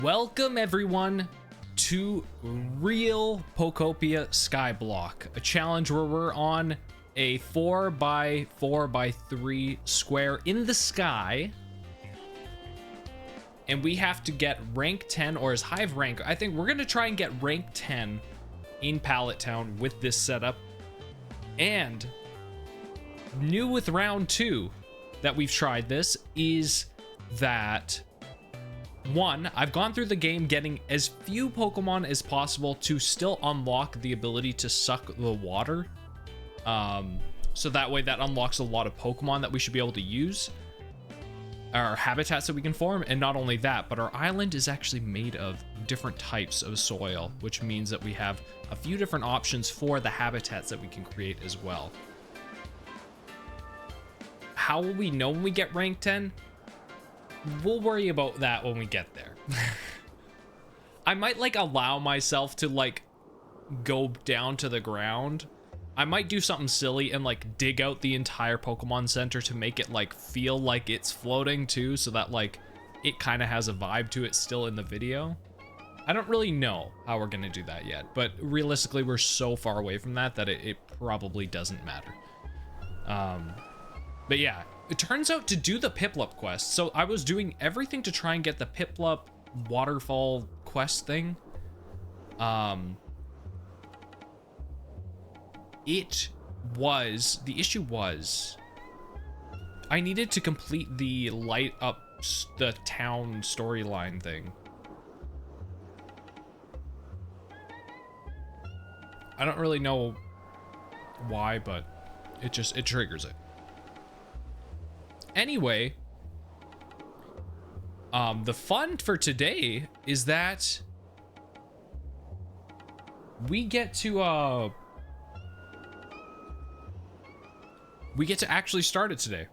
Welcome everyone to real Pokopia Skyblock, a challenge where we're on a 4x4x3 square in the sky, and we have to get rank 10 or as high of rank. I think we're gonna try and get rank 10 in Pallet Town with this setup. And new with round 2 that we've tried this is that one, I've gone through the game getting as few Pokemon as possible to still unlock the ability to suck the water. So that way that unlocks a lot of Pokemon that we should be able to use, our habitats that we can form. And not only that, but our island is actually made of different types of soil, which means that we have a few different options for the habitats that we can create as well. How will we know when we get rank 10? We'll worry about that when we get there. I might like allow myself to like go down to the ground. I might do something silly and like dig out the entire Pokemon Center to make it like feel like it's floating too, so that like it kind of has a vibe to it still in the video. I don't really know how we're gonna do that yet, but realistically we're so far away from that that it probably doesn't matter. But yeah, it turns out to do the Piplup quest. So I was doing everything to try and get the Piplup waterfall quest thing. The issue was I needed to complete the light up the town storyline thing. I don't really know why, but it triggers it. Anyway, the fun for today is that we get to actually start it today.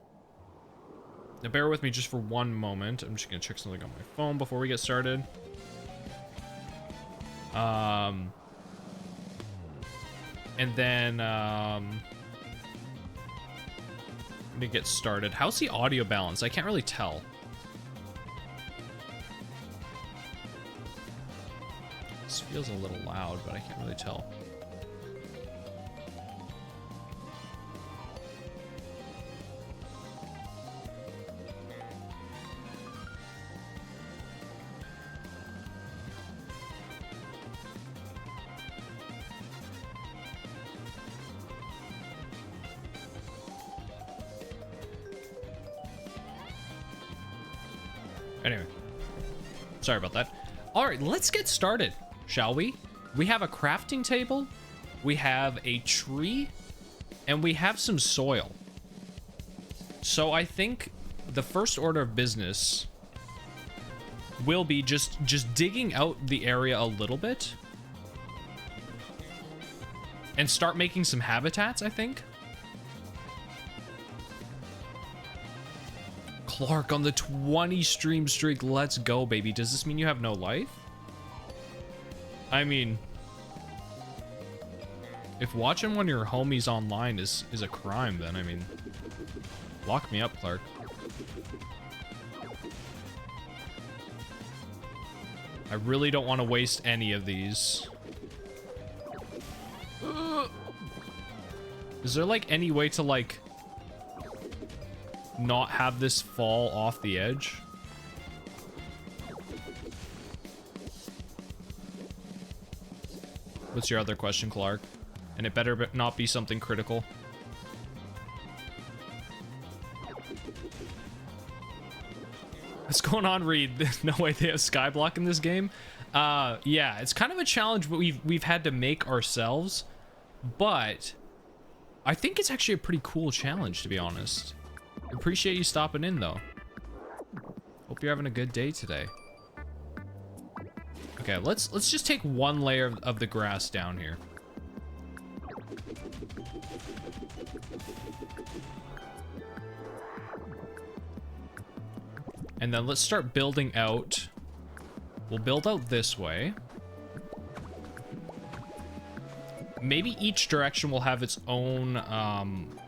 Now bear with me just for one moment. I'm just gonna check something on my phone before we get started. And then to get started. How's the audio balance? I can't really tell. This feels a little loud, but I can't really tell. Anyway, sorry about that. All right, let's get started, shall we? We have a crafting table, we have a tree, and we have some soil. So I think the first order of business will be just digging out the area a little bit and start making some habitats, I think. Clark on the 20 stream streak. Let's go, baby. Does this mean you have no life? I mean, if watching one of your homies online is a crime, then I mean, lock me up, Clark. I really don't want to waste any of these. Is there like any way to like not have this fall off the edge? What's your other question, Clark? And it better not be something critical. What's going on, Reed? No way they have Skyblock in this game. Yeah, it's kind of a challenge we've had to make ourselves, but I think it's actually a pretty cool challenge, to be honest. Appreciate you stopping in, though. Hope you're having a good day today. Okay, let's just take one layer of the grass down here. And then let's start building out. We'll build out this way. Maybe each direction will have its own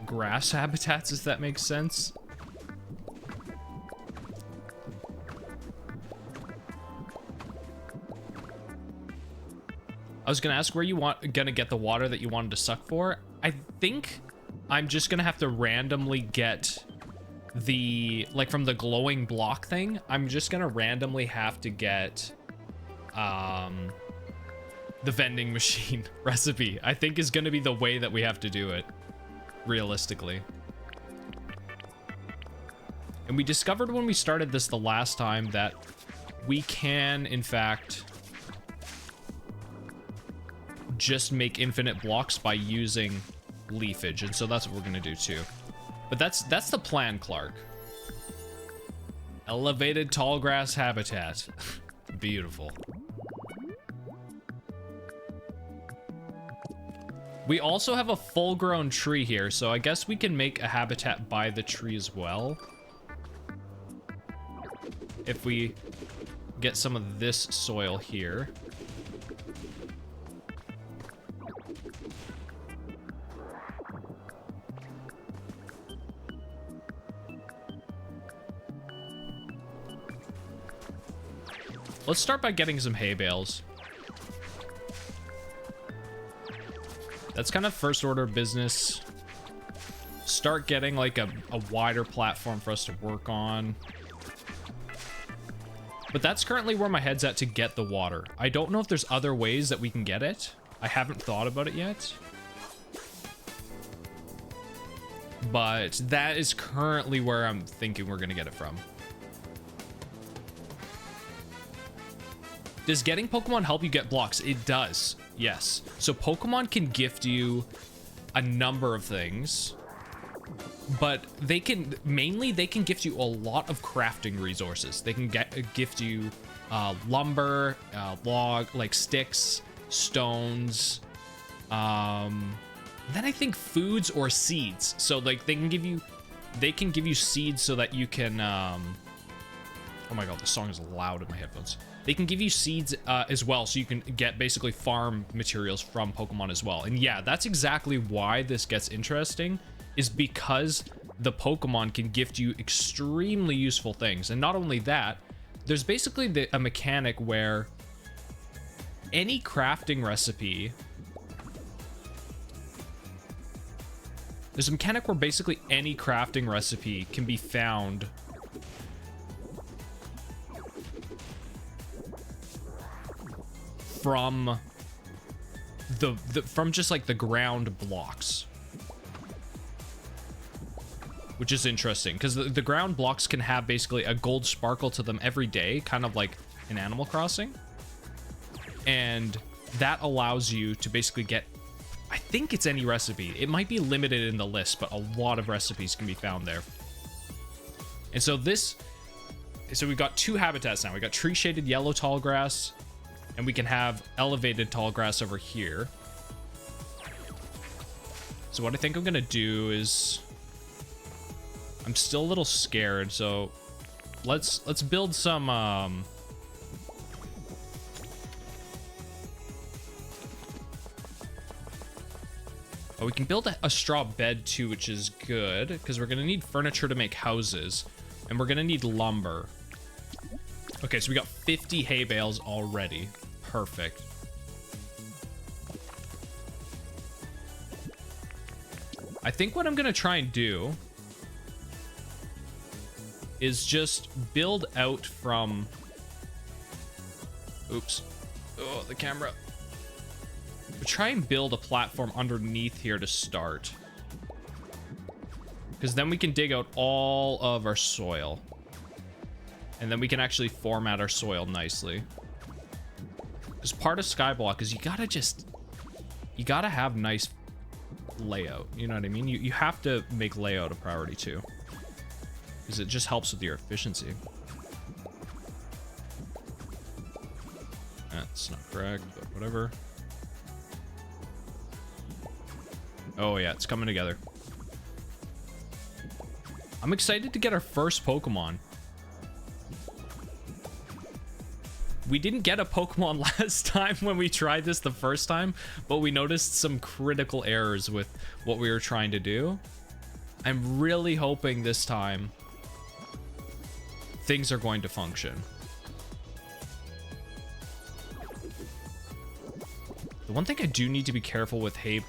grass habitats, if that makes sense. I was gonna ask where you gonna get the water that you wanted to suck for. I think I'm just gonna have to randomly get the, like, from the glowing block thing. I'm just gonna randomly have to get the vending machine recipe. I think is gonna be the way that we have to do it, realistically. And we discovered when we started this the last time that we can, in fact, just make infinite blocks by using leafage, and so that's what we're gonna do too. But that's the plan, Clark. Elevated tall grass habitat. Beautiful. We also have a full-grown tree here, so I guess we can make a habitat by the tree as well. If we get some of this soil here. Let's start by getting some hay bales. That's kind of first order of business. Start getting like a wider platform for us to work on. But that's currently where my head's at to get the water. I don't know if there's other ways that we can get it. I haven't thought about it yet. But that is currently where I'm thinking we're gonna get it from. Does getting Pokemon help you get blocks? It does, yes. So Pokemon can gift you a number of things, but they can, mainly they can gift you a lot of crafting resources. They can gift you lumber, log, like sticks, stones, then I think foods or seeds. So like they can give you seeds so that you can, oh my god, the song is loud in my headphones. They can give you seeds as well, so you can get basically farm materials from Pokemon as well. And yeah, that's exactly why this gets interesting, is because the Pokemon can gift you extremely useful things. And not only that, there's basically a mechanic where any crafting recipe... There's a mechanic where basically any crafting recipe can be found from from just like the ground blocks, which is interesting because the ground blocks can have basically a gold sparkle to them every day, kind of like in Animal Crossing, and that allows you to basically get, I think it's any recipe. It might be limited in the list, but a lot of recipes can be found there. And so we've got two habitats now. We got tree shaded yellow tall grass, and we can have elevated tall grass over here. So what I think I'm gonna do is, I'm still a little scared, so let's build some oh, we can build a straw bed too, which is good because we're gonna need furniture to make houses, and we're gonna need lumber. Okay, so we got 50 hay bales already. Perfect. I think what I'm gonna try and do is just build out from... Oops. Oh, the camera. Try and build a platform underneath here to start, because then we can dig out all of our soil, and then we can actually format our soil nicely. Because part of Skyblock is you gotta have nice layout, you know what I mean? You have to make layout a priority too, because it just helps with your efficiency. That's not correct, but whatever. Oh yeah, it's coming together. I'm excited to get our first Pokemon. We didn't get a Pokemon last time when we tried this the first time, but we noticed some critical errors with what we were trying to do. I'm really hoping this time things are going to function. The one thing I do need to be careful with hay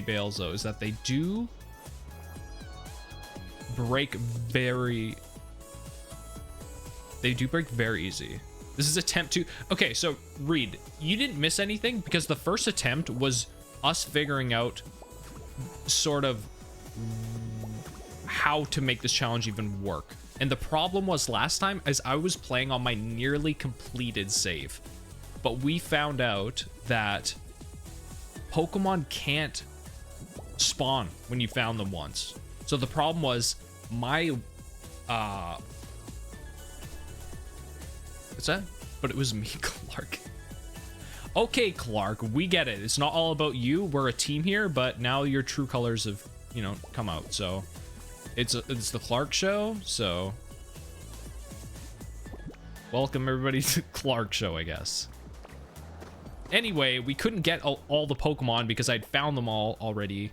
bales, though, is that they do break very easy. This is attempt 2. Okay, so Reed, you didn't miss anything because the first attempt was us figuring out sort of how to make this challenge even work. And the problem was last time is I was playing on my nearly completed save, but we found out that Pokemon can't spawn when you found them once. So the problem was my what's that? But it was me, Clark. Okay, Clark, we get it. It's not all about you. We're a team here, but now your true colors have, you know, come out. So it's the Clark show. So welcome everybody to Clark show, I guess. Anyway, we couldn't get all the Pokemon because I'd found them all already.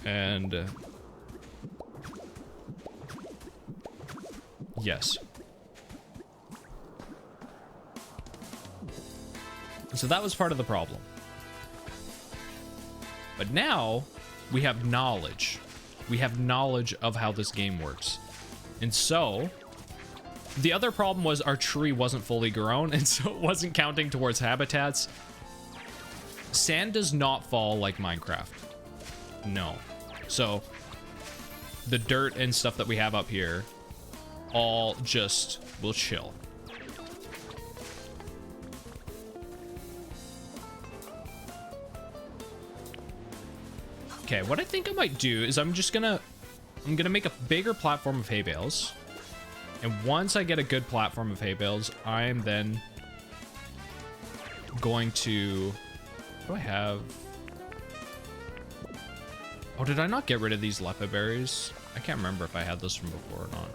And yes. So that was part of the problem. But now we have knowledge. We have knowledge of how this game works. And so the other problem was our tree wasn't fully grown, and so it wasn't counting towards habitats. Sand does not fall like Minecraft. No. So the dirt and stuff that we have up here all just will chill. Okay, what I think I might do is I'm gonna make a bigger platform of hay bales. And once I get a good platform of hay bales, I'm then going to... What do I have? Oh, did I not get rid of these lepa berries? I can't remember if I had those from before or not.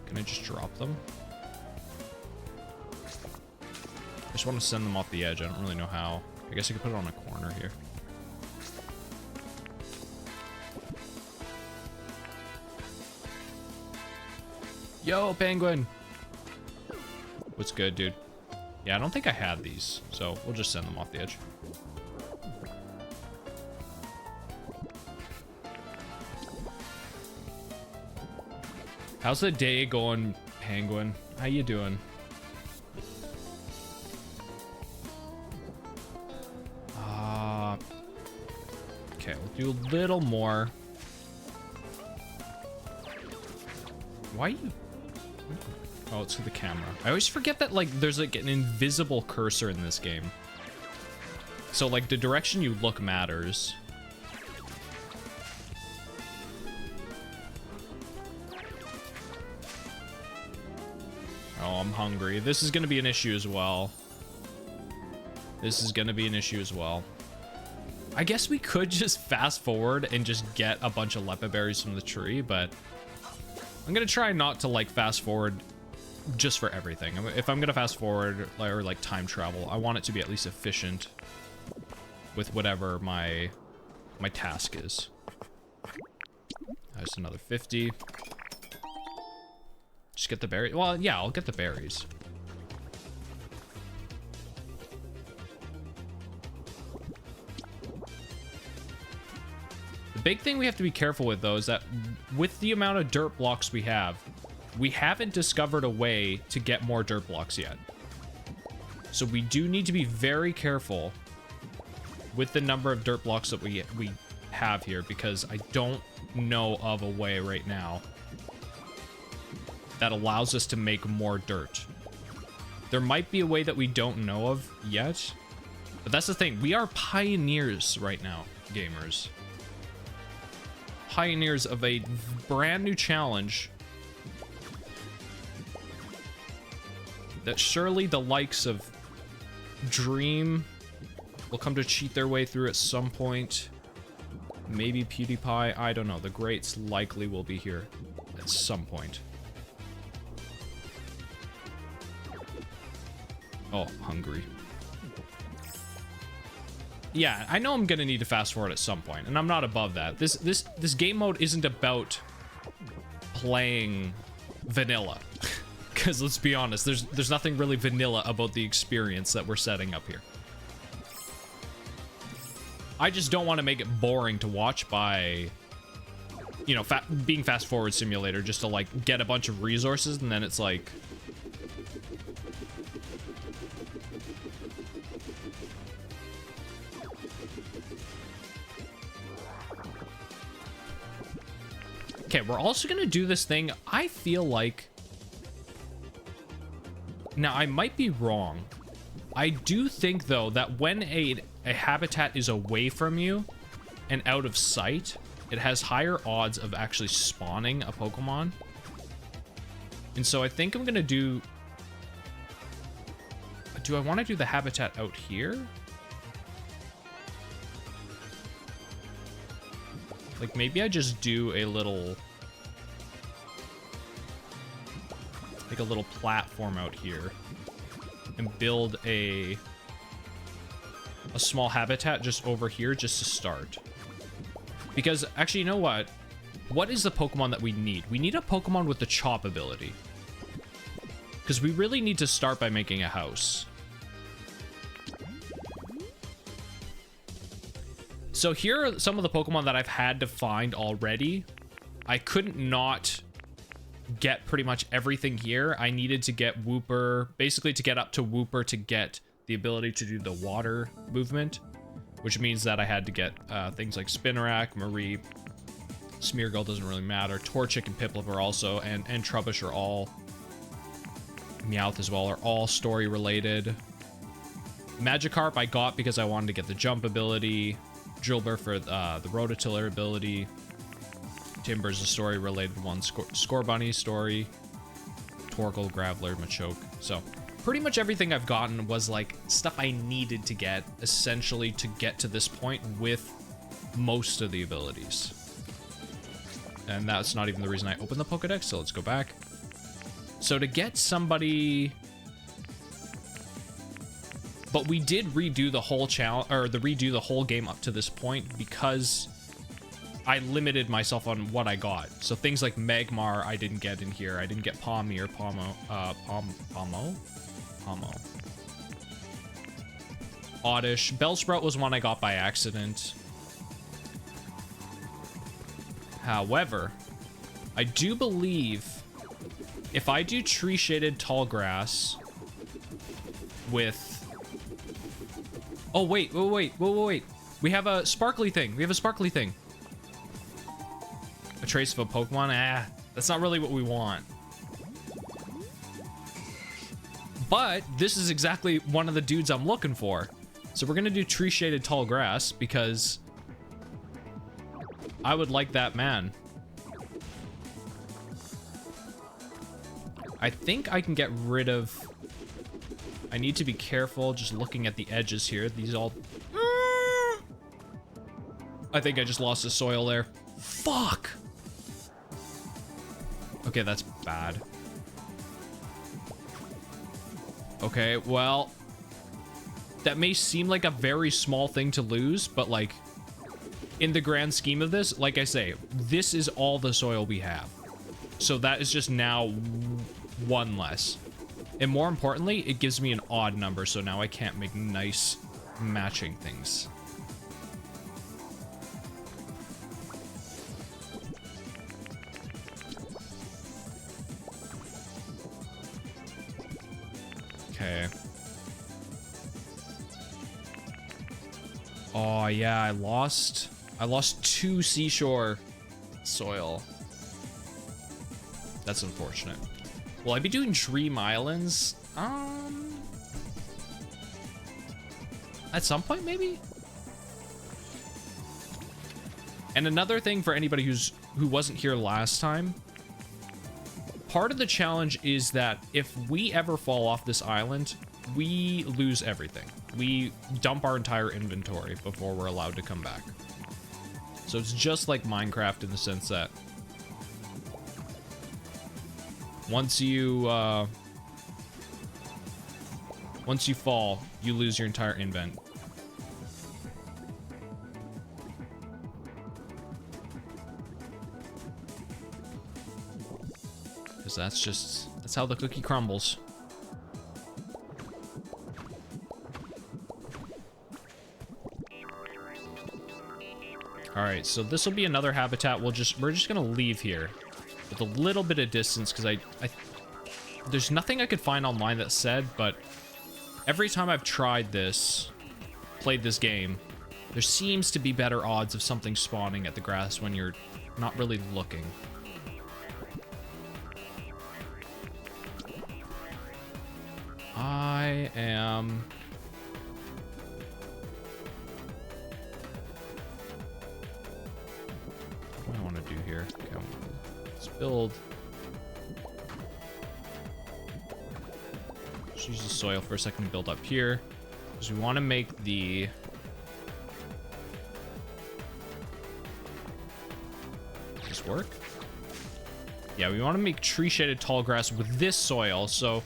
Can I just drop them? I just want to send them off the edge. I don't really know how. I guess I could put it on a corner here. Yo, penguin. What's good, dude? Yeah, I don't think I had these, so we'll just send them off the edge. How's the day going, penguin? How you doing? Okay, we'll do a little more. Why you... Oh, it's to the camera. I always forget that, like, there's, like, an invisible cursor in this game. So, like, the direction you look matters. Oh, I'm hungry. This is gonna be an issue as well. This is gonna be an issue as well. I guess we could just fast forward and just get a bunch of lepa berries from the tree, but I'm gonna try not to, like, fast forward just for everything. If I'm gonna fast forward or like time travel, I want it to be at least efficient with whatever my task is. That's another 50. Just get the berries. Well, yeah, I'll get the berries. The big thing we have to be careful with, though, is that with the amount of dirt blocks we haven't discovered a way to get more dirt blocks yet. So we do need to be very careful with the number of dirt blocks that we have here, because I don't know of a way right now that allows us to make more dirt. There might be a way that we don't know of yet, but that's the thing. We are pioneers right now, gamers. Pioneers of a brand new challenge that surely the likes of Dream will come to cheat their way through at some point. Maybe PewDiePie, I don't know. The greats likely will be here at some point. Oh, hungry. Yeah, I know I'm gonna need to fast forward at some point, and I'm not above that. This game mode isn't about playing vanilla. Because let's be honest, there's nothing really vanilla about the experience that we're setting up here. I just don't want to make it boring to watch by, you know, being fast forward simulator just to like get a bunch of resources and then it's like, okay, we're also gonna do this thing. I feel like, now I might be wrong. I do think though that when a habitat is away from you and out of sight, it has higher odds of actually spawning a Pokemon. And so I think I'm gonna do I want to do the habitat out here? Like maybe I just do a little, like a little platform out here and build a small habitat just over here just to start. Because actually, you know what? What is the Pokemon that we need? We need a Pokemon with the chop ability. Because we really need to start by making a house. So here are some of the Pokemon that I've had to find already. I couldn't not get pretty much everything here. I needed to get Wooper, basically to get up to Wooper to get the ability to do the water movement, which means that I had to get things like Spinarak, Marie, Smeargle doesn't really matter, Torchic and Piplup are also, and Trubbish are all, Meowth as well, are all story related. Magikarp I got because I wanted to get the jump ability, Drillbur for the Rototiller ability, Timber's a story related one, Scorbunny story, Torkoal, Graveler, Machoke. So pretty much everything I've gotten was like stuff I needed to get essentially to get to this point with most of the abilities. And that's not even the reason I opened the Pokedex, so let's go back. So to get somebody, but we did redo the whole challenge, or redo the whole game up to this point because I limited myself on what I got. So things like Magmar I didn't get in here. I didn't get Pawmi or Pomo. Oddish. Bellsprout was one I got by accident. However, I do believe if I do tree shaded tall grass with, oh wait, we have a sparkly thing. A trace of a Pokemon? That's not really what we want. But this is exactly one of the dudes I'm looking for. So we're gonna do tree shaded tall grass because I would like that man. I think I can get rid of, I need to be careful just looking at the edges here. These all, I think I just lost the soil there. Fuck. Okay, that's bad. Okay, well, that may seem like a very small thing to lose, but like in the grand scheme of this, like I say, this is all the soil we have. So that is just now one less. And more importantly, it gives me an odd number, so now I can't make nice matching things. Okay. Oh yeah, I lost 2 seashore soil. That's unfortunate. Will I be doing Dream Islands? At some point, maybe? And another thing for anybody who wasn't here last time, part of the challenge is that if we ever fall off this island, we lose everything. We dump our entire inventory before we're allowed to come back. So it's just like Minecraft in the sense that once you fall, you lose your entire invent. Because that's how the cookie crumbles. All right, so this will be another habitat. We're just gonna leave here with a little bit of distance because I there's nothing I could find online that said, but every time I've tried this, played this game, there seems to be better odds of something spawning at the grass when you're not really looking. I am... What do I want to do here? Okay, let's build... Just use the soil for a second to build up here. Because we want to make the... Does this work? Yeah, we want to make tree-shaded tall grass with this soil, so...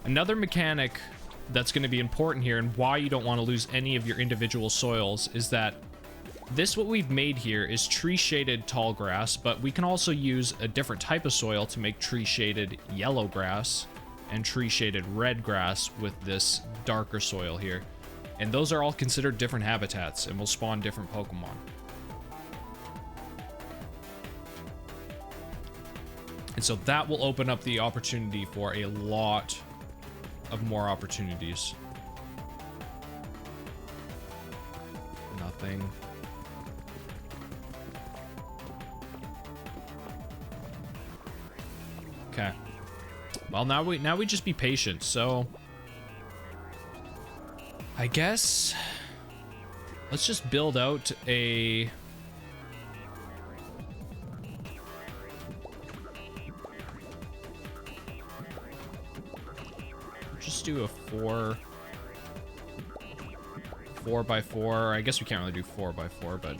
Another mechanic that's going to be important here and why you don't want to lose any of your individual soils is that what we've made here is tree shaded tall grass, but we can also use a different type of soil to make tree shaded yellow grass and tree shaded red grass with this darker soil here. And those are all considered different habitats and will spawn different Pokemon. And so that will open up the opportunity for a lot of more opportunities. Nothing. Okay. Well, now we just be patient. So I guess let's just build out a do a 4x4. I guess we can't really do 4x4, but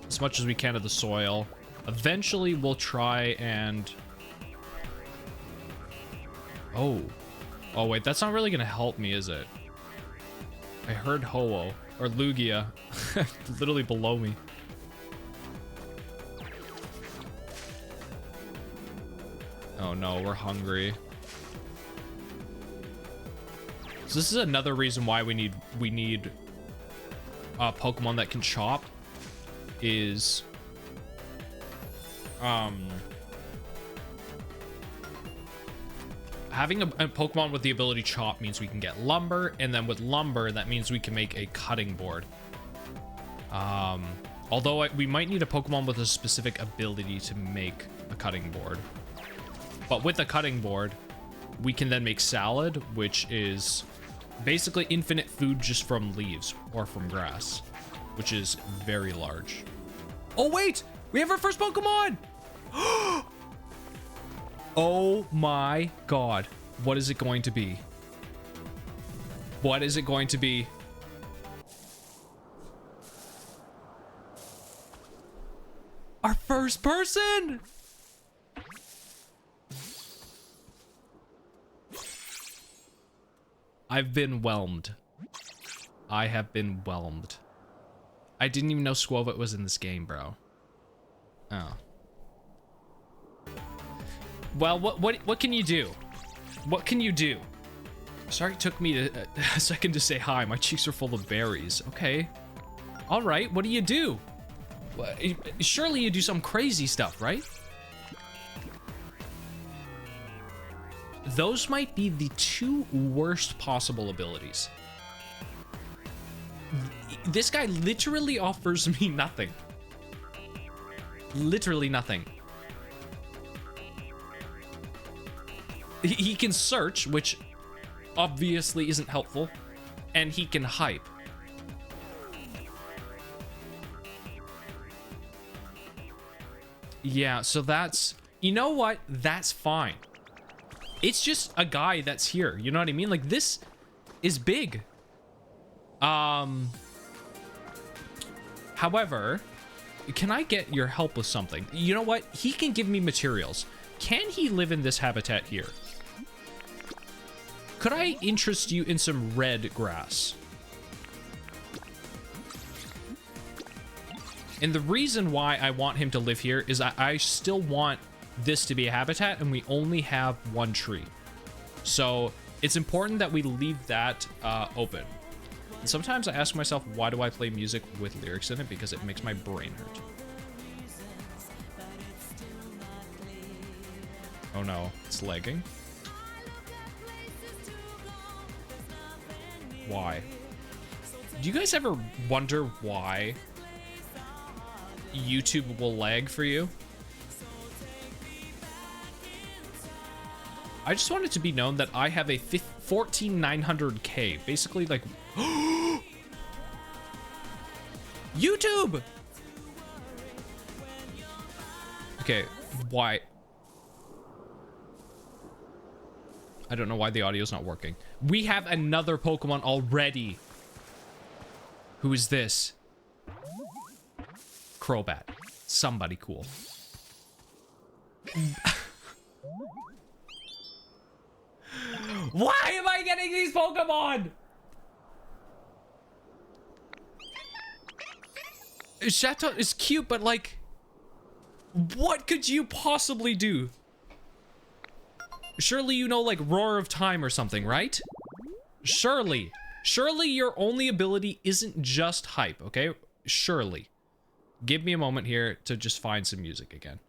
as much as we can of the soil. Eventually we'll try and oh wait, that's not really gonna help me, is it? I heard Ho-Oh or Lugia literally below me. Oh no, we're hungry. So this is another reason why we need Pokemon that can chop is having a Pokemon with the ability chop means we can get lumber, and then with lumber that means we can make a cutting board. Although we might need a Pokemon with a specific ability to make a cutting board, but with the cutting board we can then make salad, which is basically infinite food just from leaves or from grass, which is very large. Oh wait, we have our first Pokemon. Oh my god, what is it going to be? What is it going to be? Our first person. I've been whelmed. I have been whelmed. I didn't even know Squovit was in this game, bro. Oh. Well, what can you do? What can you do? Sorry it took me a second to say hi. My cheeks are full of berries. Okay. All right, what do you do? Surely you do some crazy stuff, right? Those might be the two worst possible abilities. This guy literally offers me nothing. Literally nothing. He can search, which obviously isn't helpful, and he can hype. Yeah, so that's... You know what? That's fine. It's just a guy that's here. You know what I mean? Like, this is big. However, can I get your help with something? You know what? He can give me materials. Can he live in this habitat here? Could I interest you in some red grass? And the reason why I want him to live here is I still want this to be a habitat, and we only have one tree. So it's important that we leave that open. Sometimes I ask myself, why do I play music with lyrics in it? Because it makes my brain hurt. Oh no, it's lagging. Why? Do you guys ever wonder why YouTube will lag for you? I just want it to be known that I have a 14900K, basically like YouTube. Okay, why? I don't know why the audio's not working. We have another Pokemon already. Who is this? Crobat. Somebody cool. Why am I getting these Pokemon? Chatot is cute, but like, what could you possibly do? Surely you know like Roar of Time or something, right? Surely. Surely your only ability isn't just hype, okay? Surely. Give me a moment here to just find some music again.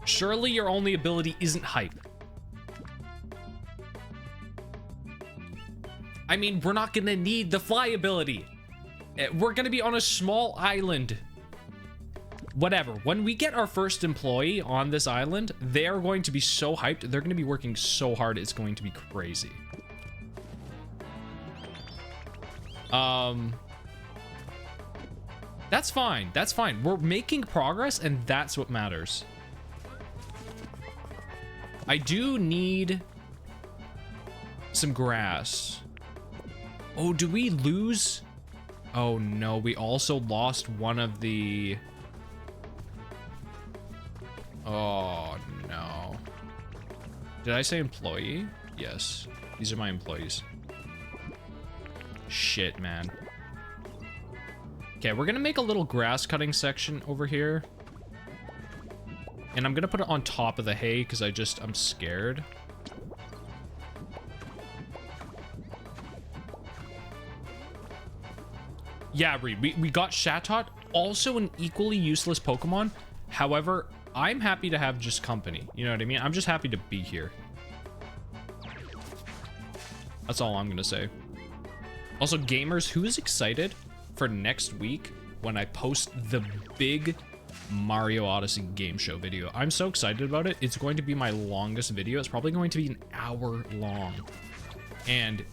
Surely your only ability isn't hype. I mean, we're not gonna need the fly ability. We're gonna be on a small island. Whatever. When we get our first employee on this island, they are going to be so hyped. They're going to be working so hard. It's going to be crazy. That's fine. That's fine. We're making progress, and that's what matters. I do need some grass. Oh, do we lose? Oh, no. We also lost one of the... Oh, no. Did I say employee? Yes. These are my employees. Shit, man. Okay, we're gonna make a little grass cutting section over here. And I'm gonna put it on top of the hay because I'm scared. Yeah, Reed, we got Chatot, also an equally useless Pokemon. However, I'm happy to have just company. You know what I mean? I'm just happy to be here. That's all I'm gonna say. Also, gamers, who is excited for next week when I post the big Mario Odyssey game show video? I'm so excited about it. It's going to be my longest video. It's probably going to be an hour long. And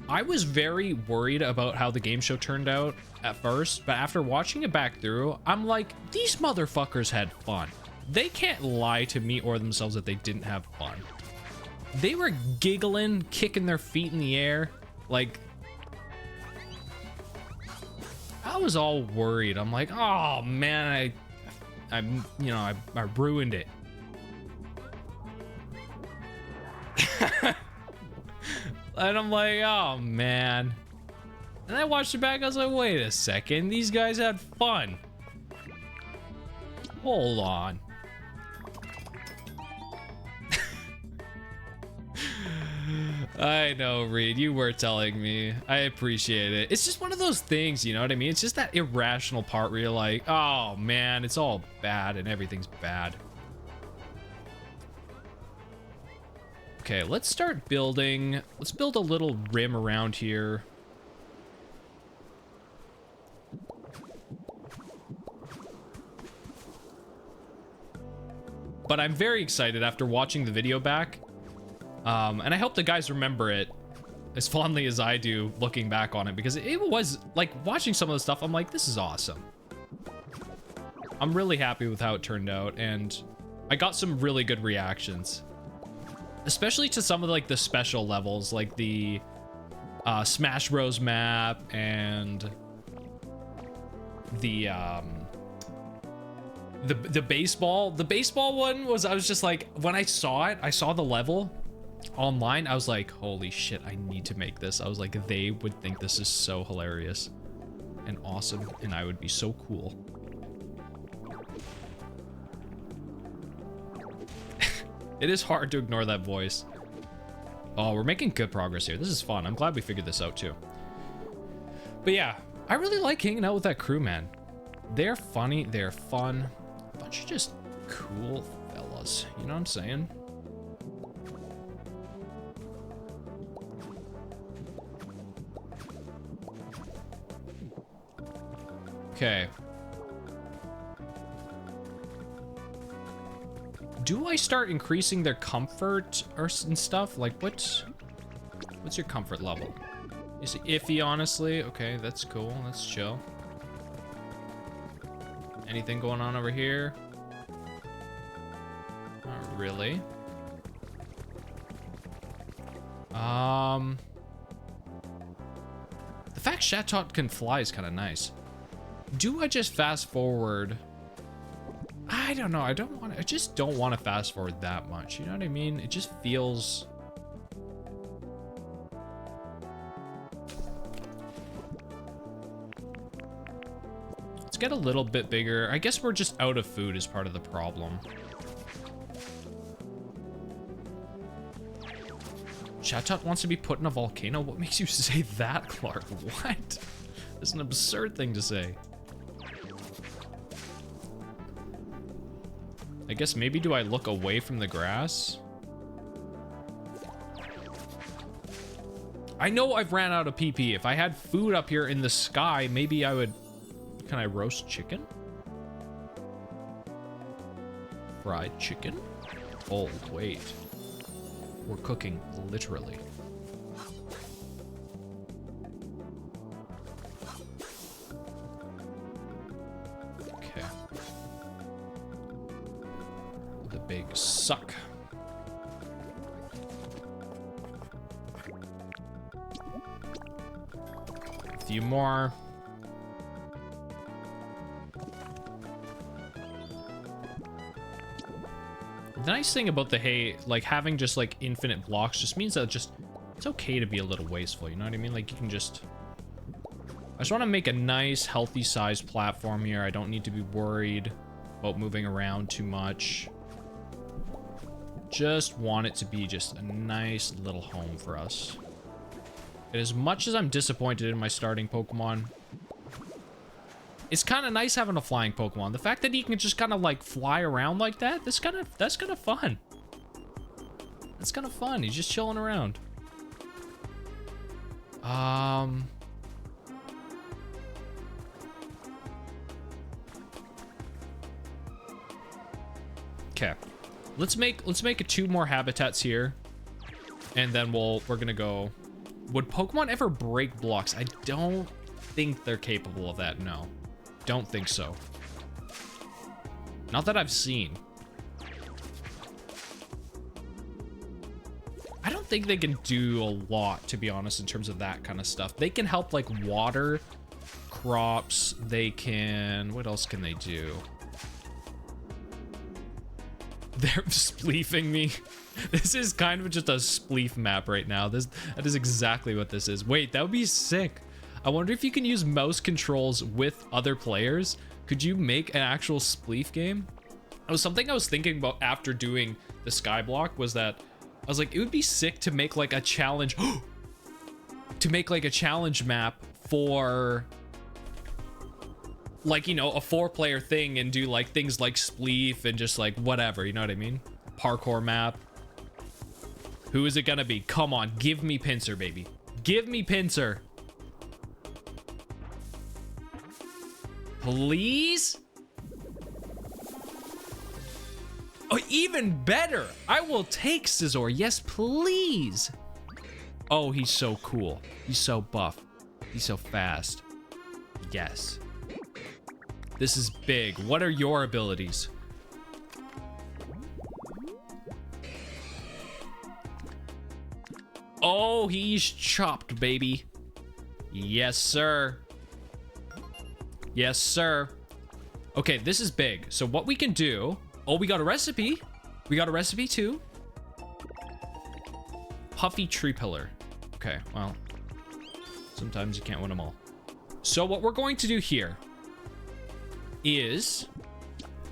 I was very worried about how the game show turned out at first, but after watching it back through, I'm like, these motherfuckers had fun. They can't lie to me or themselves that they didn't have fun. They were giggling, kicking their feet in the air. Like, I was all worried. I'm like, oh man, I ruined it. And I'm like, oh man. And I watched it back, I was like, wait a second, these guys had fun. Hold on. I know, Reed, you were telling me. I appreciate it. It's just one of those things, you know what I mean? It's just that irrational part where you're like, oh man, it's all bad and everything's bad. Okay, let's start building. Let's build a little rim around here. But I'm very excited after watching the video back. And I hope the guys remember it as fondly as I do looking back on it, because it was like watching some of the stuff. I'm like, this is awesome. I'm really happy with how it turned out, and I got some really good reactions, especially to some of like the special levels, like the Smash Bros map and the baseball. The baseball one was, I was just like, when I saw it, I saw the level online, I was like, holy shit, I need to make this. I was like, they would think this is so hilarious and awesome, and I would be so cool. It is hard to ignore that voice. Oh, we're making good progress here. This is fun. I'm glad we figured this out too. But yeah, I really like hanging out with that crew, man. They're funny. They're fun. A bunch of just cool fellas. You know what I'm saying? Okay. Do I start increasing their comfort or and stuff? Like, what's your comfort level? Is it iffy, honestly? Okay, that's cool. That's chill. Anything going on over here? Not really. The fact Chatot can fly is kind of nice. Do I just fast forward? I don't know. I just don't want to fast forward that much. You know what I mean? It just feels... Let's get a little bit bigger. I guess we're just out of food is part of the problem. Chatot wants to be put in a volcano? What makes you say that, Clark? What? That's an absurd thing to say. I guess maybe do I look away from the grass? I know I've ran out of PP. If I had food up here in the sky, maybe I would... Can I roast chicken? Fried chicken? Oh, wait. We're cooking, literally. Okay. The big suck. A few more. The nice thing about the hay, like having just like infinite blocks, just means that it's okay to be a little wasteful. You know what I mean? Like you can just, I just want to make a nice, healthy sized platform here. I don't need to be worried about moving around too much. Just want it to be just a nice little home for us. And as much as I'm disappointed in my starting Pokemon, it's kind of nice having a flying Pokemon. The fact that he can just kind of like fly around like that, that's kind of fun. That's kind of fun. He's just chilling around. Okay. Let's make a 2 more habitats here. And then we're gonna go. Would Pokemon ever break blocks? I don't think they're capable of that, no. Don't think so. Not that I've seen. I don't think they can do a lot, to be honest, in terms of that kind of stuff. They can help, like, water crops. They can... What else can they do? They're spleefing me. This is kind of just a spleef map right now. That is exactly what this is. Wait, that would be sick. I wonder if you can use mouse controls with other players. Could you make an actual spleef game? It was something I was thinking about after doing the Skyblock, was that I was like, it would be sick to make like a challenge to make like a challenge map for like, you know, a 4-player thing and do like things like spleef and just like whatever, you know what I mean? Parkour map. Who is it gonna be? Come on, give me Pinsir, baby. Give me Pinsir. Please? Oh, even better. I will take Scizor. Yes, please. Oh, he's so cool. He's so buff. He's so fast. Yes. This is big. What are your abilities? Oh, he's chopped, baby. Yes, sir. Yes, sir. Okay, this is big. So what we can do... Oh, we got a recipe. We got a recipe too. Puffy tree pillar. Okay, well, sometimes you can't win them all. So what we're going to do here is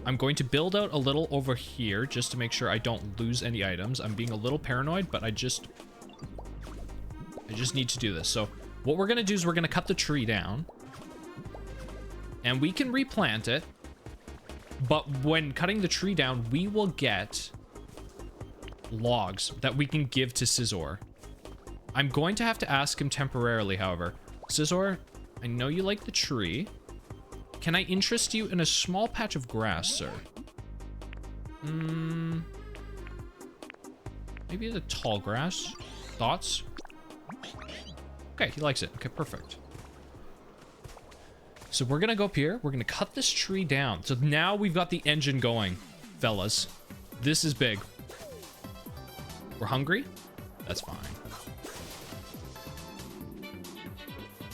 I'm going to build out a little over here just to make sure I don't lose any items. I'm being a little paranoid, but I just need to do this. So what we're going to do is we're going to cut the tree down. And we can replant it. But when cutting the tree down, we will get logs that we can give to Scizor. I'm going to have to ask him temporarily, however. Scizor, I know you like the tree. Can I interest you in a small patch of grass, sir? Maybe the tall grass. Thoughts? Okay, he likes it. Okay, perfect. So we're gonna go up here. We're gonna cut this tree down. So now we've got the engine going, fellas. This is big. We're hungry? That's fine.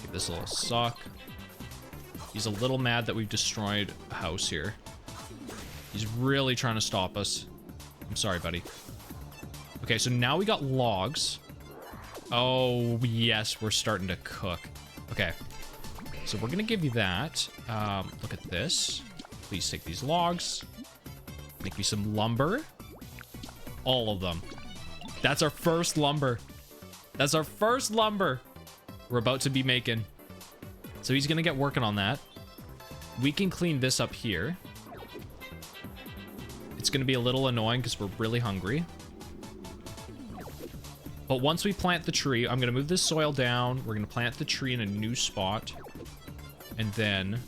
Give this a little suck. He's a little mad that we've destroyed a house here. He's really trying to stop us. I'm sorry, buddy. Okay, so now we got logs. Oh, yes, we're starting to cook. Okay, so we're gonna give you that. Look at this. Please take these logs. Make me some lumber. All of them. That's our first lumber. That's our first lumber we're about to be making. So he's gonna get working on that. We can clean this up here. It's gonna be a little annoying because we're really hungry. But once we plant the tree, I'm gonna move this soil down. We're gonna plant the tree in a new spot. And then...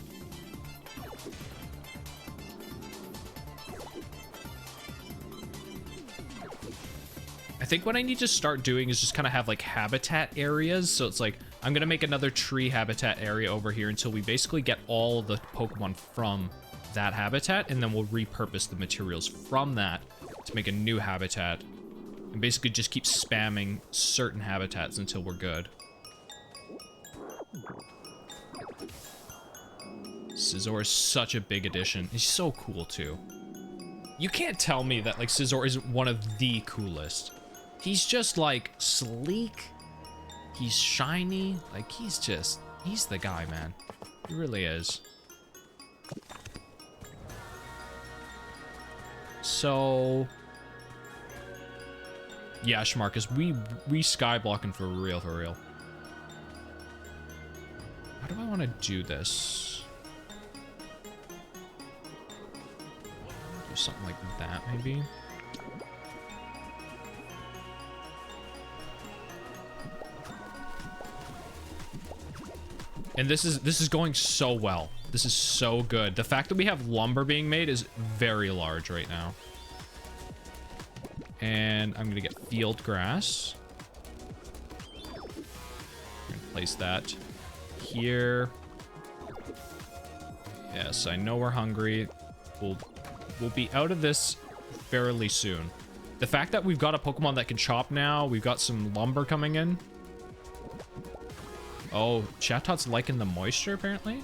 I think what I need to start doing is just kind of have like habitat areas. So it's like, I'm going to make another tree habitat area over here until we basically get all the Pokemon from that habitat. And then we'll repurpose the materials from that to make a new habitat. And basically just keep spamming certain habitats until we're good. Scizor is such a big addition. He's so cool too. You can't tell me that like Scizor isn't one of the coolest. He's just like sleek. He's shiny. Like he's the guy, man. He really is. So yeah, Schmarkus, we skyblocking for real, for real. How do I want to do this? Do something like that, maybe. And this is going so well. This is so good. The fact that we have lumber being made is very large right now. And I'm gonna get field grass. I'm gonna place that here. Yes, I know we're hungry. We'll be out of this fairly soon. The fact that we've got a Pokemon that can chop now, we've got some lumber coming in. Oh, Chatot's liking the moisture, apparently.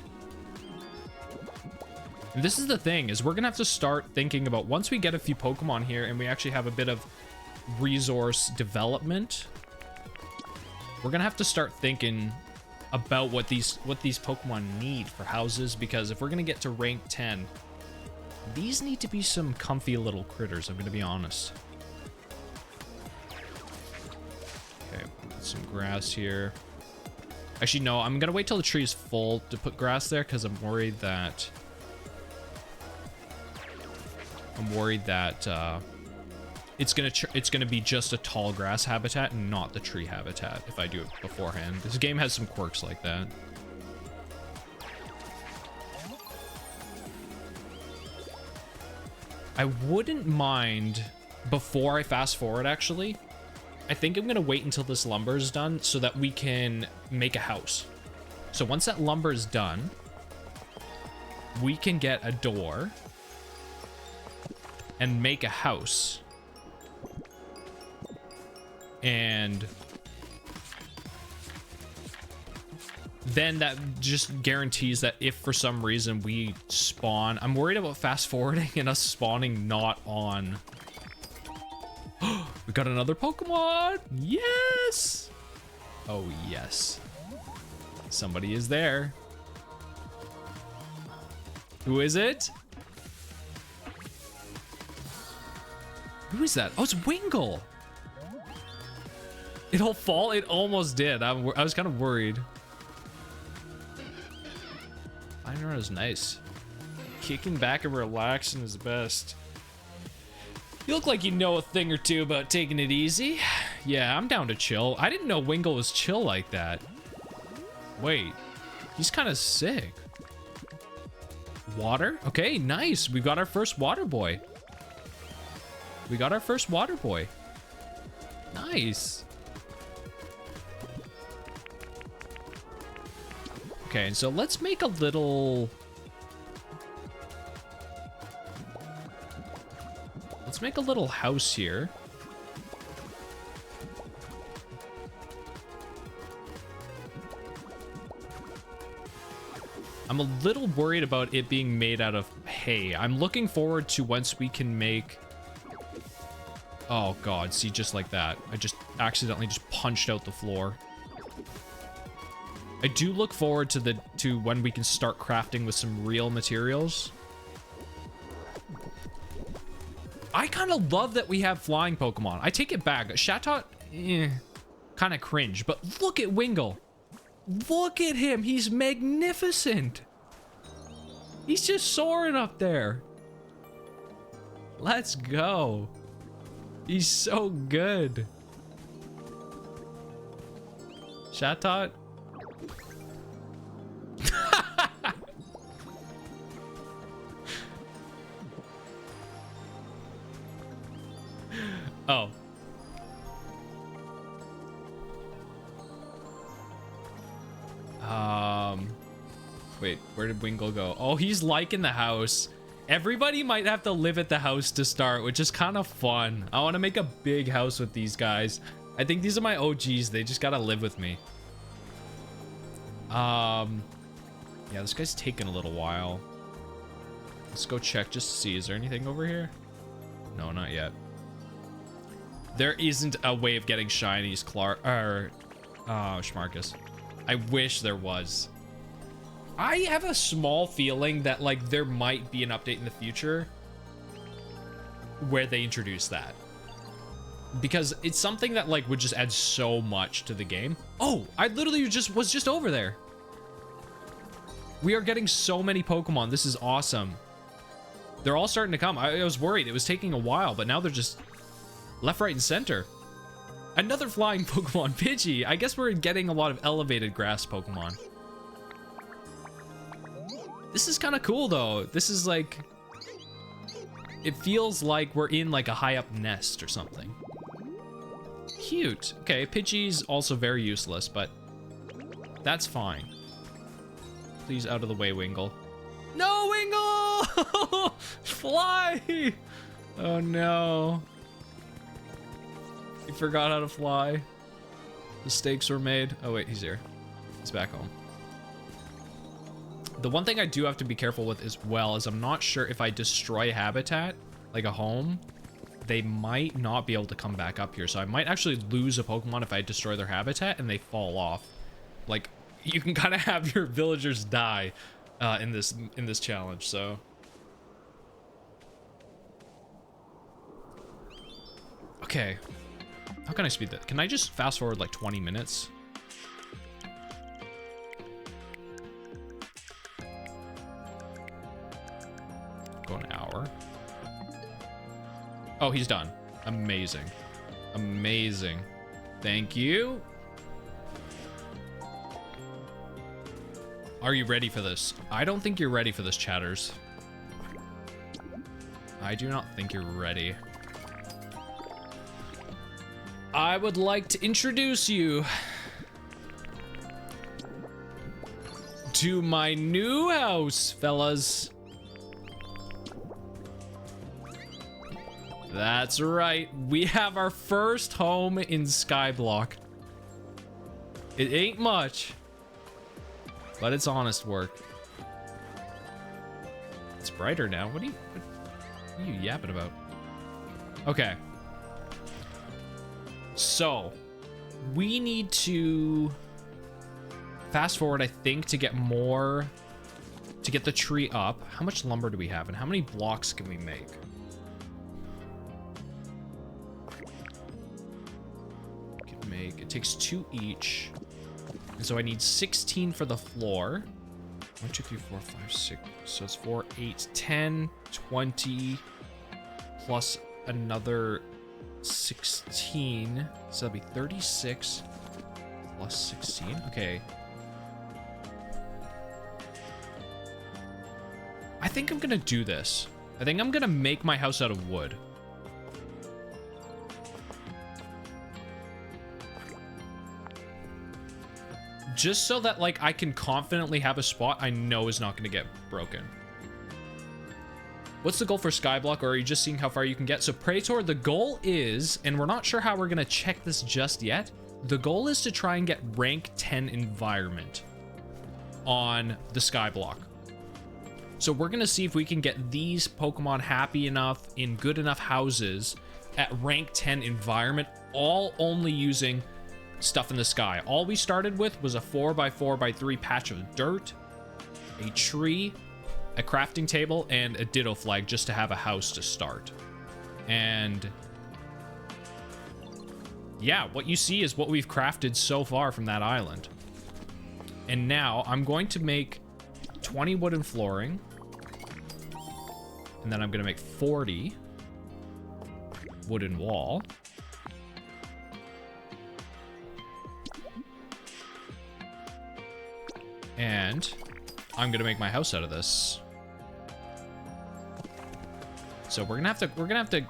And this is the thing, is we're gonna have to start thinking about once we get a few Pokemon here and we actually have a bit of resource development, we're gonna have to start thinking about what these Pokemon need for houses, because if we're gonna get to rank 10, these need to be some comfy little critters, I'm gonna be honest. Okay, put some grass here. Actually, no, I'm gonna wait till the tree is full to put grass there, because I'm worried that it's gonna be just a tall grass habitat and not the tree habitat if I do it beforehand. This game has some quirks like that. I wouldn't mind, before I fast forward actually, I think I'm gonna wait until this lumber is done so that we can make a house. So once that lumber is done, we can get a door and make a house. And then that just guarantees that if for some reason we spawn, I'm worried about fast forwarding and us spawning not on. We got another Pokemon. Yes. Oh yes. Somebody is there. Who is it? Who is that? Oh, it's Wingle. It'll fall. It almost did. I was kind of worried. I know it was nice. Kicking back and relaxing is the best. You look like you know a thing or two about taking it easy. Yeah, I'm down to chill. I didn't know Wingle was chill like that. Wait, he's kind of sick. Water? Okay, nice. We got our first water boy. We got our first water boy. Nice. Okay, so let's make a little... Let's make a little house here. I'm a little worried about it being made out of hay. I'm looking forward to once we can make... Oh god, see, just like that. I just accidentally just punched out the floor. I do look forward to when we can start crafting with some real materials. I kind of love that we have flying Pokemon. I take it back. Chatot, kind of cringe, but look at Wingle. Look at him. He's magnificent. He's just soaring up there. Let's go. He's so good. Chatot. Oh. Wait, where did Wingle go? Oh, he's liking the house. Everybody might have to live at the house to start, which is kind of fun. I want to make a big house with these guys. I think these are my OGs. They just gotta live with me. Yeah, this guy's taking a little while. Let's go check just to see. Is there anything over here? No, not yet. There isn't a way of getting shinies, Schmarkus. I wish there was. I have a small feeling that, like, there might be an update in the future where they introduce that. Because it's something that, like, would just add so much to the game. Oh, I literally was just over there. We are getting so many Pokemon. This is awesome. They're all starting to come. I was worried. It was taking a while, but now they're just left, right, and center. Another flying Pokemon, Pidgey. I guess we're getting a lot of elevated grass Pokemon. This is kind of cool, though. This is like... It feels like we're in, like, a high-up nest or something. Cute. Okay, Pidgey's also very useless, but that's fine. Please, out of the way, Wingle. No, Wingle! Fly! Oh, no. He forgot how to fly. Mistakes were made. Oh, wait, he's here. He's back home. The one thing I do have to be careful with as well is I'm not sure if I destroy habitat, like a home, they might not be able to come back up here. So I might actually lose a Pokemon if I destroy their habitat and they fall off. Like, you can kind of have your villagers die in this challenge, so. Okay. How can I speed that? Can I just fast forward like 20 minutes? Go an hour. Oh, he's done. Amazing. Amazing. Thank you. Are you ready for this? I don't think you're ready for this, chatters. I do not think you're ready. I would like to introduce you to my new house, fellas. That's right. We have our first home in Skyblock. It ain't much, but it's honest work. It's brighter now. What are you yapping about? Okay. So, we need to fast forward, I think, to get more, to get the tree up. How much lumber do we have and how many blocks can we make? make? It takes 2 each. And so I need 16 for the floor. 1, 2, 3, 4, 5, 6. So it's 4, 8, 10, 20, plus another 16. So that'll be 36 plus 16. Okay. I think I'm gonna do this. I think I'm gonna make my house out of wood. Just so that, like, I can confidently have a spot I know is not gonna get broken. What's the goal for Skyblock, or are you just seeing how far you can get? So Praetor, the goal is, and we're not sure how we're gonna check this just yet, the goal is to try and get rank 10 environment on the Skyblock. So we're gonna see if we can get these Pokemon happy enough in good enough houses at rank 10 environment, all only using stuff in the sky. All we started with was a 4x4x3 patch of dirt, a tree, a crafting table, and a ditto flag just to have a house to start. And yeah, what you see is what we've crafted so far from that island. And now I'm going to make 20 wooden flooring, and then I'm gonna make 40 wooden wall. And I'm gonna make my house out of this. So we're gonna have to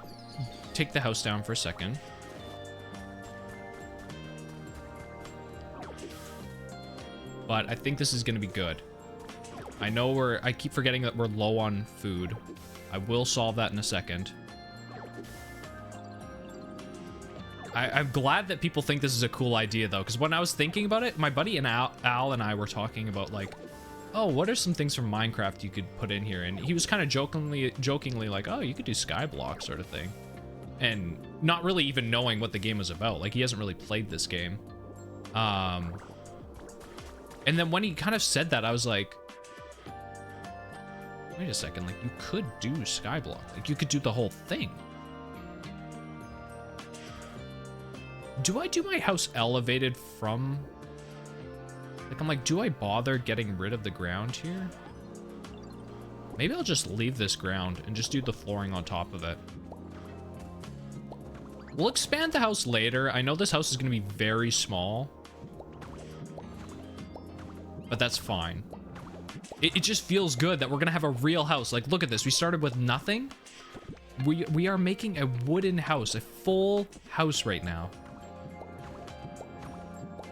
take the house down for a second. But I think this is gonna be good. I know I keep forgetting that we're low on food. I will solve that in a second. I'm glad that people think this is a cool idea, though, because when I was thinking about it, my buddy and Al and I were talking about, like, oh, what are some things from Minecraft you could put in here? And he was kind of jokingly like, oh, you could do Skyblock sort of thing. And not really even knowing what the game was about. Like, he hasn't really played this game. And then when he kind of said that, I was like, wait a second, like, you could do Skyblock. Like, you could do the whole thing. Do I do my house elevated from... Like, I'm like, do I bother getting rid of the ground here? Maybe I'll just leave this ground and just do the flooring on top of it. We'll expand the house later. I know this house is going to be very small. But that's fine. It just feels good that we're going to have a real house. Like, look at this. We started with nothing. We are making a wooden house, a full house right now.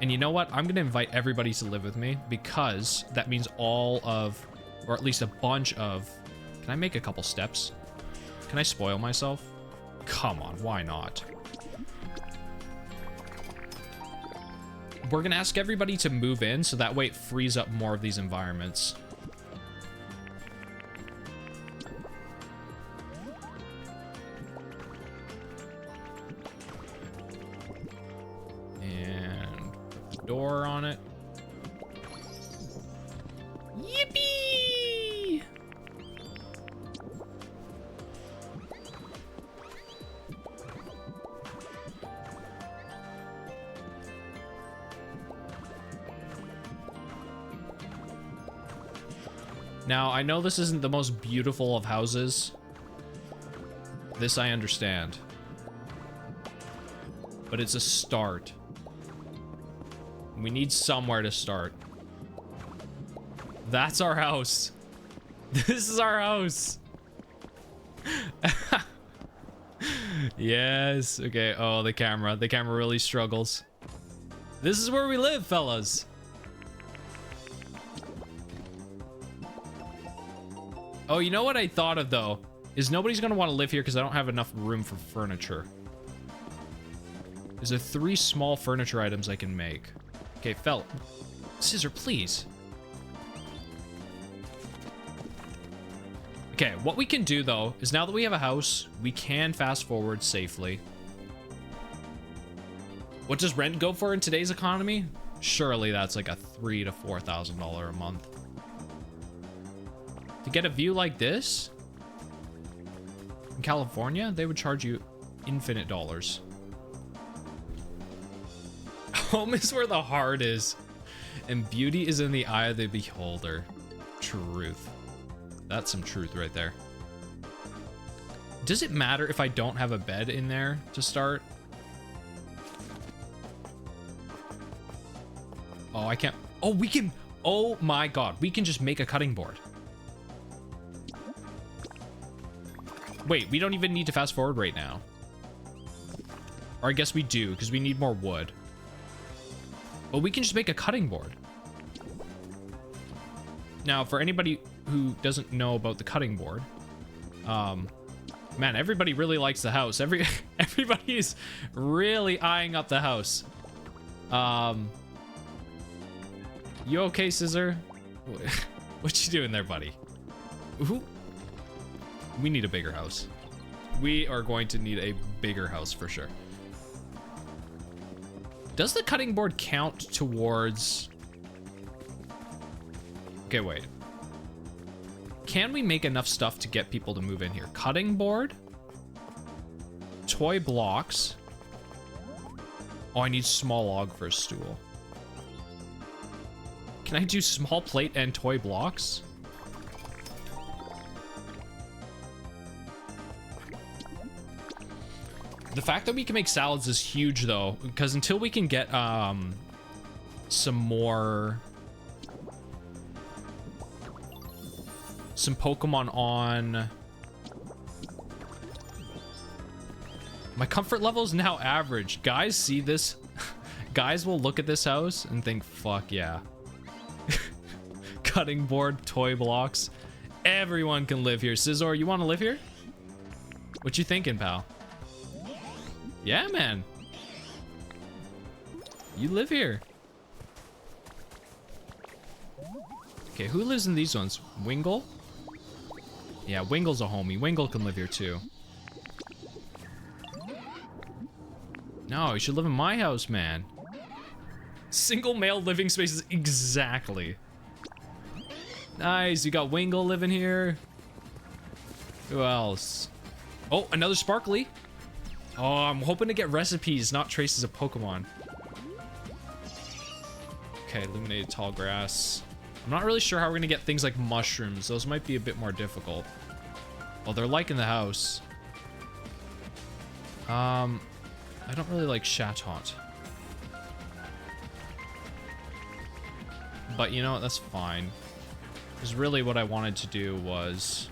And you know what? I'm going to invite everybody to live with me because that means all of, or at least a bunch of... Can I make a couple steps? Can I spoil myself? Come on, why not? We're going to ask everybody to move in so that way it frees up more of these environments. Door on it. Yippee! Now, I know this isn't the most beautiful of houses. This I understand. But it's a start. We need somewhere to start. That's our house. This is our house. Yes. Okay. Oh, the camera. The camera really struggles. This is where we live, fellas. Oh, you know what I thought of, though? Is nobody's going to want to live here because I don't have enough room for furniture. Is there 3 small furniture items I can make? Okay, felt. Scissor, please. Okay, what we can do, though, is now that we have a house, we can fast forward safely. What does rent go for in today's economy? Surely that's like a $3,000 to $4,000 a month. To get a view like this, in California, they would charge you infinite dollars. Home is where the heart is, and beauty is in the eye of the beholder. Truth. That's some truth right there. Does it matter if I don't have a bed in there to start? Oh, I can't. Oh, we can. Oh my god, we can just make a cutting board. Wait, we don't even need to fast forward right now. Or I guess we do, because we need more wood. But we can just make a cutting board. Now, for anybody who doesn't know about the cutting board, man, everybody really likes the house. Everybody is really eyeing up the house. You okay, Scissor? What you doing there, buddy? Ooh. We need a bigger house. We are going to need a bigger house for sure. Does the cutting board count towards... Okay, wait. Can we make enough stuff to get people to move in here? Cutting board? Toy blocks. Oh, I need small log for a stool. Can I do small plate and toy blocks? The fact that we can make salads is huge though, because until we can get some Pokemon on, my comfort level is now average. Guys see this, guys will look at this house and think, fuck yeah. Cutting board, toy blocks, everyone can live here. Scizor, you want to live here? What you thinking, pal? Yeah, man. You live here. Okay, who lives in these ones? Wingle? Yeah, Wingle's a homie. Wingle can live here too. No, you should live in my house, man. Single male living spaces, exactly. Nice, you got Wingle living here. Who else? Oh, another Sparkly. Oh, I'm hoping to get recipes, not traces of Pokemon. Okay, illuminated tall grass. I'm not really sure how we're gonna get things like mushrooms. Those might be a bit more difficult. Oh, they're liking the house. I don't really like Chatot. But you know what, that's fine. Because really what I wanted to do was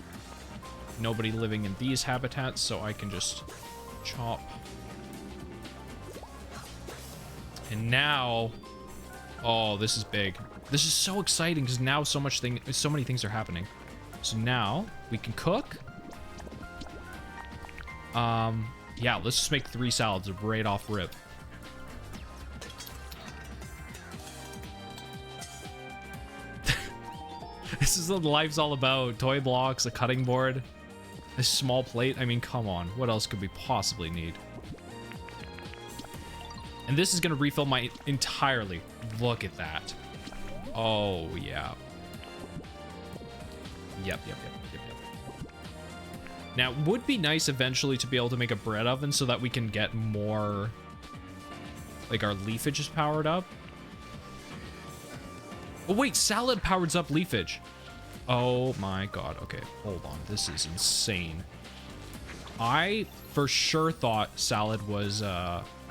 nobody living in these habitats, so I can just chop. And now, oh, this is big. This is so exciting because now so many things are happening. So now we can cook. Yeah, let's just make 3 salads right off rip. This is what life's all about. Toy blocks, a cutting board, a small plate. I mean, come on. What else could we possibly need? And this is going to refill my entirely. Look at that. Oh, yeah. Yep. Now, it would be nice eventually to be able to make a bread oven so that we can get more, like, our leafage is powered up. Oh, wait, salad powers up leafage. Oh my god. Okay, hold on. This is insane. I for sure thought salad was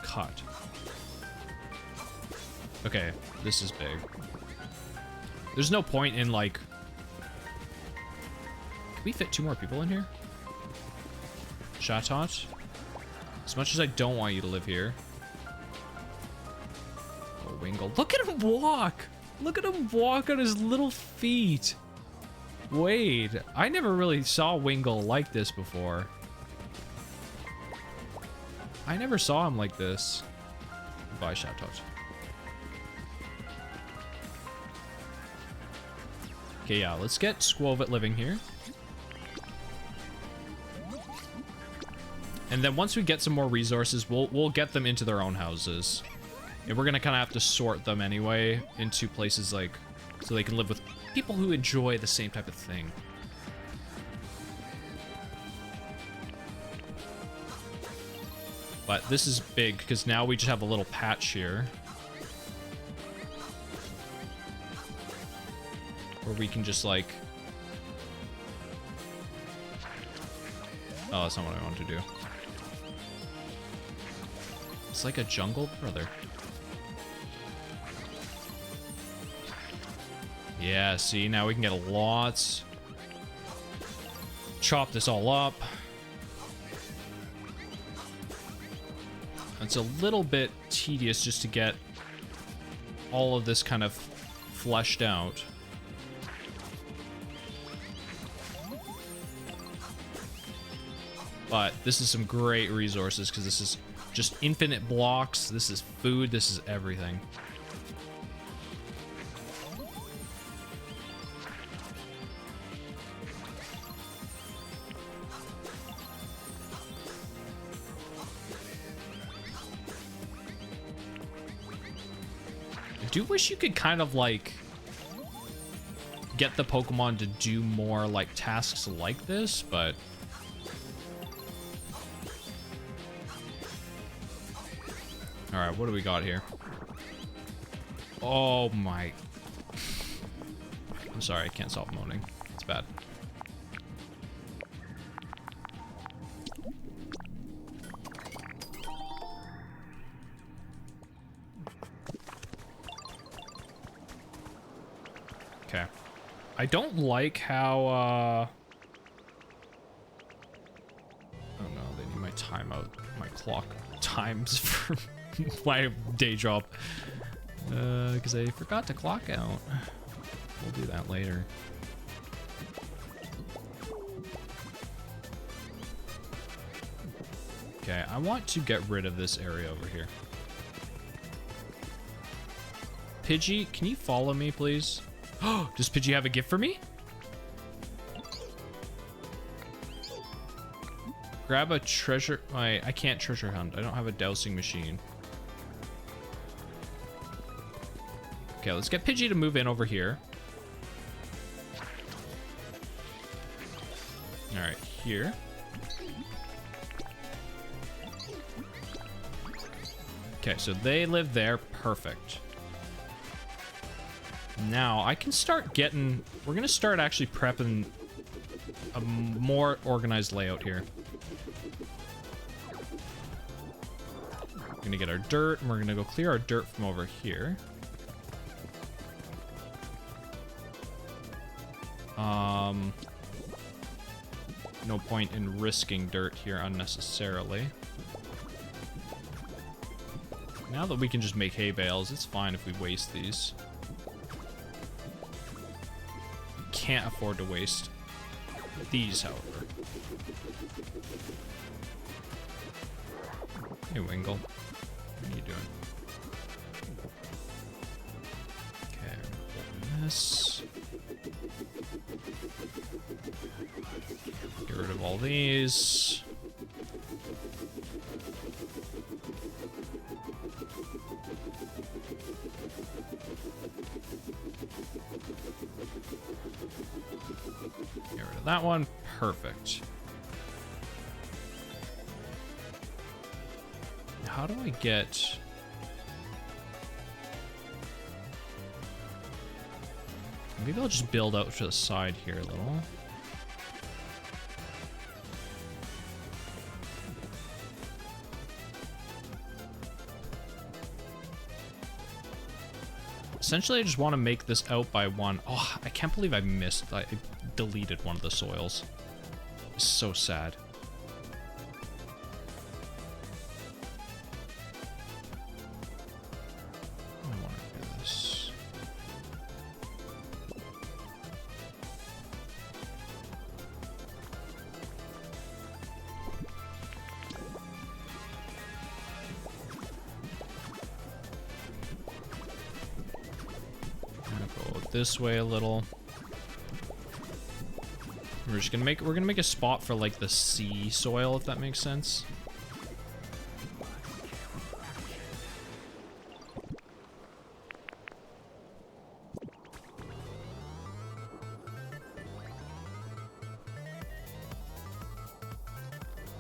cut. Okay, this is big. There's no point in, like... Can we fit 2 more people in here? Chatot? As much as I don't want you to live here. Oh, Wingle. Look at him walk! Look at him walk on his little feet. Wait, I never really saw Wingle like this before. I never saw him like this. Goodbye, Chatot. Okay, yeah, let's get Squovit living here. And then once we get some more resources, we'll get them into their own houses. And we're gonna kind of have to sort them anyway into places like, so they can live with people who enjoy the same type of thing. But this is big because now we just have a little patch here. where we can just like... Oh, that's not what I want to do. It's like a jungle, brother. Yeah, see, now we can get lots. Chop this all up. It's a little bit tedious just to get all of this kind of fleshed out. But this is some great resources because this is just infinite blocks. This is food. This is everything. I do wish you could kind of like get the Pokemon to do more like tasks like this, but all right, what do we got here? Oh my. I'm sorry, I can't stop moaning. It's bad. Okay. I don't like how, oh no, they need my timeout, my clock times for my day job. Because I forgot to clock out. We'll do that later. Okay, I want to get rid of this area over here. Pidgey, can you follow me, please? Oh, does Pidgey have a gift for me? Grab a treasure. I can't treasure hunt. I don't have a dowsing machine. Okay, let's get Pidgey to move in over here. All right, here. Okay, so they live there. Perfect. Now I can start getting... We're going to start actually prepping a more organized layout here. We're going to get our dirt, and we're going to go clear our dirt from over here. No point in risking dirt here unnecessarily. Now that we can just make hay bales, it's fine if we waste these. Can't afford to waste these, however. Hey, Wingle. What are you doing? Okay, open this. Get rid of all these. Get rid of that one. Perfect. How do I get... Maybe I'll just build out to the side here a little. Essentially, I just want to make this out by one. Oh, I can't believe I missed. I deleted one of the soils. It's so sad. I want to do this. Go this way a little. We're just gonna make a spot for like the sea soil, if that makes sense.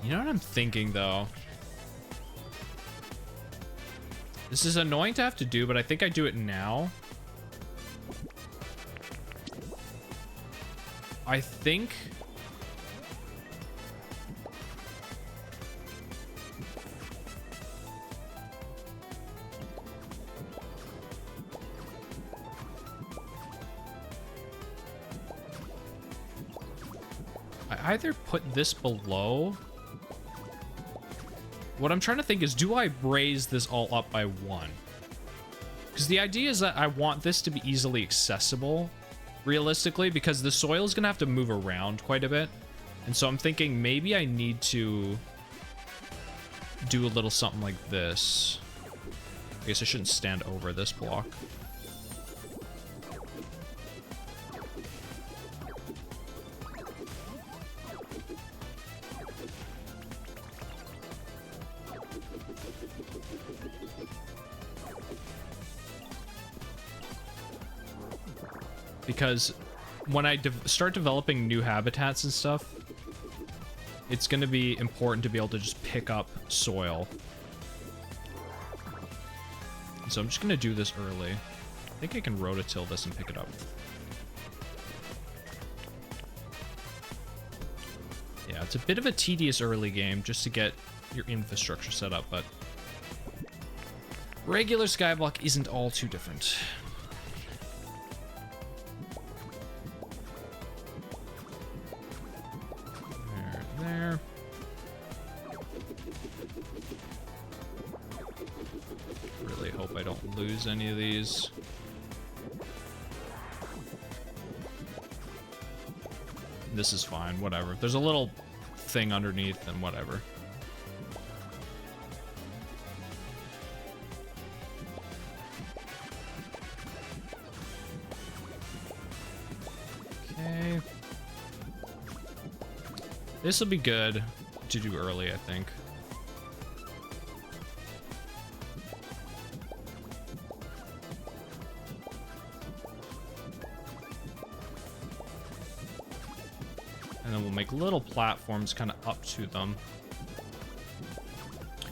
You know what I'm thinking though? This is annoying to have to do, but I think I do it now. I think... I either put this below... What I'm trying to think is, do I raise this all up by 1? Because the idea is that I want this to be easily accessible, realistically, because the soil is going to have to move around quite a bit. And so I'm thinking maybe I need to do a little something like this. I guess I shouldn't stand over this block. Because when I start developing new habitats and stuff, it's going to be important to be able to just pick up soil. So I'm just going to do this early. I think I can rototill this and pick it up. Yeah, it's a bit of a tedious early game just to get your infrastructure set up, but regular Skyblock isn't all too different. There. Really hope I don't lose any of these. This is fine, whatever. If there's a little thing underneath, then whatever. Okay. This will be good to do early, I think. And then we'll make little platforms kind of up to them.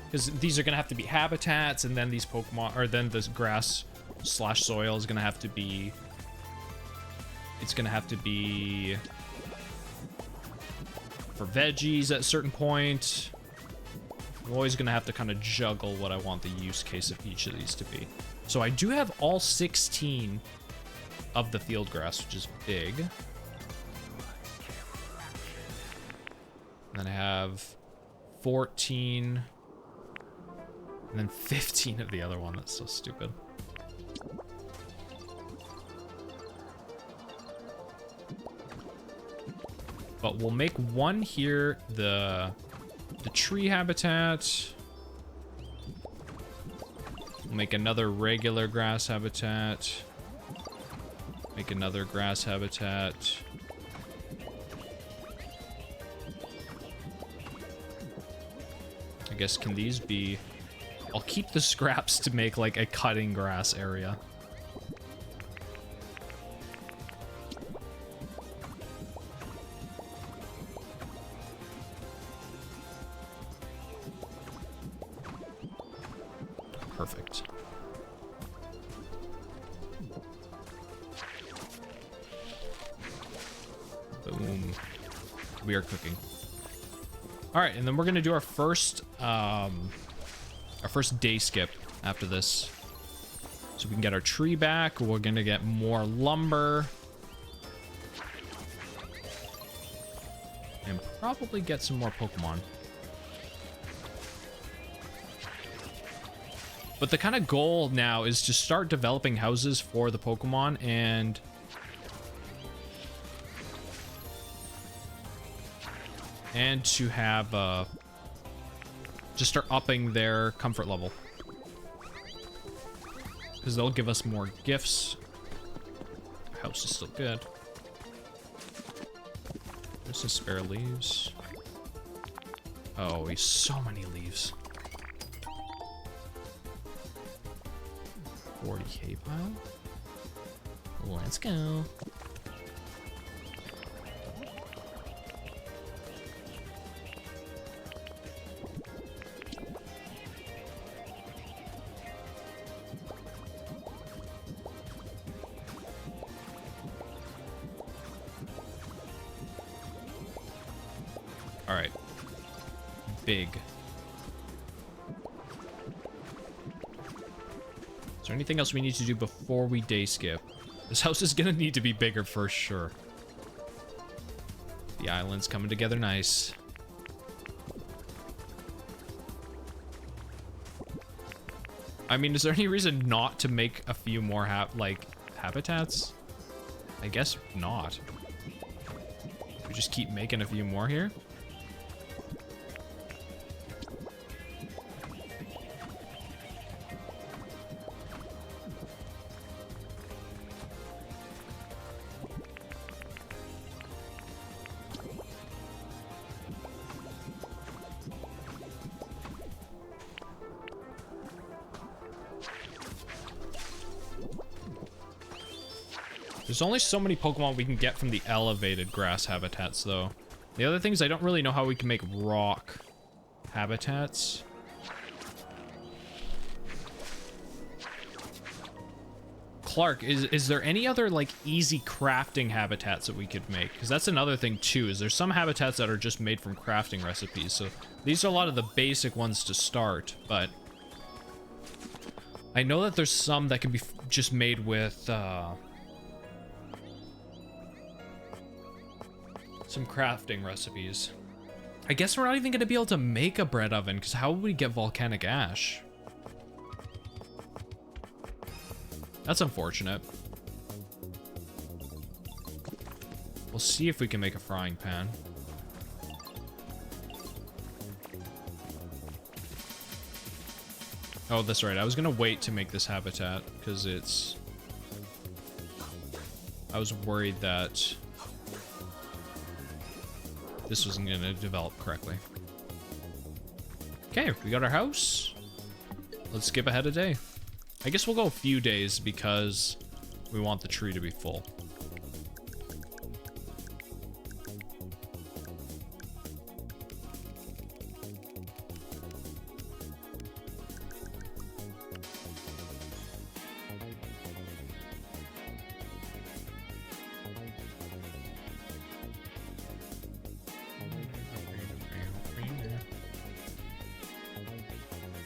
Because these are going to have to be habitats, and then these Pokemon, or then this grass / soil is going to have to be... It's going to have to be... for veggies at a certain point. I'm always going to have to kind of juggle what I want the use case of each of these to be. So I do have all 16 of the field grass, which is big. And then I have 14 and then 15 of the other one. That's so stupid. But we'll make one here, the tree habitat. We'll make another regular grass habitat. Make another grass habitat. I guess, can these be... I'll keep the scraps to make like a cutting grass area. Perfect. Boom. We are cooking. All right, and then we're gonna do our first day skip after this, so we can get our tree back. We're gonna get more lumber and probably get some more Pokemon. But the kind of goal now is to start developing houses for the Pokemon and to have just start upping their comfort level, because they'll give us more gifts. House is still good. There's some spare leaves. Oh, he's so many leaves. 40k pile. Let's go. All right. Big. Is there anything else we need to do before we day skip? This house is gonna need to be bigger for sure. The island's coming together nice. I mean, is there any reason not to make a few more habitats? I guess not. We just keep making a few more here. There's only so many Pokemon we can get from the elevated grass habitats, though. The other thing is I don't really know how we can make rock habitats. Clark, is there any other, like, easy crafting habitats that we could make? Because that's another thing, too, is there's some habitats that are just made from crafting recipes. So these are a lot of the basic ones to start, but I know that there's some that can be just made with, some crafting recipes. I guess we're not even going to be able to make a bread oven, because how would we get volcanic ash? That's unfortunate. We'll see if we can make a frying pan. Oh, that's right. I was going to wait to make this habitat, because it's... I was worried that this wasn't going to develop correctly. Okay, we got our house. Let's skip ahead a day. I guess we'll go a few days because we want the tree to be full.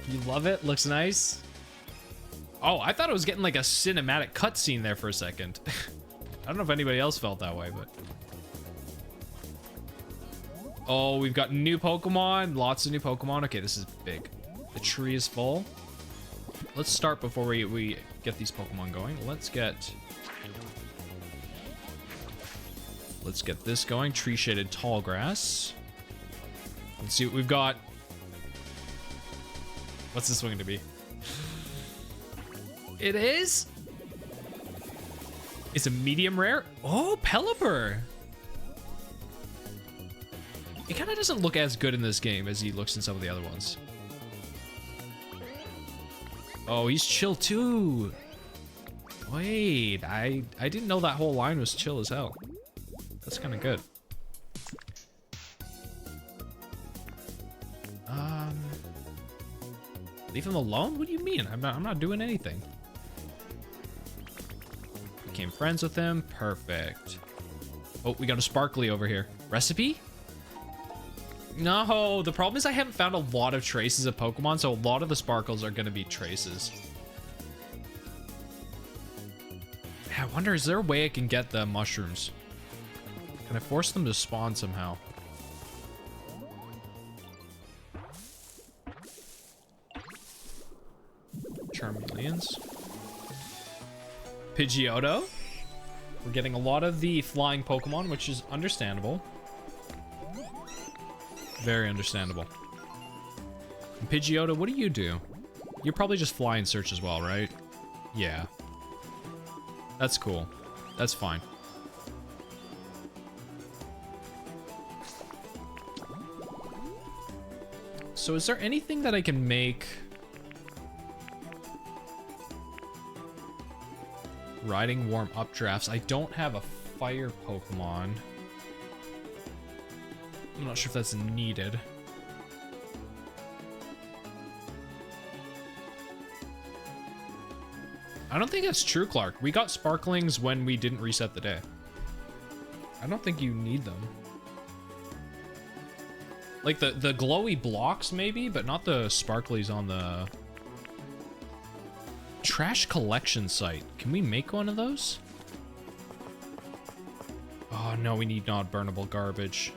You love it? Looks nice. Oh, I thought it was getting like a cinematic cutscene there for a second. I don't know if anybody else felt that way, but... Oh, we've got new Pokemon. Lots of new Pokemon. Okay, this is big. The tree is full. Let's start before we get these Pokemon going. Let's get this going. Tree shaded tall grass. Let's see what we've got. What's this one going to be? It is? It's a medium rare? Oh, Pelipper! It kind of doesn't look as good in this game as he looks in some of the other ones. Oh, he's chill too. Wait, I didn't know that whole line was chill as hell. That's kind of good. Leave him alone? What do you mean? I'm not doing anything. Became friends with him. Perfect. Oh, we got a sparkly over here. Recipe? No, the problem is I haven't found a lot of traces of Pokemon, so a lot of the sparkles are going to be traces. I wonder, is there a way I can get the mushrooms? Can I force them to spawn somehow? Charmeleons. Pidgeotto. We're getting a lot of the flying Pokemon, which is understandable. Very understandable. And Pidgeotto, what do you do? You're probably just fly and search as well, right? Yeah. That's cool. That's fine. So is there anything that I can make... Riding warm updrafts. I don't have a fire Pokemon. I'm not sure if that's needed. I don't think that's true, Clark. We got sparklings when we didn't reset the day. I don't think you need them. Like the glowy blocks maybe, but not the sparklies on the trash collection site. Can we make one of those? Oh no, we need non-burnable garbage.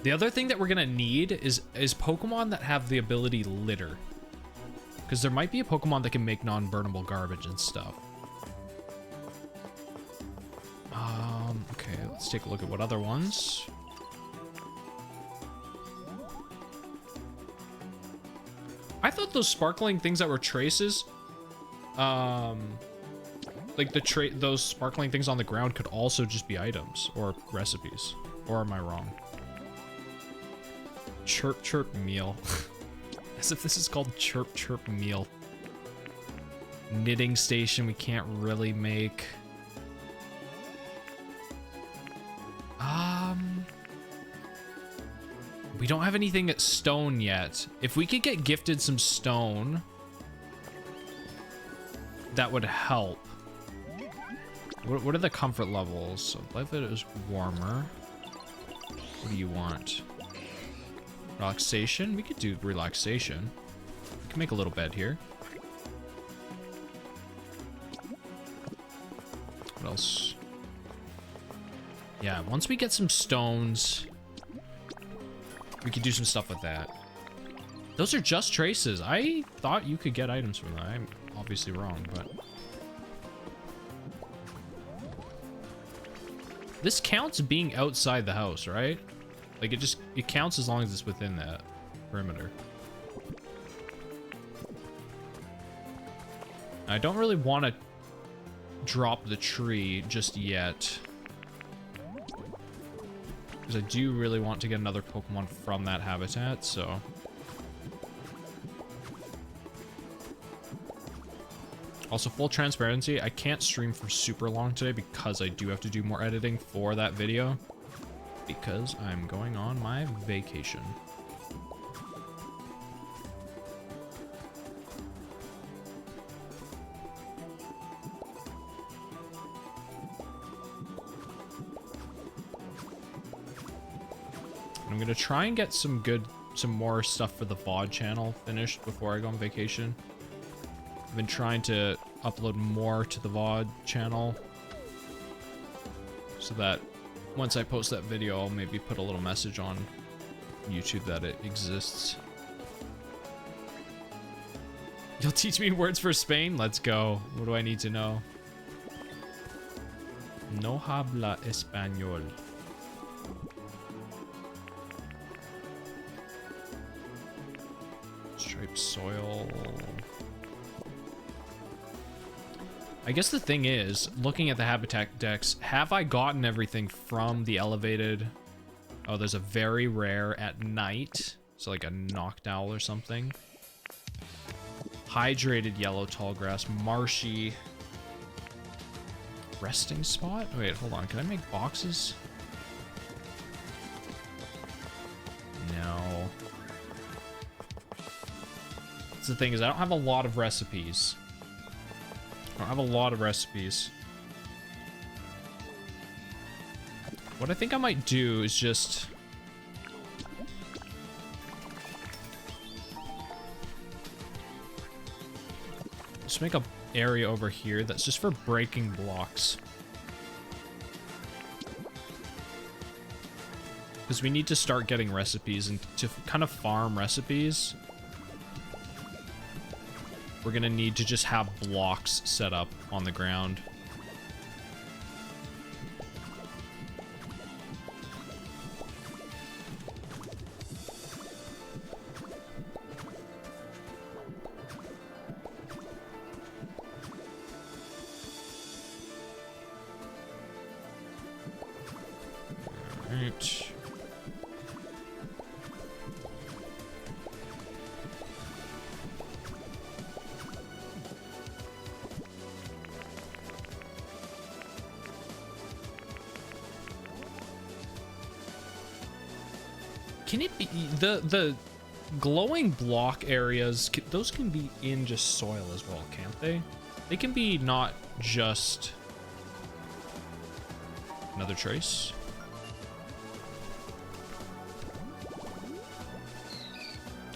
The other thing that we're gonna need is Pokemon that have the ability litter. Because there might be a Pokemon that can make non-burnable garbage and stuff. Okay, let's take a look at what other ones. I thought those sparkling things that were traces, like those sparkling things on the ground could also just be items or recipes. Or am I wrong? Chirp Chirp Meal. As if this is called Chirp Chirp Meal. Knitting station we can't really make. We don't have anything at stone yet. If we could get gifted some stone, that would help. What are the comfort levels? So life is warmer. What do you want? Relaxation? We could do relaxation. We can make a little bed here. What else? Yeah, once we get some stones, we could do some stuff with that. Those are just traces. I thought you could get items from that. I'm obviously wrong, but... This counts being outside the house, right? Like, it counts as long as it's within that perimeter. I don't really want to drop the tree just yet. Because I do really want to get another Pokemon from that habitat, so... Also, full transparency, I can't stream for super long today because I do have to do more editing for that video. Because I'm going on my vacation. I'm gonna try and get some more stuff for the VOD channel finished before I go on vacation. I've been trying to upload more to the VOD channel so that once I post that video, I'll maybe put a little message on YouTube that it exists. You'll teach me words for Spain? Let's go. What do I need to know? No habla español. Striped soil. I guess the thing is, looking at the habitat decks, have I gotten everything from the elevated? Oh, there's a very rare at night. So like a Noctowl or something. Hydrated yellow tallgrass, marshy. Resting spot? Wait, hold on. Can I make boxes? No. That's the thing is I don't have a lot of recipes. I have a lot of recipes. What I think I might do is just... make a area over here that's just for breaking blocks. Because we need to start getting recipes, and to kind of farm recipes, we're gonna need to just have blocks set up on the ground. Alright. Can it be the glowing block areas? Those can be in just soil as well, can't they? They can be not just another trace.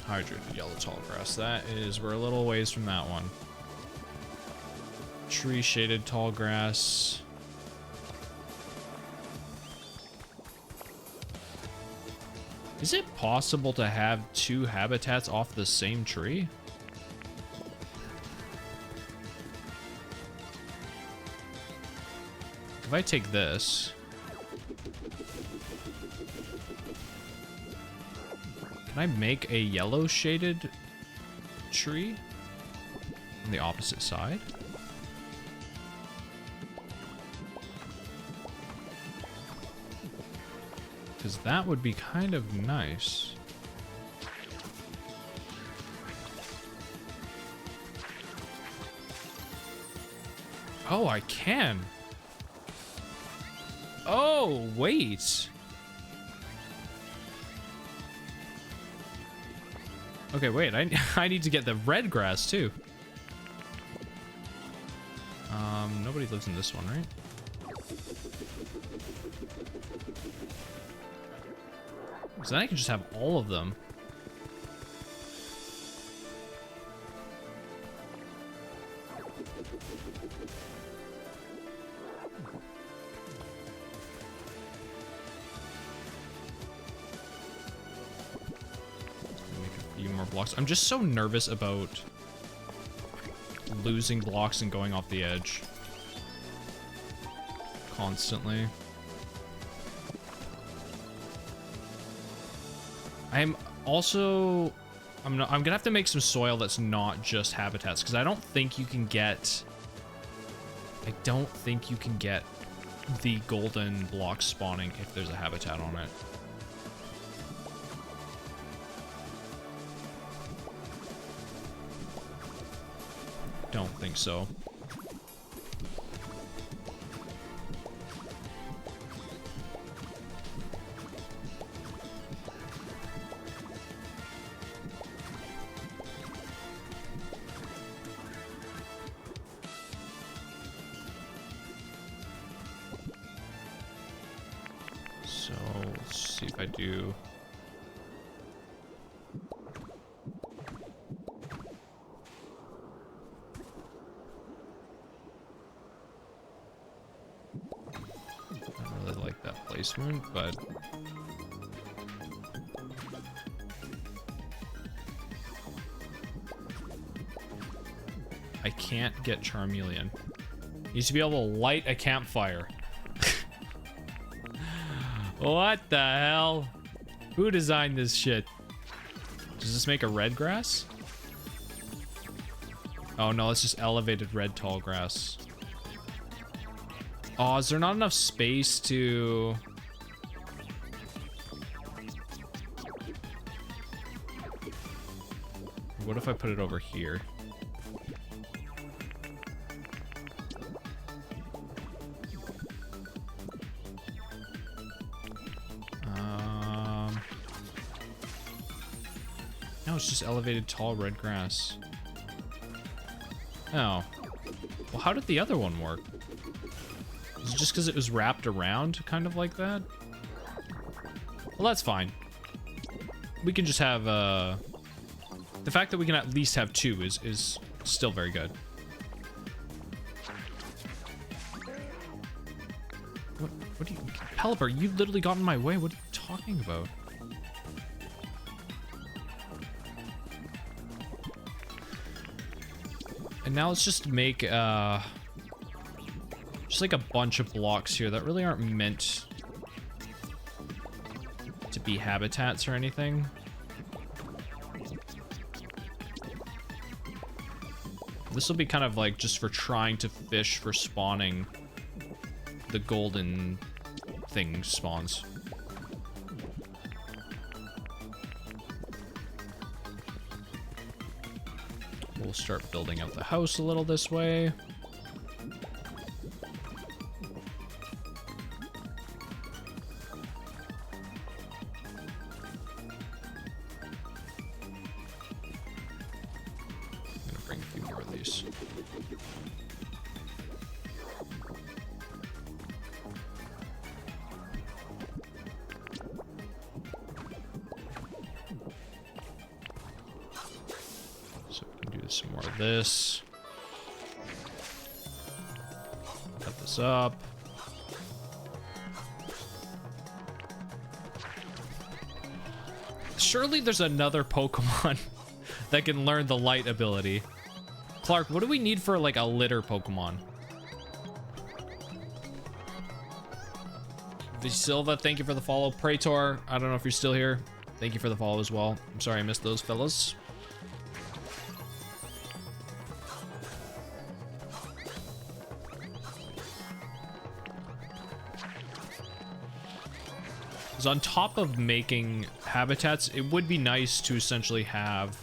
Hydrated yellow tall grass. That is, we're a little ways from that one. Tree shaded tall grass. Is it possible to have two habitats off the same tree? If I take this, can I make a yellow shaded tree on the opposite side? Because that would be kind of nice. Oh, I can. Oh, wait. Okay, wait. I need to get the red grass too. Nobody lives in this one, right? So then I can just have all of them. Make a few more blocks. I'm just so nervous about losing blocks and going off the edge constantly. I'm gonna have to make some soil that's not just habitats, because I don't think you can get the golden block spawning if there's a habitat on it. Don't think so. So let's see if I do. I don't really like that placement, but I can't get Charmeleon. Needs to be able to light a campfire. What the hell? Who designed this shit? Does this make a red grass? Oh no, it's just elevated red tall grass. Oh, is there not enough space to... What if I put it over here? No, it's just elevated tall red grass. Oh. Well, how did the other one work? Is it just because it was wrapped around, kind of like that? Well, that's fine. We can just have, the fact that we can at least have two is still very good. What do you... Pelipper, you literally got in my way. What are you talking about? And now let's just make, just like a bunch of blocks here that really aren't meant to be habitats or anything. This will be kind of like just for trying to fish for spawning the golden thing spawns. We'll start building out the house a little this way. I'm gonna bring a few more of these. There's some more of this. Cut this up. Surely there's another Pokemon that can learn the light ability. Clark, what do we need for like a litter Pokemon? Silva, thank you for the follow. Praetor, I don't know if you're still here. Thank you for the follow as well. I'm sorry I missed those fellas. Because on top of making habitats, it would be nice to essentially have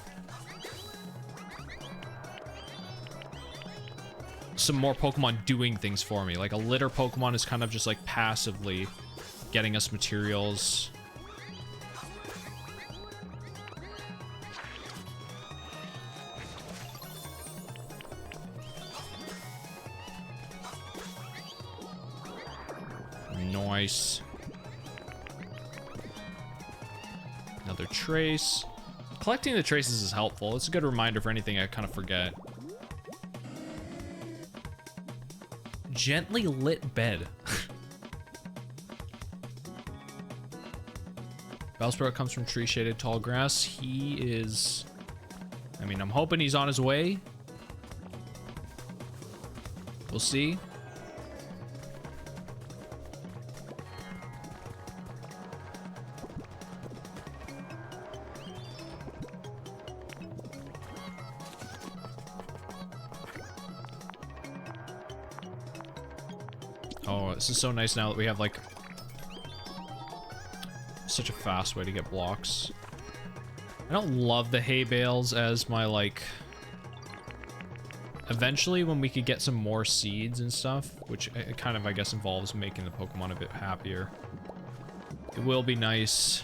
some more Pokemon doing things for me. Like a litter Pokemon is kind of just like passively getting us materials. Nice. Another trace. Collecting the traces is helpful. It's a good reminder for anything I kind of forget. Gently lit bed. Bellsprout comes from tree shaded tall grass. He is, I mean, I'm hoping he's on his way. We'll see. Oh, this is so nice now that we have like such a fast way to get blocks. I don't love the hay bales as my like, eventually when we could get some more seeds and stuff, which it kind of I guess involves making the Pokemon a bit happier. It will be nice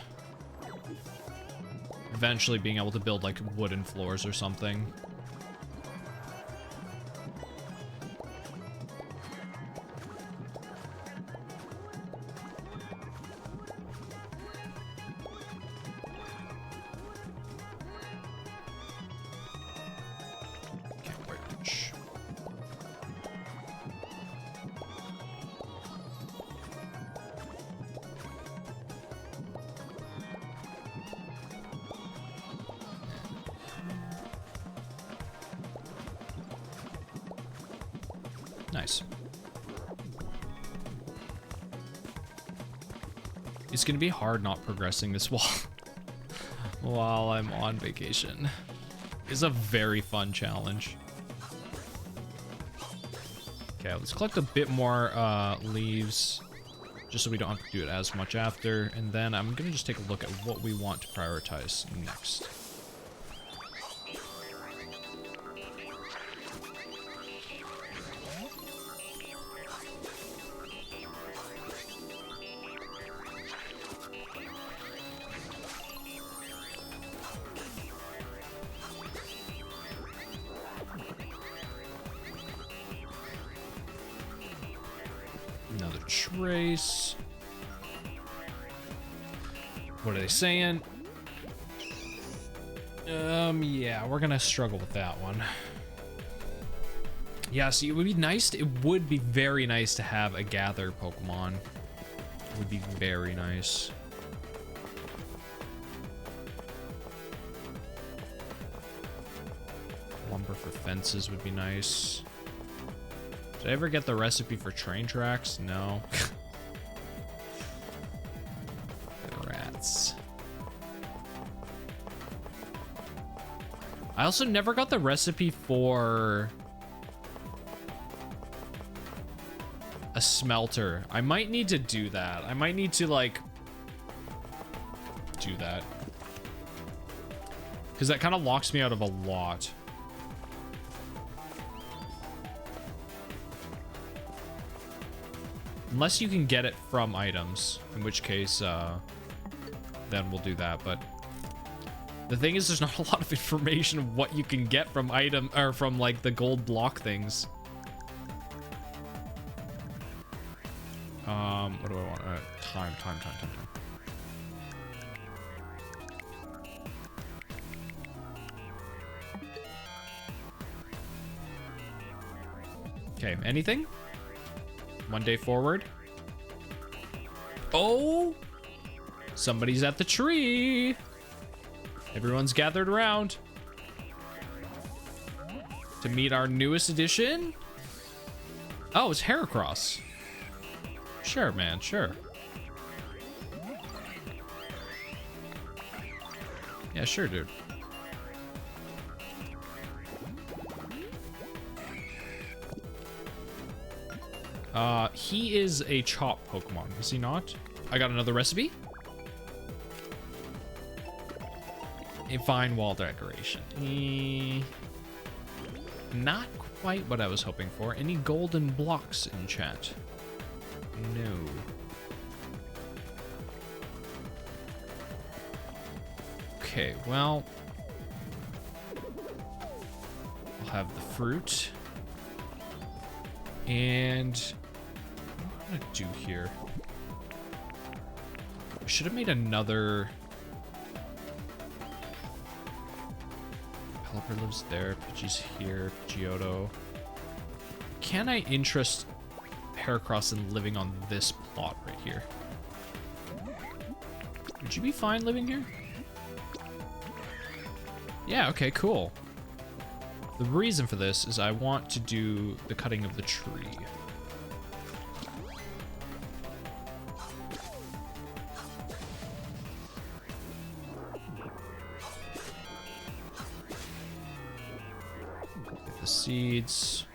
eventually being able to build like wooden floors or something. Nice. It's gonna be hard not progressing this wall while I'm on vacation. It's a very fun challenge. Okay, let's collect a bit more leaves just so we don't have to do it as much after, and then I'm gonna just take a look at what we want to prioritize next. Another trace. What are they saying? Yeah, we're gonna struggle with that one. Yeah, see, it would be nice. It would be very nice to have a gather Pokemon. It would be very nice. Lumber for fences would be nice. Did I ever get the recipe for train tracks? No. Rats. I also never got the recipe for a smelter. I might need to do that. I might need to like do that, because that kind of locks me out of a lot. Unless you can get it from items, in which case, then we'll do that. But the thing is, there's not a lot of information of what you can get from item, or from like the gold block things. What do I want? Time. Okay, anything? One day forward. Oh! Somebody's at the tree. Everyone's gathered around to meet our newest addition. Oh, it's Heracross. Sure, man, sure. Yeah, sure, dude. He is a chop Pokemon, is he not? I got another recipe. A fine wall decoration. Not quite what I was hoping for. Any golden blocks in chat? No. Okay, well, I'll have the fruit. And what am I gonna do here? I should have made another. Pelipper lives there, Pidgey's here, Pidgeotto. Can I interest Heracross in living on this plot right here? Would you be fine living here? Yeah, okay, cool. The reason for this is I want to do the cutting of the tree. Get the seeds.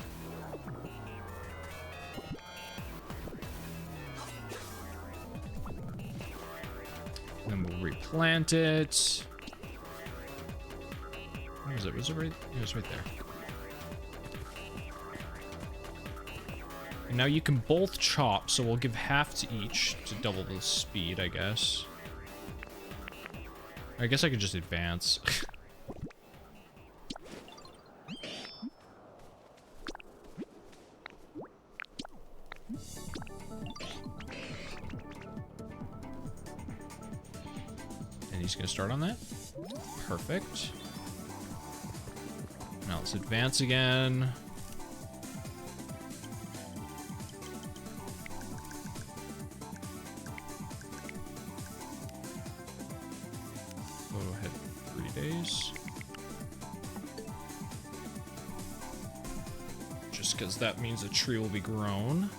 Then we'll replant it. Where is it? Was it right? It was right there. And now you can both chop, so we'll give half to each to double the speed, I guess. I guess I could just advance. And he's gonna start on that. Perfect. Now let's advance again. Go ahead 3 days. Just because that means the tree will be grown.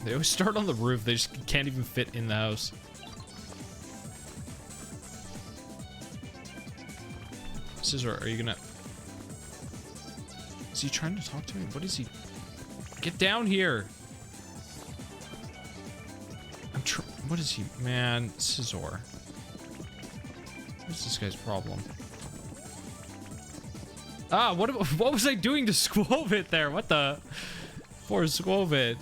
They always start on the roof. They just can't even fit in the house. Scissor, are you gonna... Is he trying to talk to me? What is he... Get down here! What is he... Man, Scissor. What's this guy's problem? Ah, what was I doing to Squovit there? What the... Poor Squovit.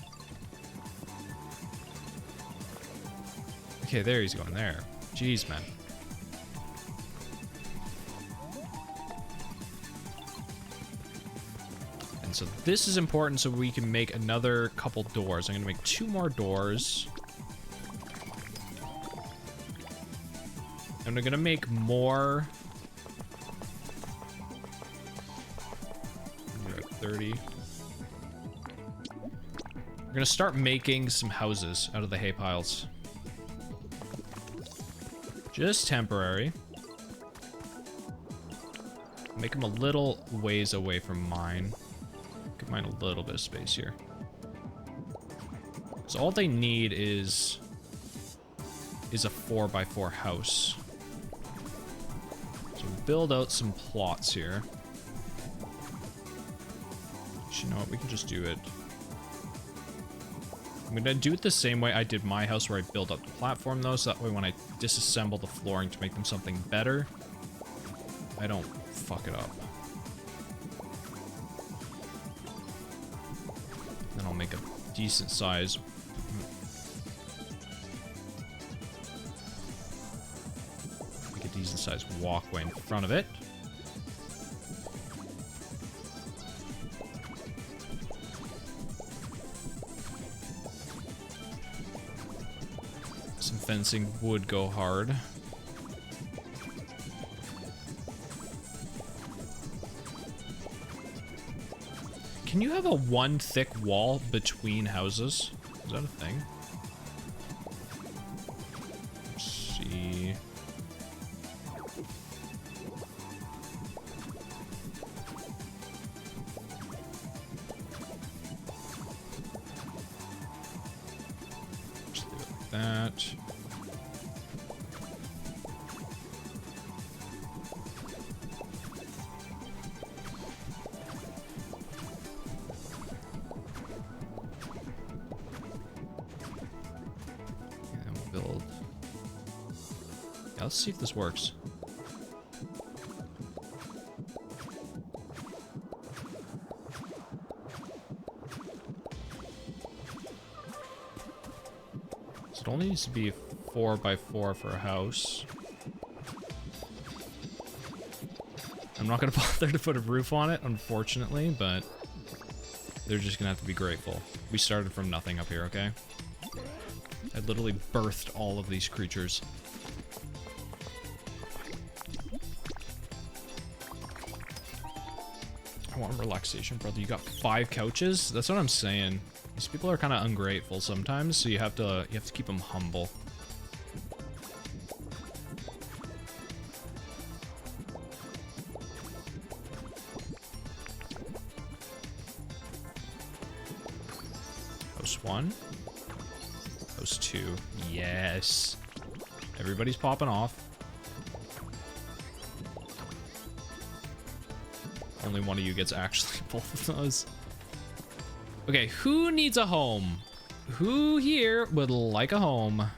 Okay, there he's going there. Jeez, man. And so this is important so we can make another couple doors. I'm gonna make 2 more doors. And I'm gonna make more. 30. We're gonna start making some houses out of the hay piles. Just temporary. Make them a little ways away from mine. Give mine a little bit of space here. So all they need is a 4x4 house. So build out some plots here. Actually, you know what? We can just do it. I'm gonna do it the same way I did my house, where I build up the platform though, so that way when I disassemble the flooring to make them something better, I don't fuck it up. Then I'll make a decent size. Make a decent size walkway in front of it. Some fencing would go hard. Can you have a one thick wall between houses? Is that a thing? Let's see. Just leave it like that. Let's see if this works. So it only needs to be 4 by 4 for a house. I'm not gonna bother to put a roof on it, unfortunately, but they're just gonna have to be grateful. We started from nothing up here, okay? I literally birthed all of these creatures. I want relaxation, brother. You got 5 couches? That's what I'm saying. These people are kind of ungrateful sometimes, so you have to keep them humble. House 1. House 2. Yes. Everybody's popping off. Only one of you gets actually both of those. Okay, who needs a home? Who here would like a home?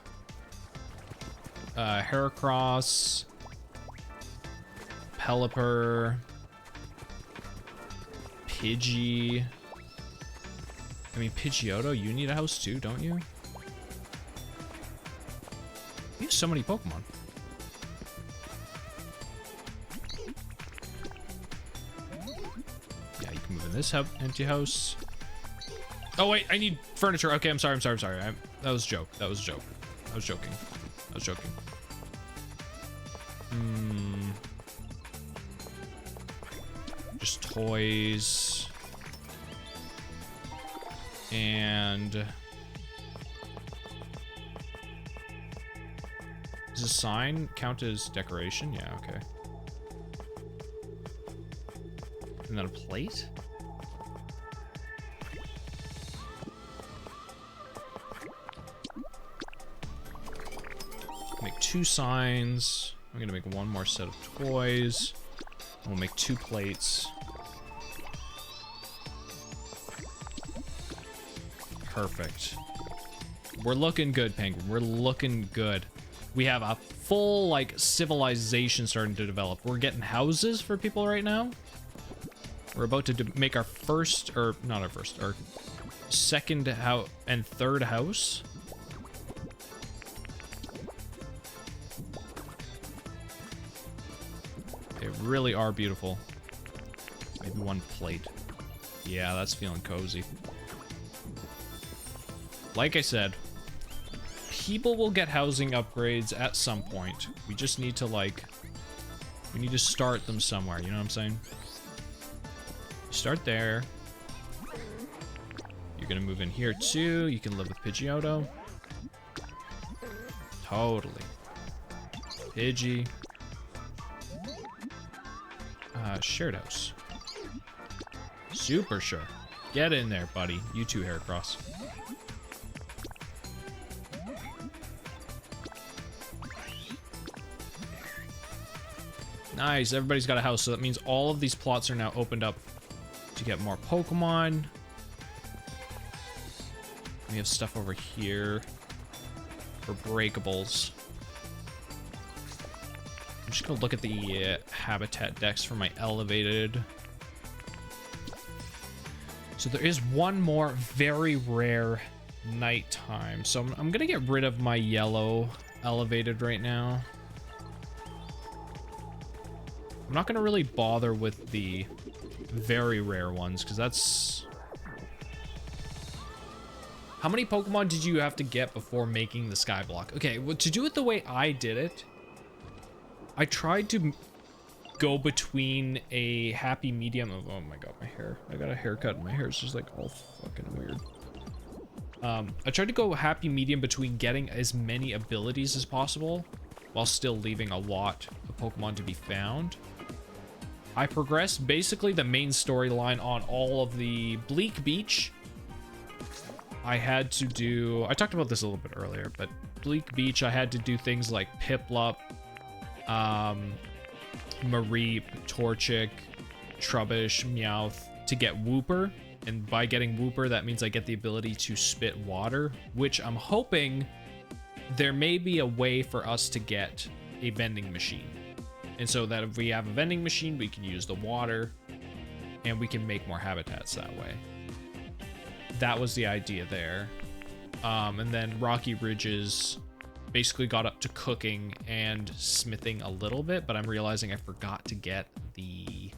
Heracross, Pelipper, Pidgey. I mean, Pidgeotto, you need a house too, don't you? You have so many Pokemon. This empty house. Oh wait, I need furniture. Okay, I'm sorry. That was a joke. I was joking. Just toys. And does a sign count as decoration? Yeah, okay. And then a plate? Make 2 signs. I'm gonna make 1 more set of toys. We'll make 2 plates. Perfect. We're looking good, Penguin. We're looking good. We have a full, like, civilization starting to develop. We're getting houses for people right now. We're about to make our first, or not our first, our second house and third house. They really are beautiful. Maybe 1 plate. Yeah, that's feeling cozy. Like I said, people will get housing upgrades at some point. We just need to, like, we need to start them somewhere, you know what I'm saying? Start there. You're gonna move in here too. You can live with Pidgeotto. Totally. Pidgey. Shared house. Super sure. Get in there, buddy. You too, Heracross. Nice, everybody's got a house, so that means all of these plots are now opened up to get more Pokemon. We have stuff over here for breakables. I'm just gonna look at the habitat decks for my elevated. So there is 1 more very rare nighttime. So I'm gonna get rid of my yellow elevated right now. I'm not gonna really bother with the very rare ones, because that's... How many Pokemon did you have to get before making the Skyblock? Okay, well, to do it the way I did it, I tried to go between a happy medium of, oh my god, my hair. I got a haircut and my hair is just like all fucking weird. I tried to go happy medium between getting as many abilities as possible while still leaving a lot of Pokemon to be found. I progressed basically the main storyline on all of the Bleak Beach. I had to do, I talked about this a little bit earlier, but Bleak Beach, I had to do things like Piplup, Mareep, Torchic, Trubbish, Meowth to get Wooper. And by getting Wooper, that means I get the ability to spit water, which I'm hoping there may be a way for us to get a vending machine. And so that if we have a vending machine, we can use the water and we can make more habitats that way. That was the idea there. And then Rocky Ridges basically got up to cooking and smithing a little bit, but I'm realizing I forgot to get the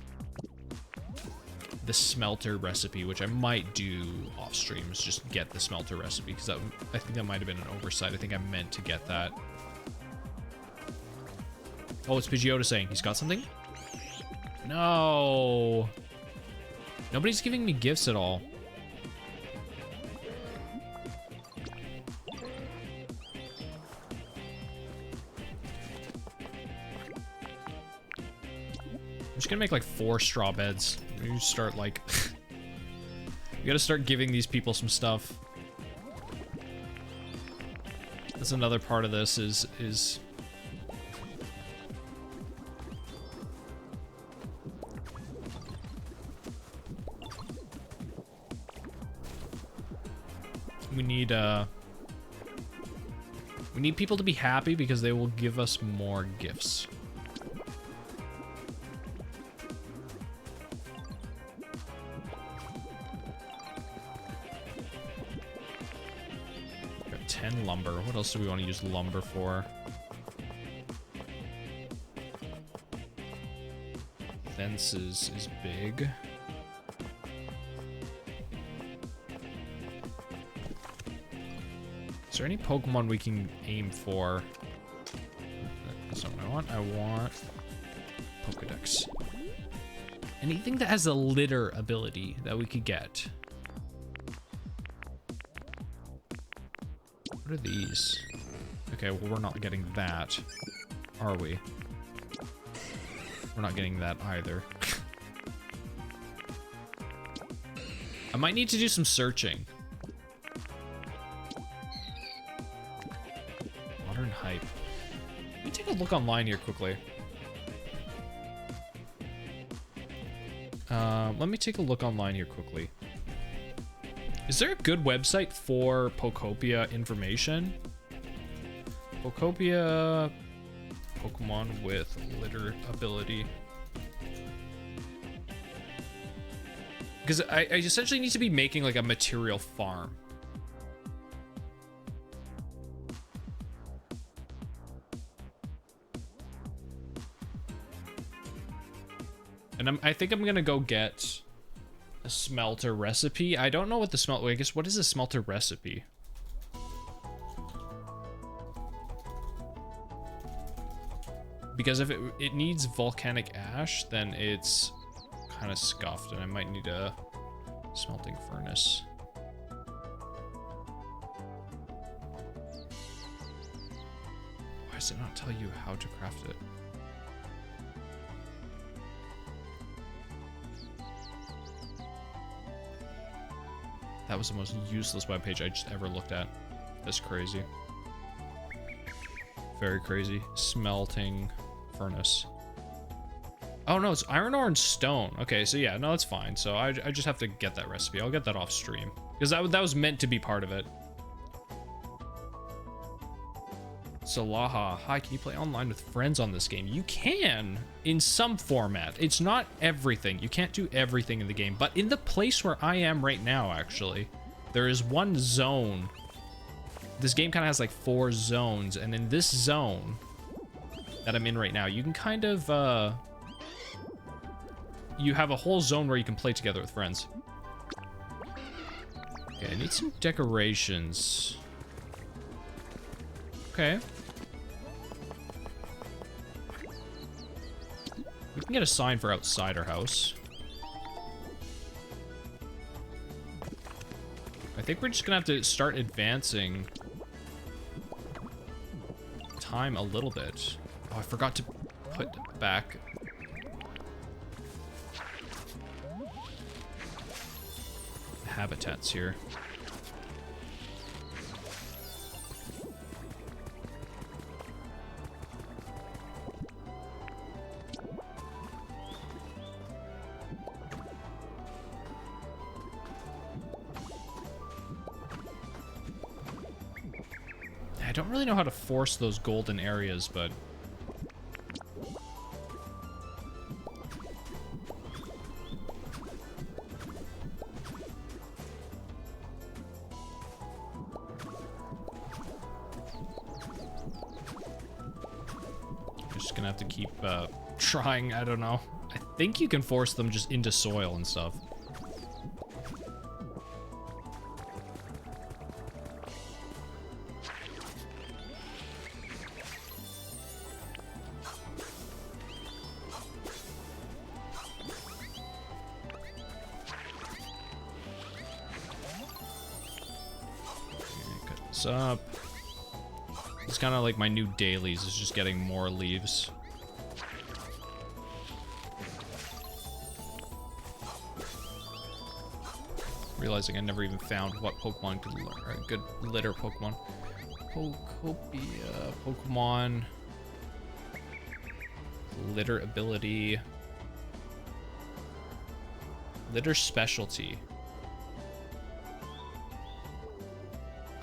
smelter recipe, which I might do off stream, is just get the smelter recipe, because I think that might have been an oversight. I think I meant to get that. Oh, it's Pidgeotto saying he's got something? No. Nobody's giving me gifts at all. I'm just gonna make like 4 straw beds. You start like you gotta start giving these people some stuff. That's another part of this is we need people to be happy because they will give us more gifts. Got 10 lumber. What else do we want to use lumber for? Fences is big. Is there any Pokemon we can aim for? That's not what I want. I want Pokedex. Anything that has a litter ability that we could get. What are these? Okay, well, we're not getting that, are we? We're not getting that either. I might need to do some searching. Modern hype. Let me take a look online here quickly. Let me take a look online here quickly. Is there a good website for Pokopia information? Pokopia Pokemon with litter ability. Because I essentially need to be making like a material farm. And I think I'm gonna go get a smelter recipe. I don't know what the smelter, I guess, what is a smelter recipe? Because if it needs volcanic ash, then it's kind of scuffed, and I might need a smelting furnace. Why does it not tell you how to craft it? That was the most useless webpage I just ever looked at. That's crazy. Very crazy. Smelting furnace. Oh no, it's iron ore and stone. Okay, so yeah, no, that's fine. So I just have to get that recipe. I'll get that off stream. Because that was meant to be part of it. Salaha, hi, can you play online with friends on this game? You can, in some format. It's not everything. You can't do everything in the game. But in the place where I am right now, actually, there is one zone. This game kind of has like 4 zones. And in this zone that I'm in right now, you can kind of, you have a whole zone where you can play together with friends. Okay, I need some decorations. Okay. We can get a sign for outside our house. I think we're just gonna have to start advancing time a little bit. Oh, I forgot to put back the habitats here. I don't really know how to force those golden areas, but just gonna have to keep trying. I don't know. I think you can force them just into soil and stuff. Cut this up. It's kind of like my new dailies, is just getting more leaves. Realizing I never even found what Pokemon could are good litter Pokemon. Pokopia Pokemon litter ability. Litter specialty.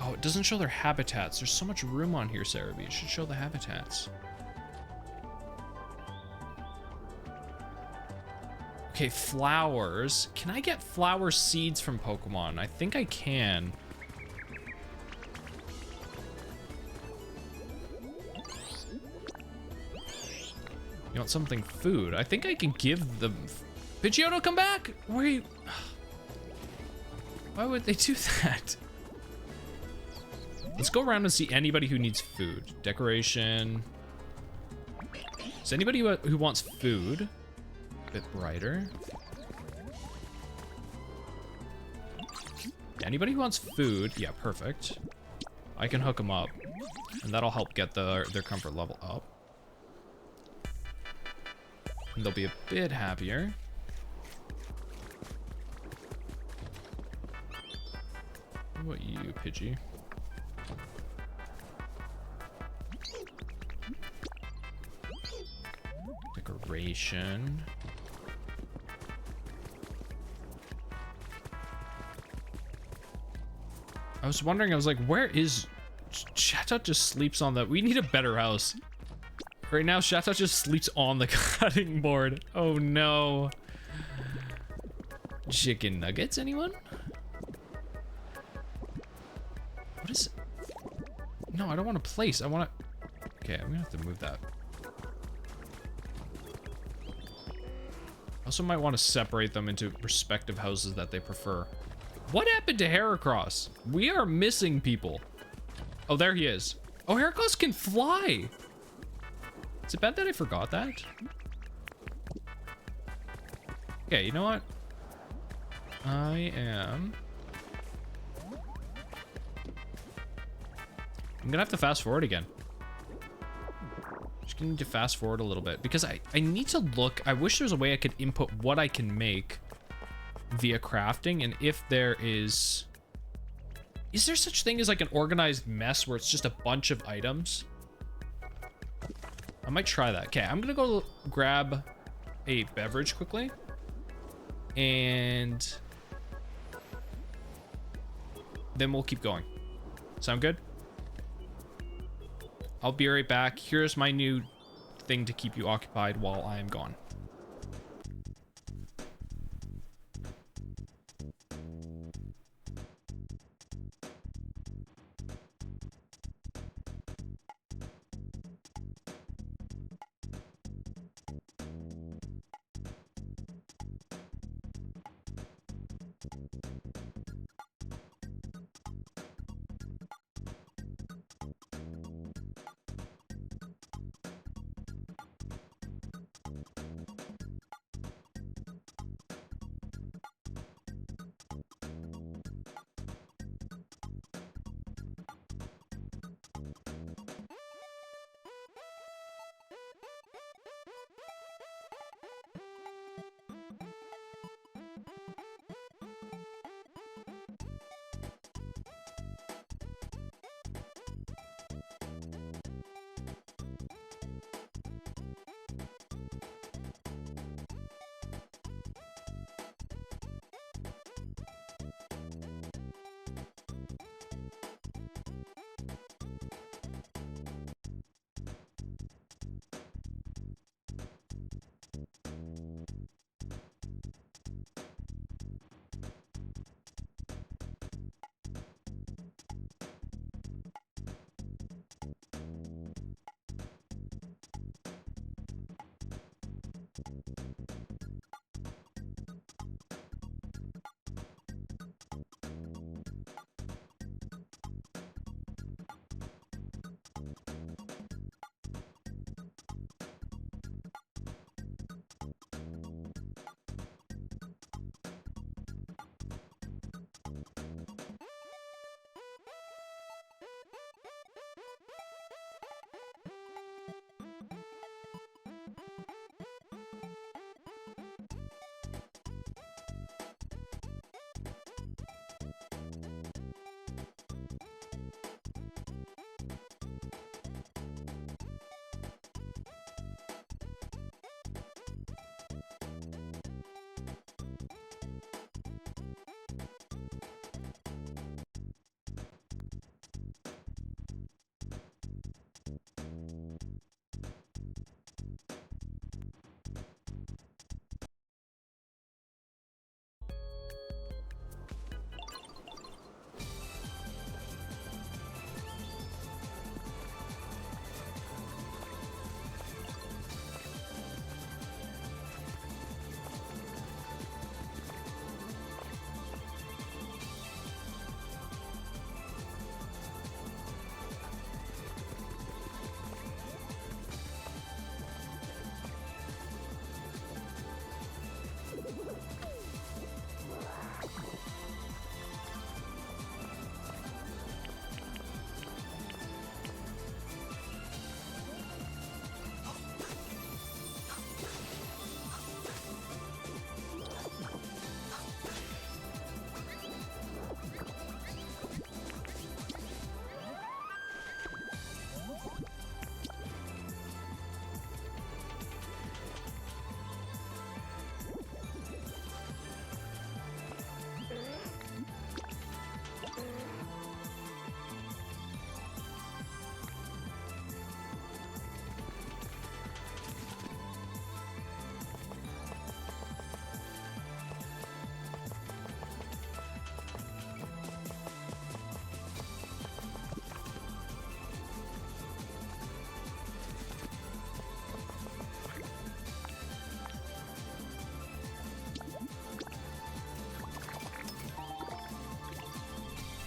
Oh, it doesn't show their habitats. There's so much room on here, Cerebi. It should show the habitats. Okay, flowers. Can I get flower seeds from Pokemon? I think I can. You want something food? I think I can give them... Pidgeotto, come back! Wait. Why would they do that? Let's go around and see anybody who needs food. Decoration. Is anybody who wants food? A bit brighter. Anybody who wants food? Yeah, perfect. I can hook them up. And that'll help get their comfort level up. And they'll be a bit happier. What about you, Pidgey? Decoration. I was wondering, I was like, where is... Chatot just sleeps on the... We need a better house. Right now, Chatot just sleeps on the cutting board. Oh no. Chicken nuggets, anyone? What is... No, I don't want to place. I want to... Okay, I'm gonna have to move that. Also might want to separate them into respective houses that they prefer. What happened to Heracross? We are missing people. Oh, there he is. Oh, Heracross can fly. Is it bad that I forgot that? Okay, you know what? I'm gonna have to fast forward again. Just gonna need to fast forward a little bit because I need to look. I wish there was a way I could input what I can make via crafting, and if there is there such thing as like an organized mess where it's just a bunch of items? I might try that. Okay, I'm gonna go grab a beverage quickly, and then we'll keep going. Sound good? I'll be right back. Here's my new thing to keep you occupied while I am gone.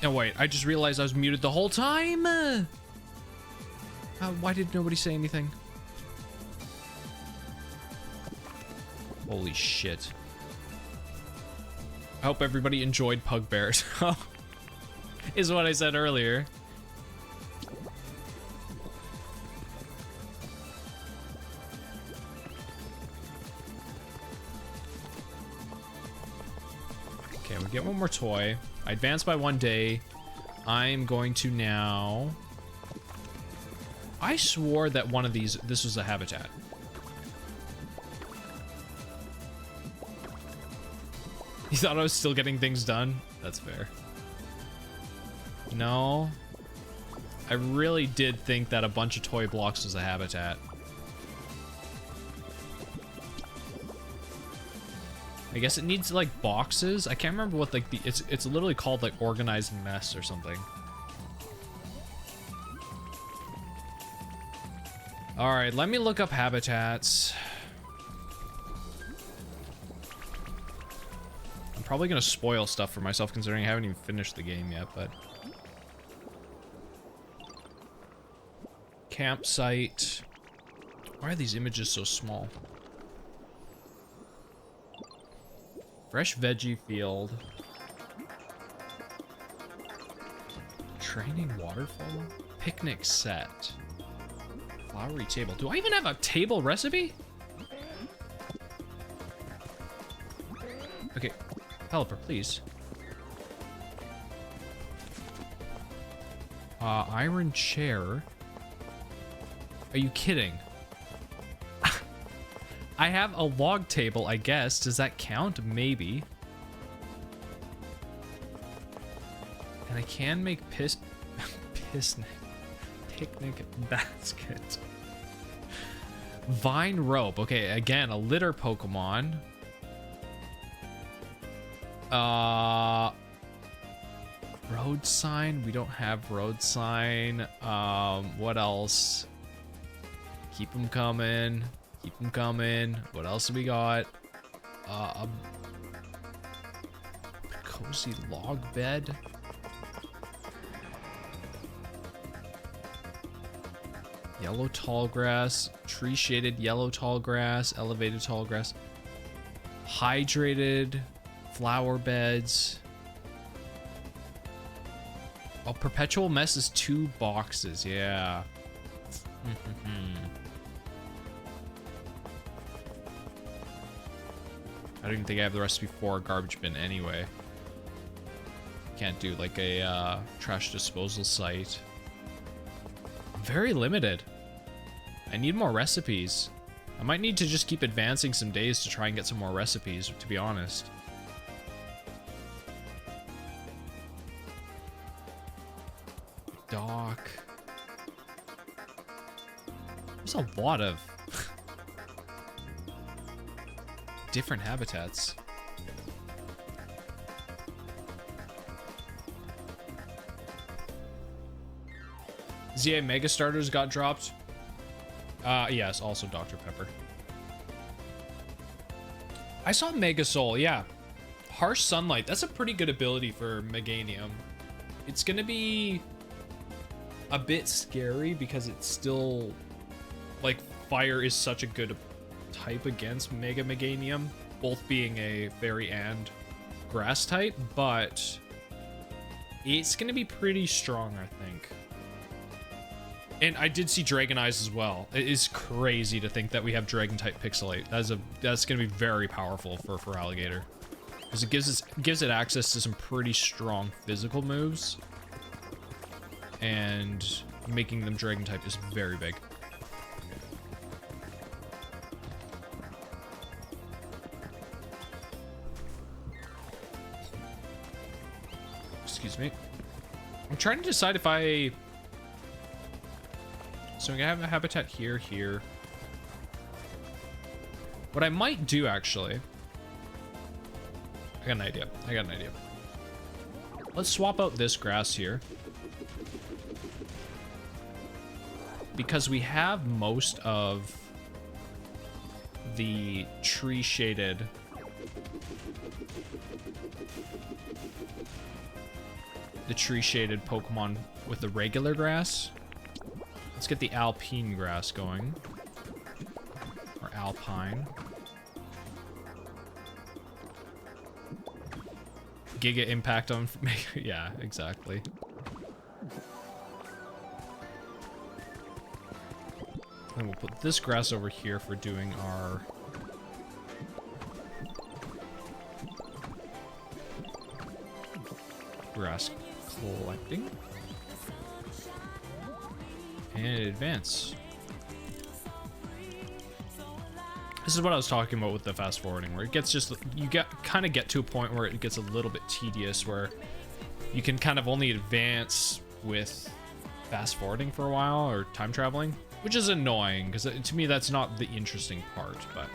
Oh wait, I just realized I was muted the whole time. Why did nobody say anything? Holy shit. I hope everybody enjoyed Pug Bears. Is what I said earlier. Okay, we get one more toy. I advanced by 1 day. I'm going to now... I swore that one of these... This was a habitat. You thought I was still getting things done? That's fair. No. I really did think that a bunch of toy blocks was a habitat. I guess it needs like boxes. I can't remember what like the it's literally called like organized mess or something. All right, let me look up habitats. I'm probably gonna spoil stuff for myself considering I haven't even finished the game yet, but campsite. Why are these images so small? Fresh veggie field. Training waterfall. Picnic set. Flowery table. Do I even have a table recipe? Okay. Helper, please. Iron chair. Are you kidding? I have a log table, I guess. Does that count? Maybe. And I can make picnic basket. Vine rope. Okay, again, a litter Pokemon. Road sign. We don't have road sign. What else? Keep them coming. Keep them coming. What else have we got? A cozy log bed. Yellow tall grass, tree shaded yellow tall grass, elevated tall grass, hydrated flower beds. Oh, perpetual mess is 2 boxes. Yeah. I don't even think I have the recipe for a garbage bin anyway. Can't do like a trash disposal site. I'm very limited. I need more recipes. I might need to just keep advancing some days to try and get some more recipes, to be honest. Dock. There's a lot of different habitats. ZA Mega Starters got dropped. Yes, also Dr. Pepper. I saw Mega Soul, yeah. Harsh Sunlight, that's a pretty good ability for Meganium. It's gonna be a bit scary because it's still, like, fire is such a good type against Mega Meganium, both being a fairy and grass type, but it's gonna be pretty strong, I think. And I did see Dragon Eyes as well. It is crazy to think that we have Dragon type Pixelate. That's gonna be very powerful for Alligator, because it gives it access to some pretty strong physical moves, and making them Dragon type is very big. Excuse me. I'm trying to decide if I... So I'm gonna have a habitat here. What I might do, actually... I got an idea. Let's swap out this grass here. Because we have most of the tree shaded Pokemon with the regular grass. Let's get the alpine grass going. Or alpine. Giga impact on... Yeah, exactly. And we'll put this grass over here for doing our... grass collecting. And advance. This is what I was talking about with the fast forwarding, where it gets just, you kind of get to a point where it gets a little bit tedious, where you can kind of only advance with fast forwarding for a while, or time traveling, which is annoying, because to me that's not the interesting part. But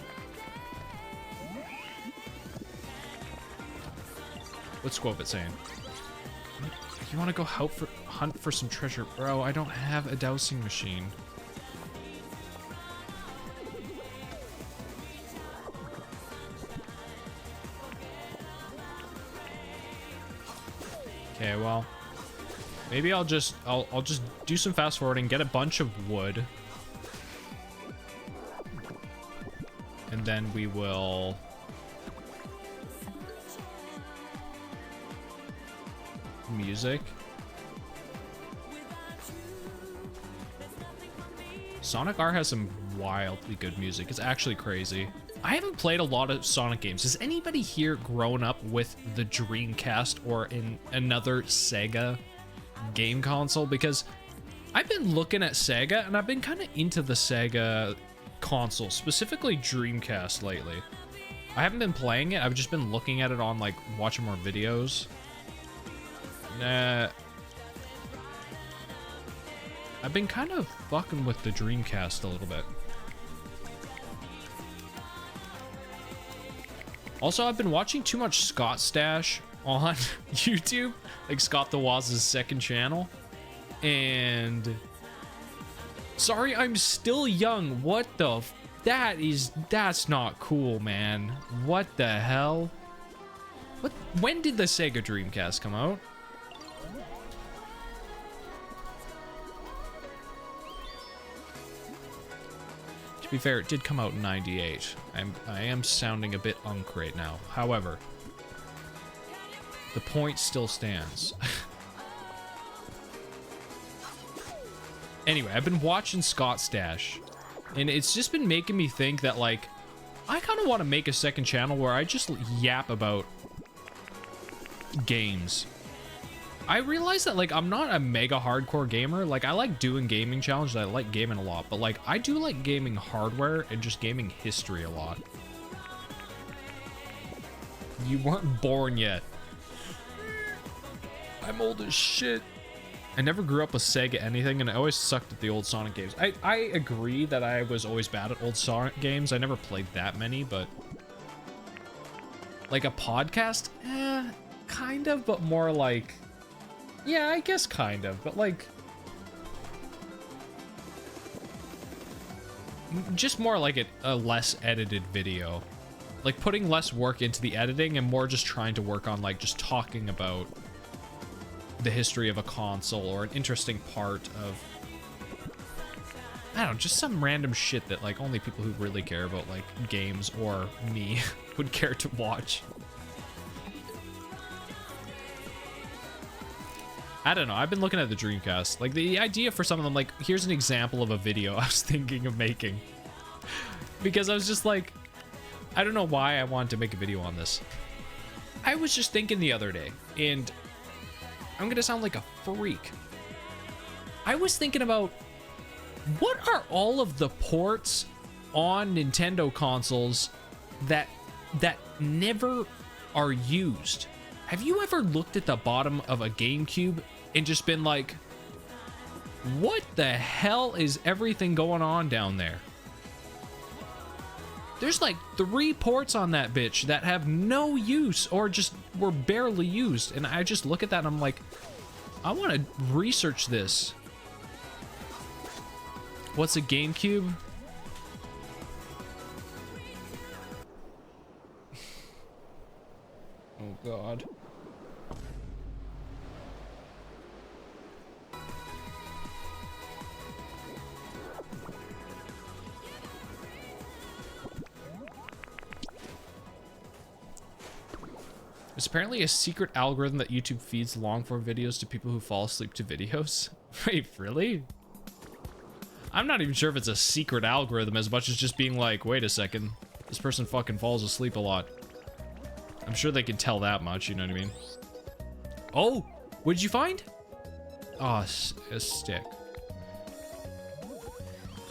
what's Squovit saying? You want to go hunt for some treasure? Bro, I don't have a dowsing machine. Okay, well, maybe I'll just do some fast forwarding, get a bunch of wood, and then we will music. Sonic R has some wildly good music. It's actually crazy. I haven't played a lot of Sonic games. Has anybody here grown up with the Dreamcast or in another Sega game console? Because I've been looking at Sega and I've been kind of into the Sega console, specifically Dreamcast lately. I haven't been playing it. I've just been looking at it on, like, watching more videos. I've been kind of fucking with the Dreamcast a little bit. Also, I've been watching too much Scott Stash on YouTube, like Scott the Waz's second channel. And sorry, I'm still young. What the That's not cool, man. What the hell? When did the Sega Dreamcast come out? To be fair, it did come out in 98. I am sounding a bit unk right now. However, the point still stands. Anyway, I've been watching Scott Stash, and it's just been making me think that, like, I kind of want to make a second channel where I just yap about games. I realize that, like, I'm not a mega hardcore gamer. Like, I like doing gaming challenges. I like gaming a lot. But, like, I do like gaming hardware and just gaming history a lot. You weren't born yet. I'm old as shit. I never grew up with Sega anything, and I always sucked at the old Sonic games. I agree that I was always bad at old Sonic games. I never played that many, but... Like, a podcast? Kind of, but more like... Yeah, I guess kind of, but like... Just more like a less edited video. Like, putting less work into the editing and more just trying to work on, like, just talking about the history of a console or an interesting part of... I don't know, just some random shit that, like, only people who really care about, like, games or me would care to watch. I don't know, I've been looking at the Dreamcast. Like, the idea for some of them, like, here's an example of a video I was thinking of making. Because I was just like, I don't know why I wanted to make a video on this. I was just thinking the other day, and I'm gonna sound like a freak. I was thinking about, what are all of the ports on Nintendo consoles that never are used? Have you ever looked at the bottom of a GameCube and just been like, what the hell is everything going on down there? There's like 3 ports on that bitch that have no use or just were barely used. And I just look at that and I'm like, I want to research this. What's a GameCube? Oh God. There's apparently a secret algorithm that YouTube feeds long-form videos to people who fall asleep to videos. Wait, really? I'm not even sure if it's a secret algorithm as much as just being like, wait a second, this person fucking falls asleep a lot. I'm sure they can tell that much, you know what I mean? Oh, what did you find? Oh, a stick.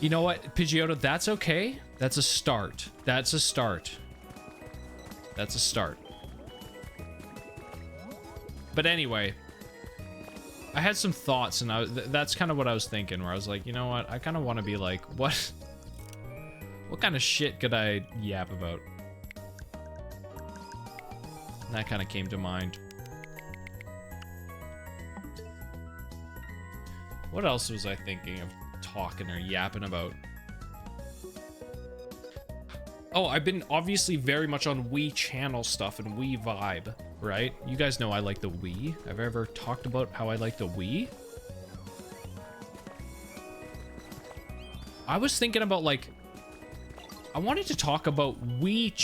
You know what, Pidgeotto, that's okay. That's a start. That's a start. That's a start. But anyway, I had some thoughts, and that's kind of what I was thinking, where I was like, you know what, I kind of want to be like, what kind of shit could I yap about? And that kind of came to mind. What else was I thinking of talking or yapping about? Oh, I've been obviously very much on Wii channel stuff and Wii vibe, right? You guys know I like the Wii. Have I ever talked about how I like the Wii? I was thinking about, like, I wanted to talk about Wii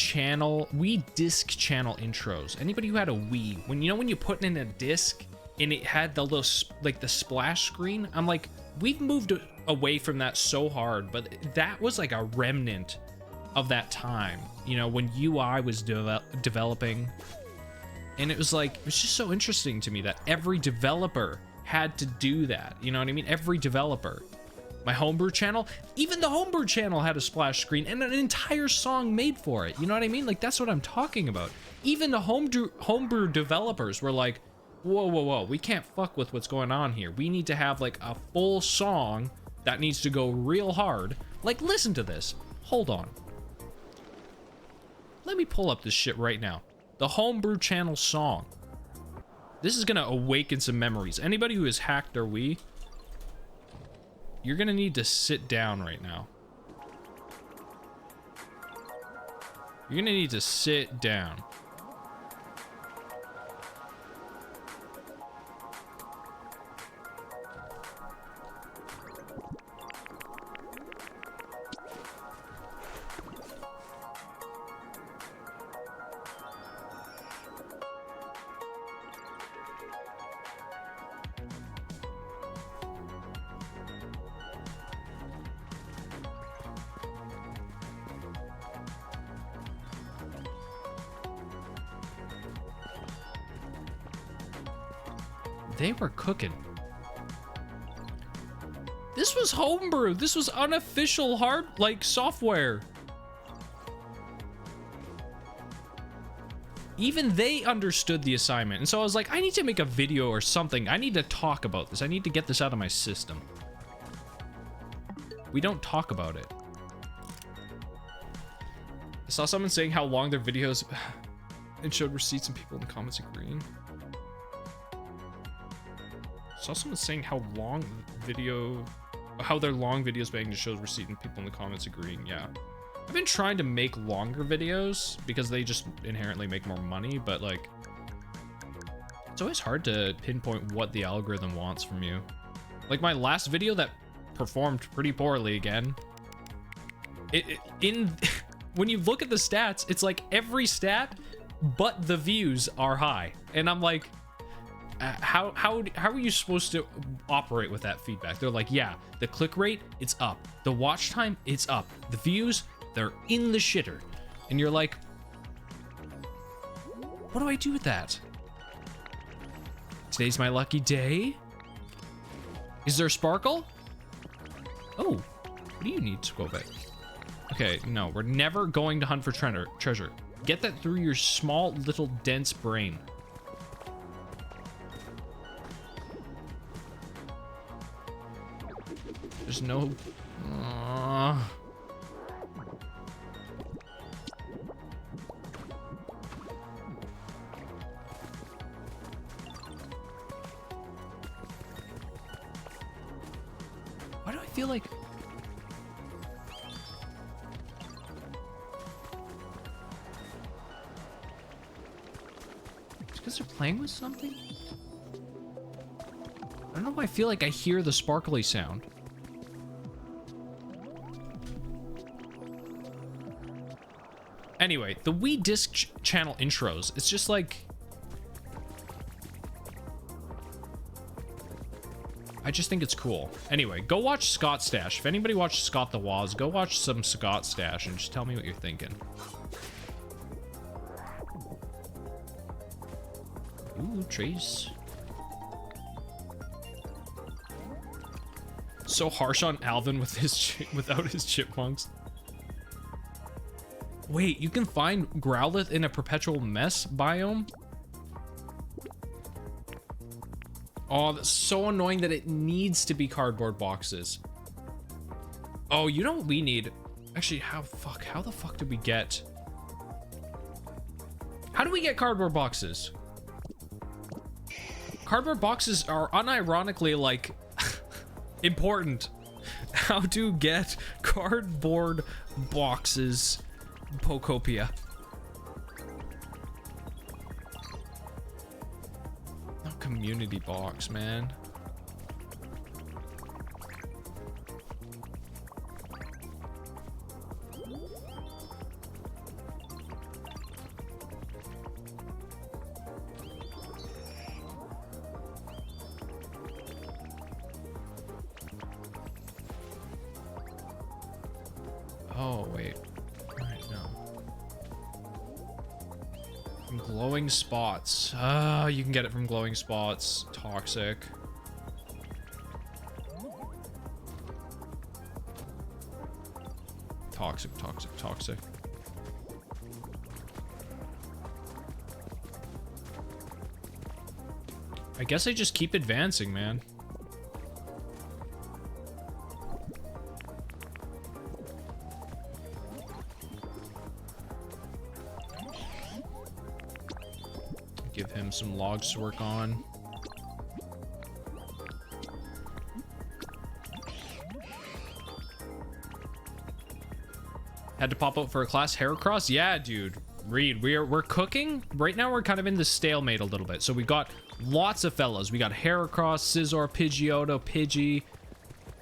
disc channel intros. Anybody who had a Wii, when you put in a disc and it had the little, like, the splash screen, I'm like, we've moved away from that so hard, but that was like a remnant of that time, you know, when UI was developing. And it was like, it's just so interesting to me that every developer had to do that, you know what I mean? Every developer. My homebrew channel, even the homebrew channel had a splash screen and an entire song made for it, you know what I mean? Like, that's what I'm talking about. Even the homebrew developers were like, whoa, whoa, whoa, we can't fuck with what's going on here. We need to have, like, a full song that needs to go real hard. Like, listen to this. Hold on. Let me pull up this shit right now. The homebrew channel song. This is gonna awaken some memories. Anybody who has hacked their Wii, you're gonna need to sit down right now. You're gonna need to sit down. They were cooking. This was homebrew. This was unofficial software. Even they understood the assignment. And so I was like, I need to make a video or something. I need to talk about this. I need to get this out of my system. We don't talk about it. I saw someone saying how long their videos and showed receipts and people in the comments agreeing. I saw someone saying how their long videos being to show receipt and people in the comments agreeing. Yeah, I've been trying to make longer videos because they just inherently make more money, but like it's always hard to pinpoint what the algorithm wants from you. Like my last video that performed pretty poorly again, when you look at the stats, it's like every stat but the views are high, and I'm like, how are you supposed to operate with that feedback? They're like, yeah, the click rate, it's up. The watch time, it's up. The views, they're in the shitter. And you're like, what do I do with that? Today's my lucky day. Is there sparkle? Oh, what do you need to go back? Okay, no, we're never going to hunt for treasure. Get that through your small, little, dense brain. There's no... Why do I feel like... It's because they're playing with something? I don't know why I feel like I hear the sparkly sound. Anyway, the Wii Disc channel intros, it's just like... I just think it's cool. Anyway, go watch Scott Stash. If anybody watched Scott the Woz, go watch some Scott Stash and just tell me what you're thinking. Ooh, trees. So harsh on Alvin with without his chipmunks. Wait, you can find Growlithe in a perpetual mess biome? Oh, that's so annoying that it needs to be cardboard boxes. Oh, you know what we need? Actually, how the fuck did we get? How do we get cardboard boxes? Cardboard boxes are unironically like important. How to get cardboard boxes. Pokopia. No community box, man. Oh, wait. Glowing spots. You can get it from glowing spots. Toxic. Toxic. I guess I just keep advancing, man. Give him some logs to work on. Had to pop out for a class. Heracross? Yeah, dude. Reed, we're cooking. Right now, we're kind of in the stalemate a little bit. So we got lots of fellas. We got Heracross, Scizor, Pidgeotto, Pidgey,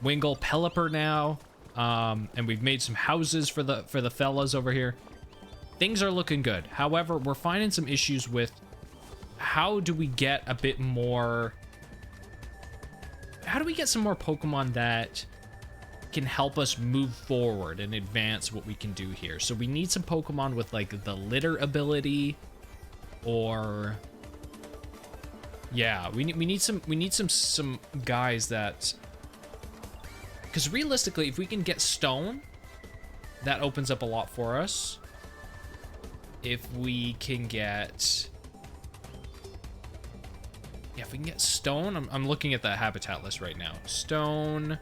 Wingull, Pelipper now. And we've made some houses for the fellas over here. Things are looking good. However, we're finding some issues with how do we get a bit more... How do we get some more Pokemon that can help us move forward and advance what we can do here? So we need some Pokemon with like the litter ability, or yeah, we need some guys that, because realistically, if we can get Stone, that opens up a lot for us. If we can get, yeah, if we can get Stone, I'm looking at the habitat list right now. Stone.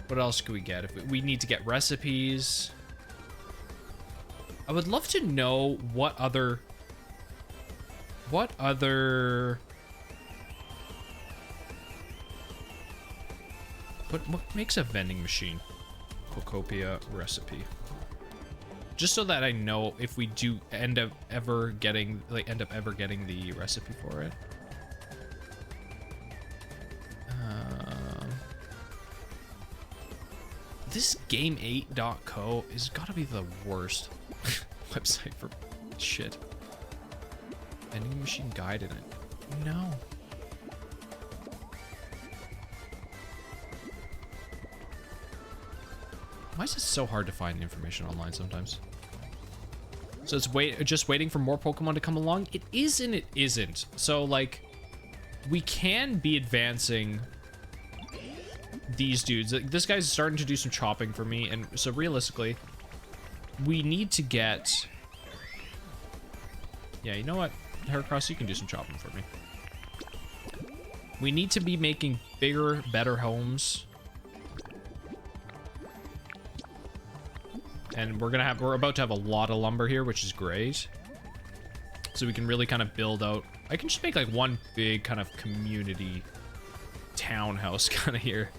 What else could we get? If we need to get recipes. I would love to know what other what makes a vending machine? Pokopia recipe. Just so that I know if we do end up ever getting the recipe for it. This game8.co is gotta be the worst website for shit. Vending machine guide in it. No. Why is it so hard to find information online sometimes? So it's just waiting for more Pokemon to come along? It is and it isn't. So like, we can be advancing these dudes. This guy's starting to do some chopping for me, and so realistically, we need to get... Yeah, you know what? Heracross, you can do some chopping for me. We need to be making bigger, better homes. And we're about to have a lot of lumber here, which is great. So we can really kind of build out... I can just make like one big kind of community townhouse kind of here.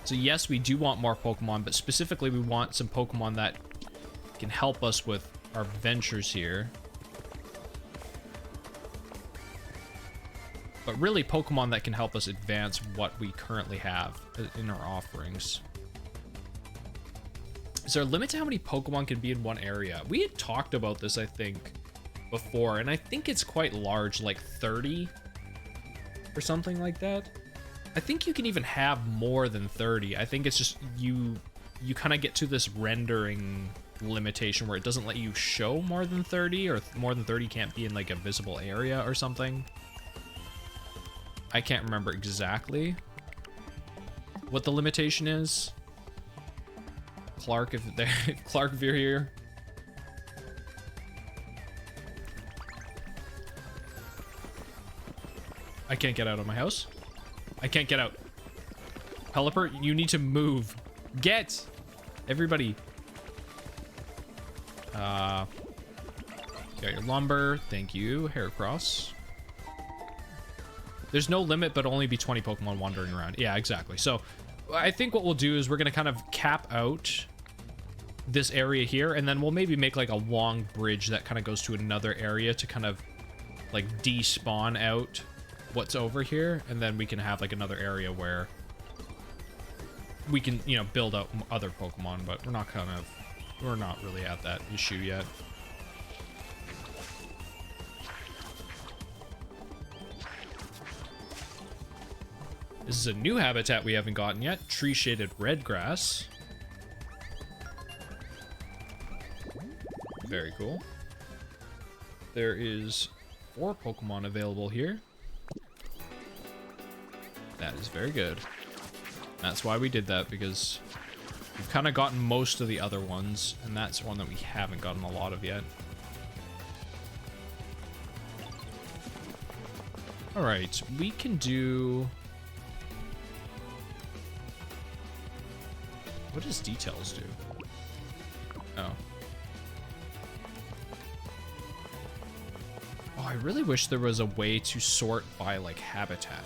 So yes, we do want more Pokemon, but specifically we want some Pokemon that can help us with our ventures here. But really Pokemon that can help us advance what we currently have in our offerings. Is there a limit to how many Pokemon can be in one area? We had talked about this, I think, before, and I think it's quite large, like 30 or something like that. I think you can even have more than 30. I think it's just you kind of get to this rendering limitation where it doesn't let you show more than 30, or more than 30 can't be in like a visible area or something. I can't remember exactly what the limitation is. Clark, if you're here. I can't get out of my house. I can't get out. Pelipper, you need to move. Get! Everybody. Got your lumber. Thank you, Heracross. There's no limit, but only be 20 Pokemon wandering around. Yeah, exactly. So I think what we'll do is we're going to kind of cap out this area here, and then we'll maybe make like a long bridge that kind of goes to another area to kind of like despawn out what's over here, and then we can have like another area where we can, you know, build out other Pokemon, but we're not really at that issue yet. This is a new habitat we haven't gotten yet. Tree shaded red grass. Very cool. There is 4 Pokemon available here. That is very good. That's why we did that, because we've kind of gotten most of the other ones, and that's one that we haven't gotten a lot of yet. Alright, we can do... What does details do? Oh. Oh, I really wish there was a way to sort by, like, habitat.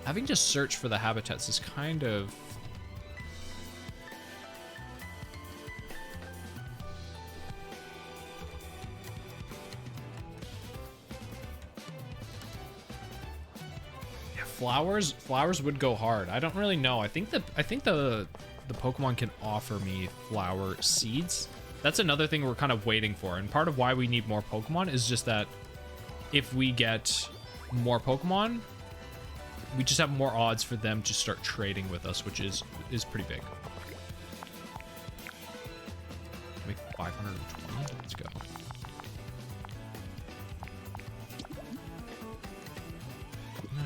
Having to search for the habitats is kind of flowers would go hard. I don't really know. I think the Pokemon can offer me flower seeds. That's another thing we're kind of waiting for. And part of why we need more Pokemon is just that if we get more Pokemon, we just have more odds for them to start trading with us, which is pretty big. Make 520. Let's go.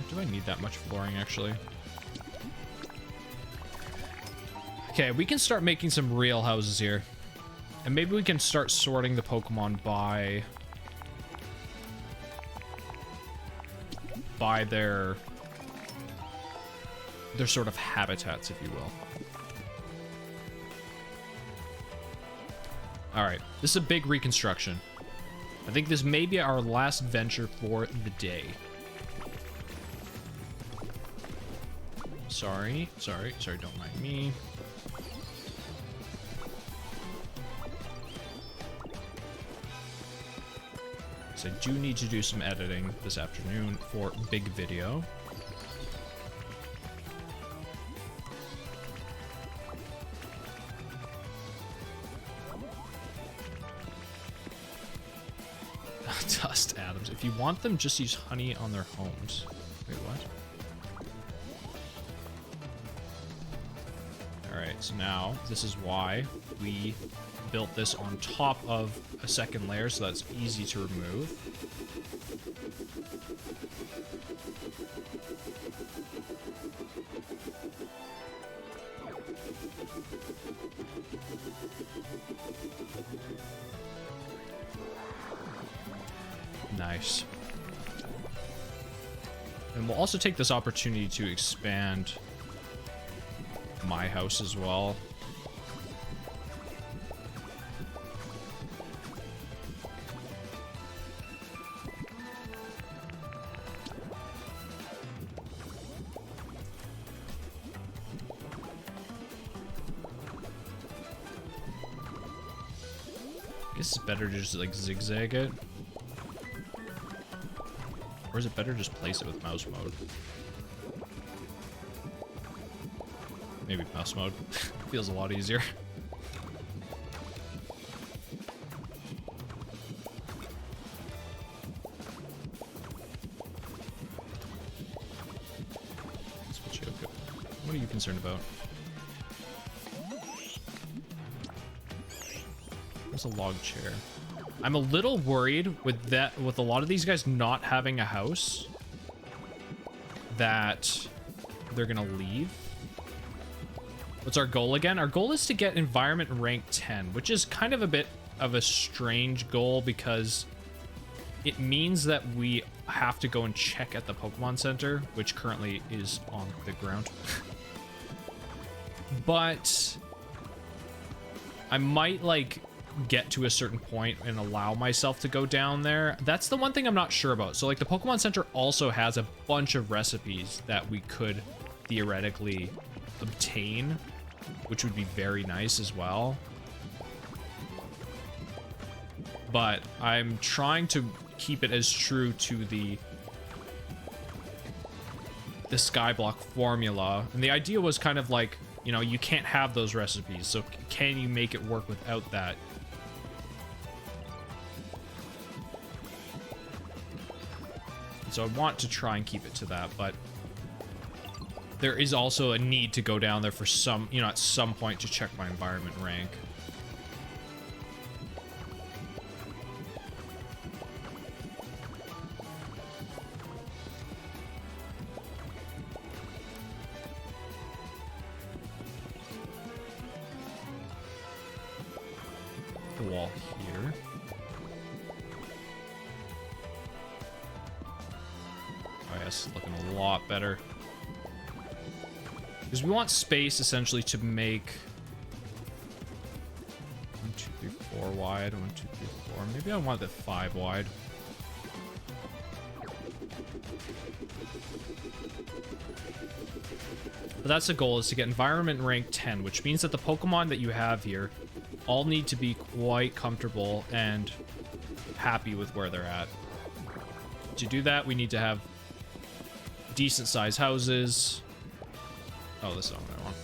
Do I need that much flooring, actually? Okay, we can start making some real houses here. And maybe we can start sorting the Pokemon by their sort of habitats, if you will. All right, this is a big reconstruction. I think this may be our last venture for the day. Sorry, don't mind me. So I do need to do some editing this afternoon for big video. Dust atoms. If you want them, just use honey on their homes. Wait, what? Alright, so now this is why we built this on top of a second layer, so that's easy to remove. Nice. And we'll also take this opportunity to expand my house as well. I guess it's better to just like zigzag it. Or is it better just place it with mouse mode? Maybe mouse mode. Feels a lot easier. What are you concerned about? There's a log chair. I'm a little worried with a lot of these guys not having a house, that they're gonna leave. What's our goal again? Our goal is to get environment rank 10, which is kind of a bit of a strange goal because it means that we have to go and check at the Pokemon Center, which currently is on the ground. But I might like get to a certain point and allow myself to go down there. That's the one thing I'm not sure about. So like the Pokemon Center also has a bunch of recipes that we could theoretically obtain, which would be very nice as well. But I'm trying to keep it as true to the Skyblock formula. And the idea was kind of like, you know, you can't have those recipes, so can you make it work without that? So I want to try and keep it to that, but there is also a need to go down there for some, you know, at some point to check my environment rank. The wall here. Oh yes, looking a lot better. Because we want space essentially to make 1, 2, 3, 4 wide. 1, 2, 3, 4. Maybe I want it 5 wide. But that's the goal, is to get environment rank 10, which means that the Pokemon that you have here all need to be quite comfortable and happy with where they're at. To do that, we need to have decent sized houses. Oh, this is not what I want.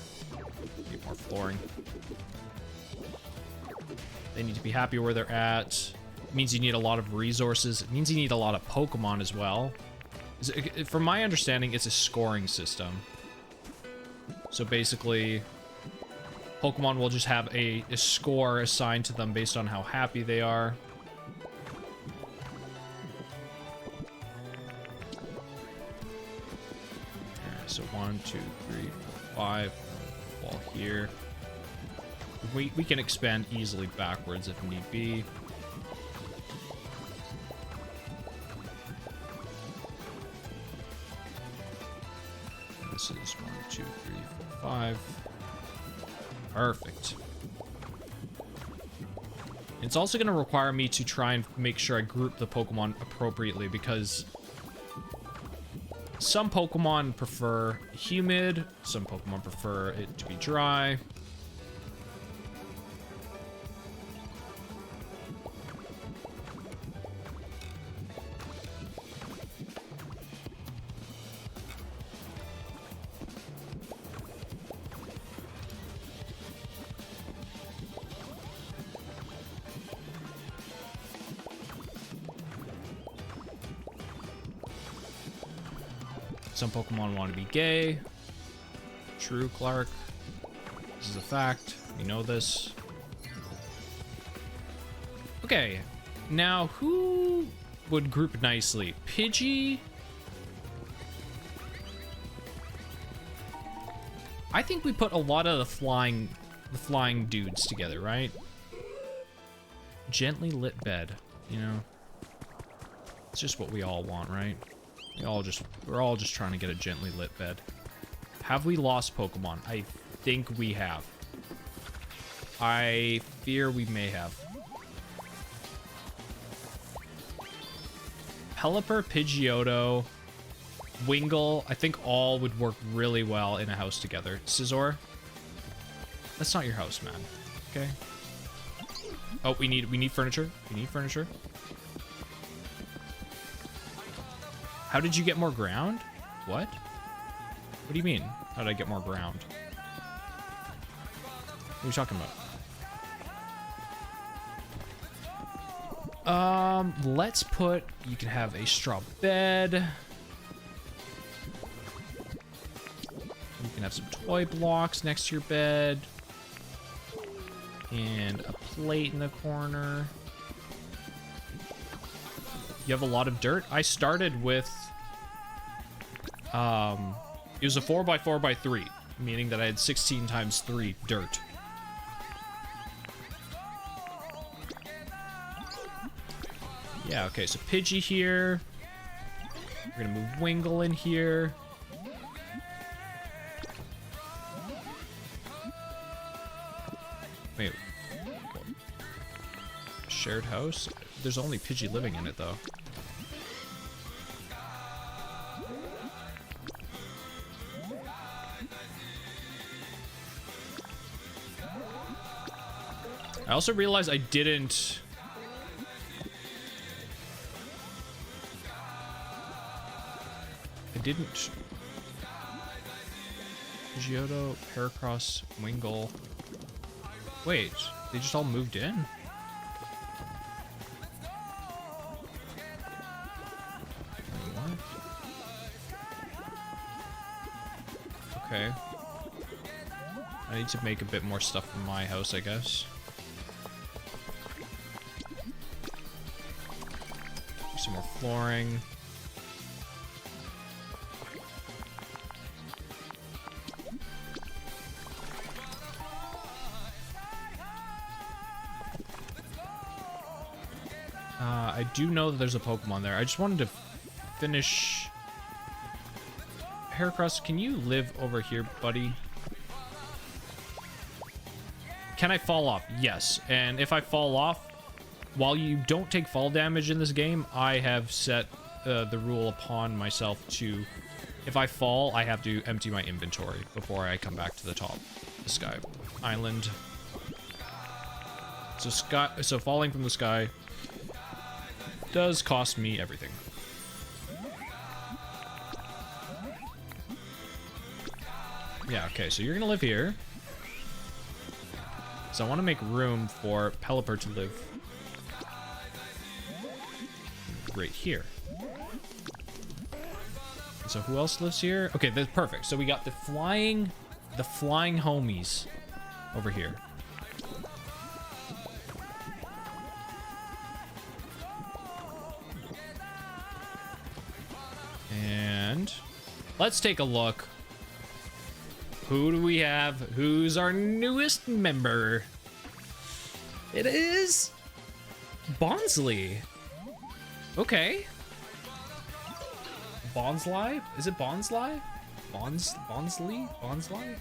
Need more flooring. They need to be happy where they're at. It means you need a lot of resources. It means you need a lot of Pokemon as well. From my understanding, it's a scoring system. So basically, Pokemon will just have a score assigned to them based on how happy they are. Alright, so 1, 2, 3, 4, 5. Wall here. We can expand easily backwards if need be. This is 1, 2, 3, 4, 5. Perfect. It's also going to require me to try and make sure I group the Pokemon appropriately, because some Pokemon prefer humid, some Pokemon prefer it to be dry. Some Pokemon want to be gay. True, Clark. This is a fact. We know this. Okay. Now, who would group nicely? Pidgey? I think we put a lot of the flying dudes together, right? Gently lit bed, you know? It's just what we all want, right? We're all just trying to get a gently lit bed. Have we lost Pokemon? I think we have. I fear we may have. Pelipper, Pidgeotto, Wingull, I think all would work really well in a house together. Scizor, that's not your house, man. Okay. Oh, we need furniture. We need furniture. How did you get more ground? What? What do you mean? How did I get more ground? What are you talking about? Let's put... You can have a straw bed. You can have some toy blocks next to your bed. And a plate in the corner. You have a lot of dirt. I started with, it was a 4x4x3, meaning that I had 16 times 3 dirt. Yeah, okay, so Pidgey here. We're gonna move Wingull in here. Wait. Shared house? There's only Pidgey living in it, though. I also realized I didn't... Pidgeotto, Heracross, Wingull. Wait, they just all moved in? What? Okay. I need to make a bit more stuff in my house, I guess. Some more flooring. I do know that there's a Pokemon there. I just wanted to finish... Heracross, can you live over here, buddy? Can I fall off? Yes. And if I fall off, while you don't take fall damage in this game, I have set the rule upon myself to... If I fall, I have to empty my inventory before I come back to the top of the sky island. So falling from the sky does cost me everything. Yeah, okay, so you're gonna live here. So I want to make room for Pelipper to live right here. So who else lives here? Okay, that's perfect. So we got the flying homies over here. And let's take a look. Who do we have? Who's our newest member? It is Bonsley. Okay. Bonsley? Is it Bonsley? Bonsley? Bonsley?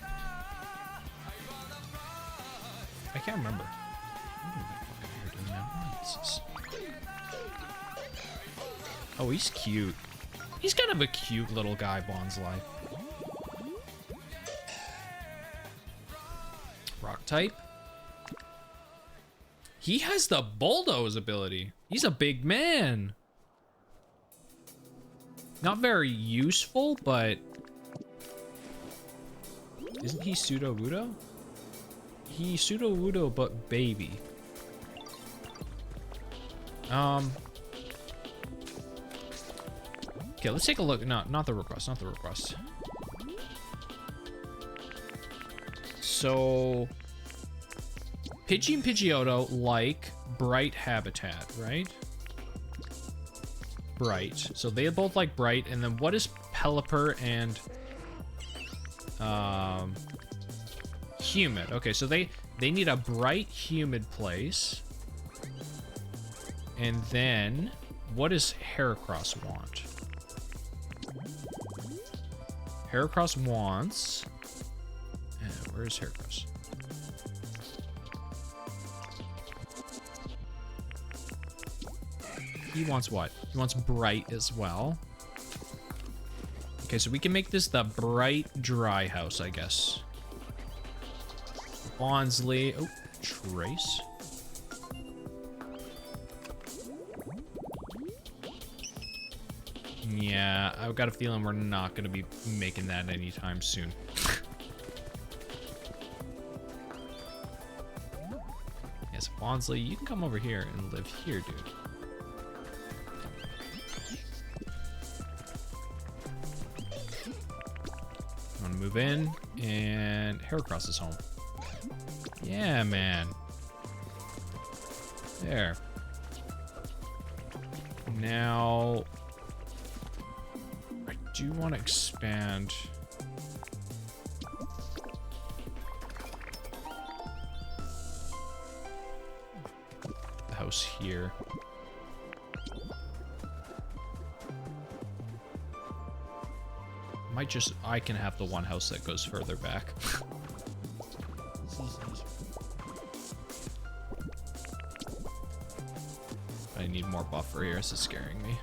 I can't remember. Oh, he's cute. He's kind of a cute little guy, Bonsley. Rock type. He has the bulldoze ability. He's a big man. Not very useful, but isn't he pseudo-wudo? He pseudo-wudo, but baby. Okay, let's take a look. No, not the request, not the request. So Pidgey and Pidgeotto like bright habitat, right? Bright. So they both like bright. And then what is Pelipper and humid? Okay, so they need a bright, humid place. And then what does Heracross want? Heracross wants... where's Heracross? He wants what? He wants bright as well. Okay, so we can make this the bright dry house, I guess. Bonsley. Oh, Trace. Yeah, I've got a feeling we're not going to be making that anytime soon. Yes, Bonsley, you can come over here and live here, dude. I want to move in, and Heracross is home. Yeah, man. There. Now, I do want to expand. The house here. Might just, I can have the one house that goes further back. I need more buffer here. This is scaring me.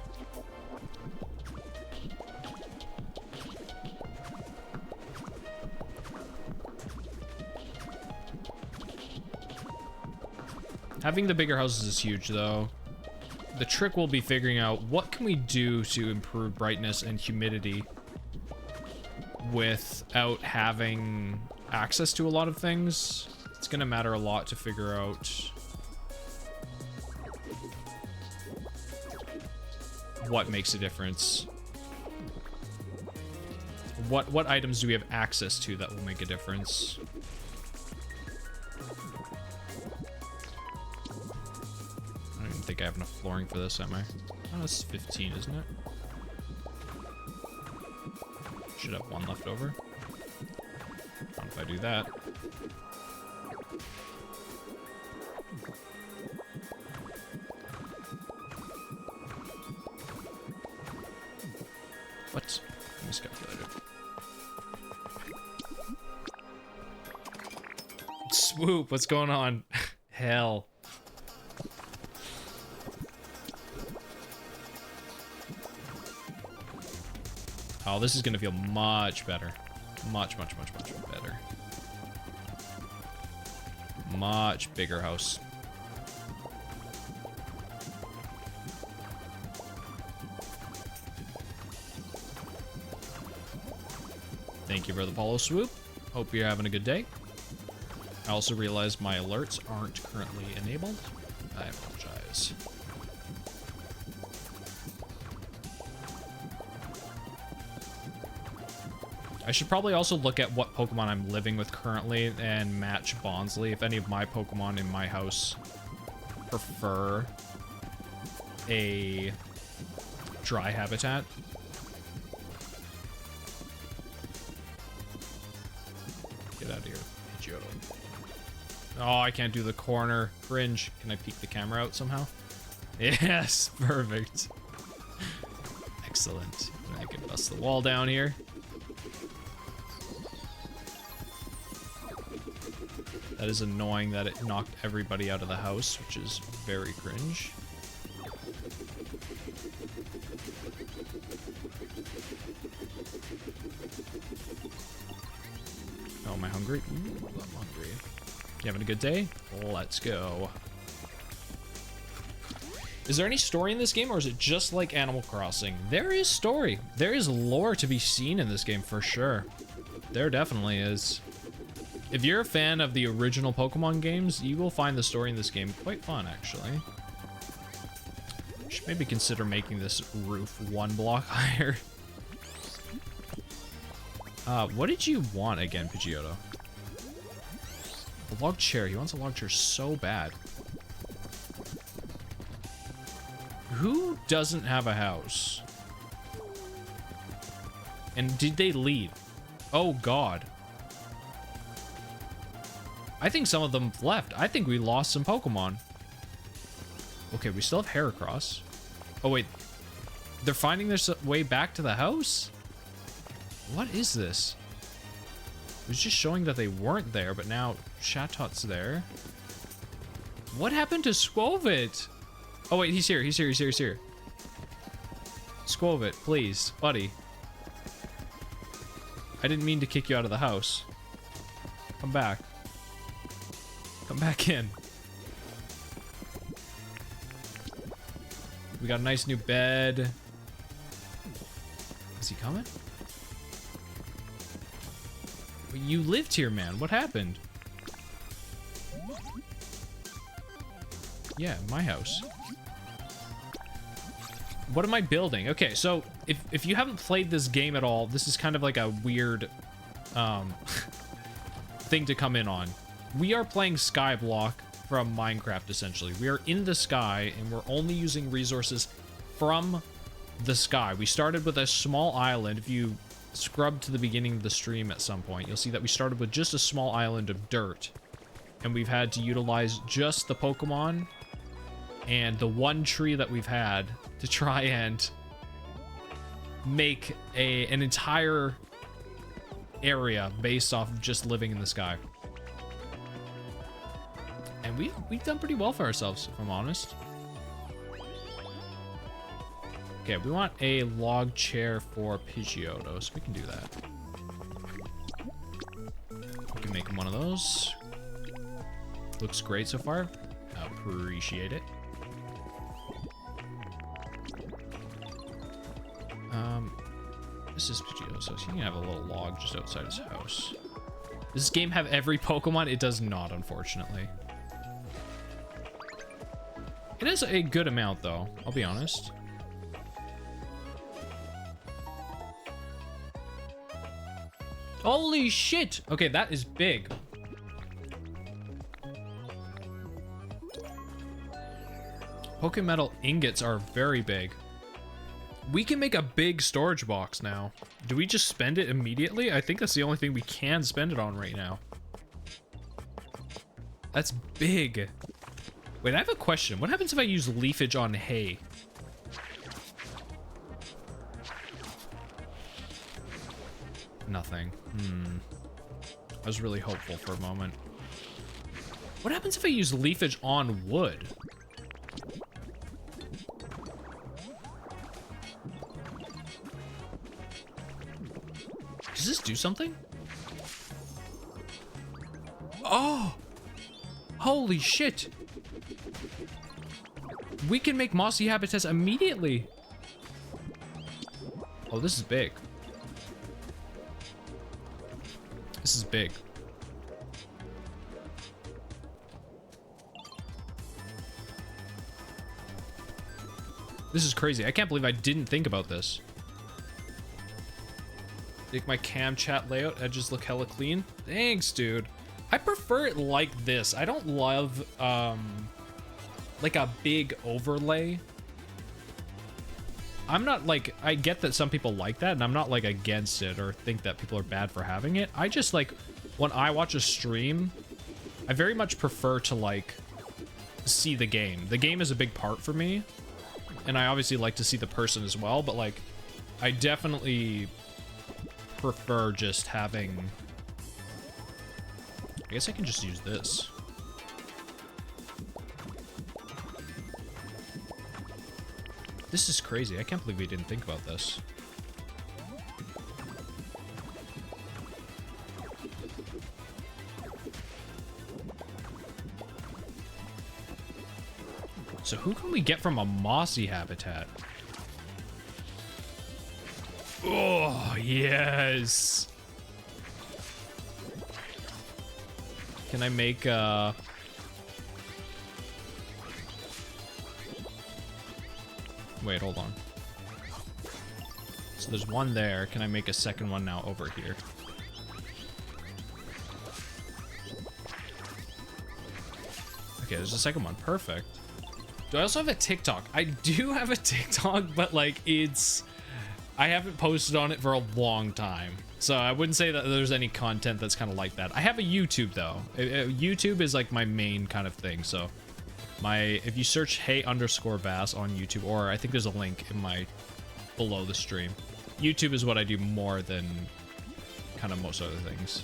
Having the bigger houses is huge, though. The trick will be figuring out what can we do to improve brightness and humidity without having access to a lot of things. It's gonna matter a lot to figure out what makes a difference. What items do we have access to that will make a difference? I don't even think I have enough flooring for this, am I? Oh, it's 15, isn't it? Should have one left over. Not if I do that. What? I miscalculated. Swoop, what's going on? Hell. Oh, this is gonna feel much better. Much better. Much bigger house. Thank you for the follow, Swoop. Hope you're having a good day. I also realized my alerts aren't currently enabled. I apologize. I should probably also look at what Pokemon I'm living with currently and match Bonsly. If any of my Pokemon in my house prefer a dry habitat. Get out of here, Pidgeotto. Oh, I can't do the corner. Cringe. Can I peek the camera out somehow? Yes, perfect. Excellent. I can bust the wall down here. That is annoying that it knocked everybody out of the house, which is very cringe. Oh, am I hungry? Ooh, I'm hungry. You having a good day? Let's go. Is there any story in this game, or is it just like Animal Crossing? There is story. There is lore to be seen in this game for sure. There definitely is. If you're a fan of the original Pokemon games, you will find the story in this game quite fun, actually. Should maybe consider making this roof 1 block higher. What did you want again, Pidgeotto? A log chair. He wants a log chair so bad. Who doesn't have a house? And did they leave? Oh, God. I think some of them left. I think we lost some Pokemon. Okay, we still have Heracross. Oh, wait. They're finding their way back to the house? What is this? It was just showing that they weren't there, but now Chatot there. What happened to Squovit? Oh, wait, he's here. He's here. He's here. He's here. Squovit, please, buddy. I didn't mean to kick you out of the house. Come back. Come back in. We got a nice new bed. Is he coming? You lived here, man. What happened? Yeah, my house. What am I building? Okay, so if you haven't played this game at all, this is kind of like a weird thing to come in on. We are playing Skyblock from Minecraft, essentially. We are in the sky, and we're only using resources from the sky. We started with a small island. If you scrub to the beginning of the stream at some point, you'll see that we started with just a small island of dirt. And we've had to utilize just the Pokemon and the one tree that we've had to try and make an entire area based off of just living in the sky. And we've done pretty well for ourselves, if I'm honest. Okay, we want a log chair for Pidgeotto, so we can do that. We can make him one of those. Looks great so far. Appreciate it. This is Pidgeotto, so he can have a little log just outside his house. Does this game have every Pokemon? It does not, unfortunately. It is a good amount, though. I'll be honest. Holy shit! Okay, that is big. Pokemetal ingots are very big. We can make a big storage box now. Do we just spend it immediately? I think that's the only thing we can spend it on right now. That's big. Wait, I have a question. What happens if I use leafage on hay? Nothing. I was really hopeful for a moment. What happens if I use leafage on wood? Does this do something? Oh! Holy shit! We can make mossy habitats immediately! Oh, this is big. This is big. This is crazy. I can't believe I didn't think about this. Make my cam chat layout edges look hella clean. Thanks, dude. I prefer it like this. I don't love like a big overlay. I'm not like, I get that some people like that, and I'm not like against it or think that people are bad for having it. I just like, when I watch a stream, I very much prefer to like see the game. The game is a big part for me, and I obviously like to see the person as well, but like, I definitely prefer just having, I guess I can just use this. This is crazy. I can't believe we didn't think about this. So who can we get from a mossy habitat? Oh, yes. Can I make wait, hold on. So there's one there. Can I make a second one now over here? Okay, there's a second one. Perfect. Do I also have a TikTok? I do have a TikTok, but like I haven't posted on it for a long time. So I wouldn't say that there's any content that's kind of like that. I have a YouTube though. YouTube is like my main kind of thing. So if you search hey_bass on YouTube, or I think there's a link in my below the stream. YouTube is what I do more than kind of most other things.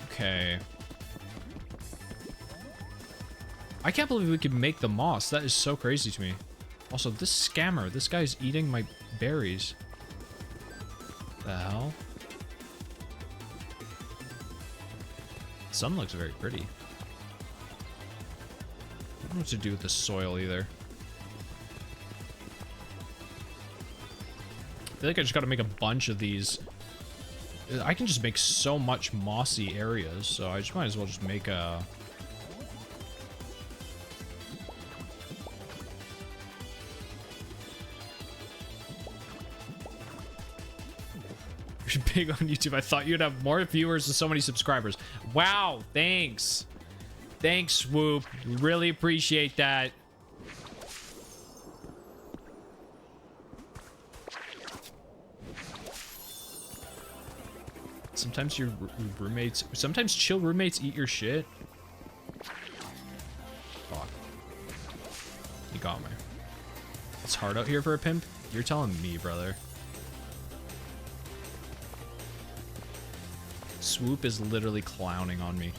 Okay. I can't believe we could make the moss. That is so crazy to me. Also, this scammer, this guy's eating my berries. The hell? The sun looks very pretty. I don't know what to do with the soil either. I feel like I just gotta make a bunch of these. I can just make so much mossy areas, so I just might as well just make a... You're big on YouTube. I thought you'd have more viewers and so many subscribers. Wow, thanks. Thanks, Swoop. Really appreciate that. Sometimes your roommates... Sometimes chill roommates eat your shit. Fuck. You got me. It's hard out here for a pimp? You're telling me, brother. Swoop is literally clowning on me.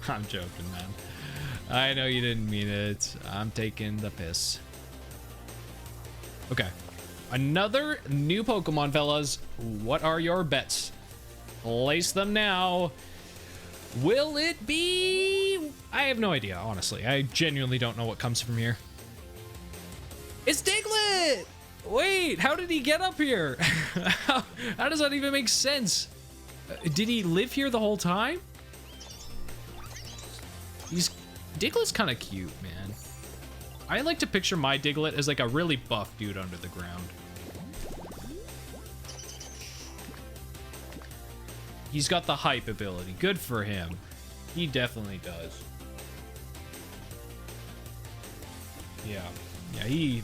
I'm joking, man. I know you didn't mean it. I'm taking the piss. Okay. Another new Pokemon, fellas. What are your bets? Place them now. Will it be... I have no idea, honestly. I genuinely don't know what comes from here. It's Diglett! Wait, how did he get up here? How does that even make sense? Did he live here the whole time? Diglett's kind of cute, man. I like to picture my Diglett as like a really buff dude under the ground. He's got the hype ability. Good for him. He definitely does. Yeah. Yeah, he...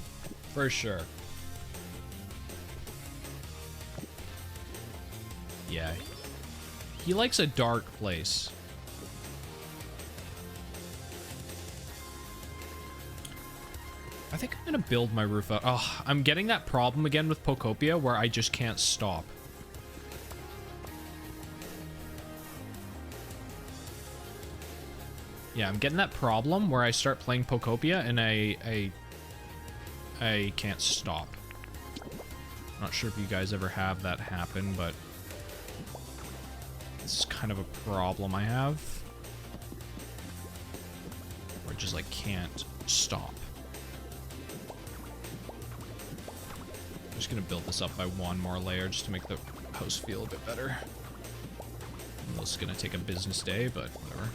For sure. Yeah. He likes a dark place. I think I'm gonna build my roof out. Oh, I'm getting that problem again with Pokopia where I just can't stop. Yeah, I'm getting that problem where I start playing Pokopia and I can't stop. Not sure if you guys ever have that happen, but it's kind of a problem I have. Where I just like can't stop. just gonna build this up by one more layer just to make the house feel a bit better. This is gonna take a business day, but whatever.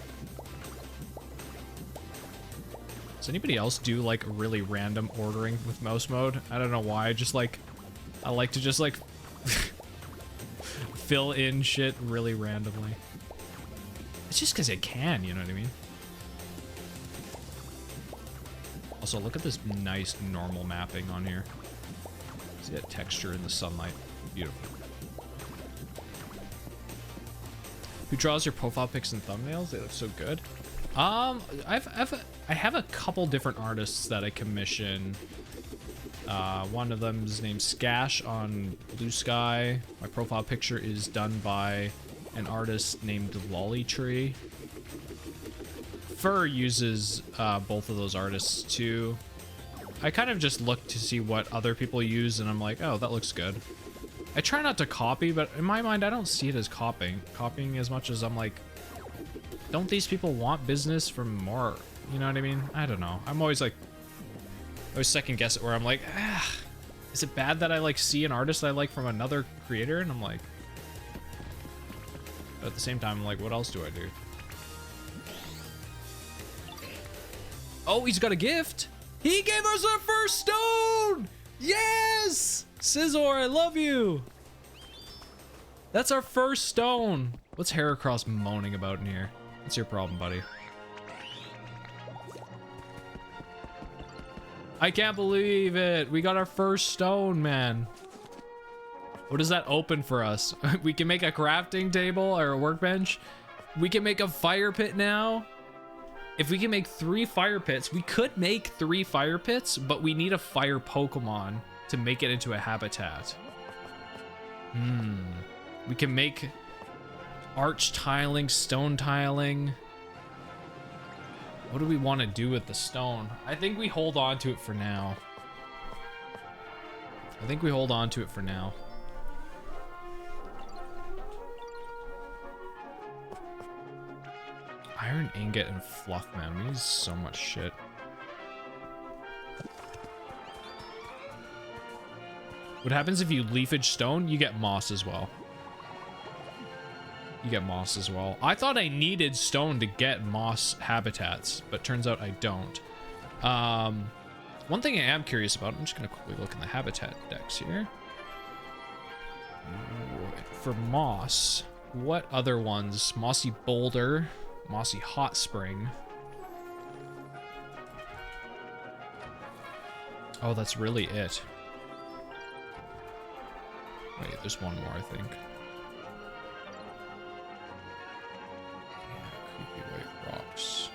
Does anybody else do like really random ordering with mouse mode? I don't know why. I like to just like fill in shit really randomly. It's just because it can, you know what I mean? Also, look at this nice normal mapping on here. See that texture in the sunlight? Beautiful. Who draws your profile pics and thumbnails? They look so good. I have a couple different artists that I commission. One of them is named Skash on Blue Sky. My profile picture is done by an artist named Lollytree. Fur uses both of those artists too. I kind of just look to see what other people use, and I'm like, oh, that looks good. I try not to copy, but in my mind, I don't see it as copying as much as I'm like, don't these people want business from more? You know what I mean? I don't know. I'm always like, I always second guess it where I'm like, is it bad that I like see an artist I like from another creator? And I'm like, but at the same time, I'm like, what else do I do? Oh, he's got a gift. He gave us our first stone. Yes! Scizor, I love you. That's our first stone. What's Heracross moaning about in here? What's your problem, buddy? I can't believe it. We got our first stone, man. What does that open for us? We can make a crafting table or a workbench. We can make a fire pit now. If we can make 3 fire pits, we could make 3 fire pits, but we need a fire Pokemon to make it into a habitat. We can make arch tiling, stone tiling. What do we want to do with the stone? I think we hold on to it for now. Iron ingot and fluff, man. We need so much shit. What happens if you leafage stone? You get moss as well. I thought I needed stone to get moss habitats, but turns out I don't. One thing I am curious about, I'm just gonna quickly look in the habitat decks here. For moss, what other ones? Mossy Boulder, Mossy Hot Spring. Oh, that's really it. Wait, there's one more, I think. Rocks.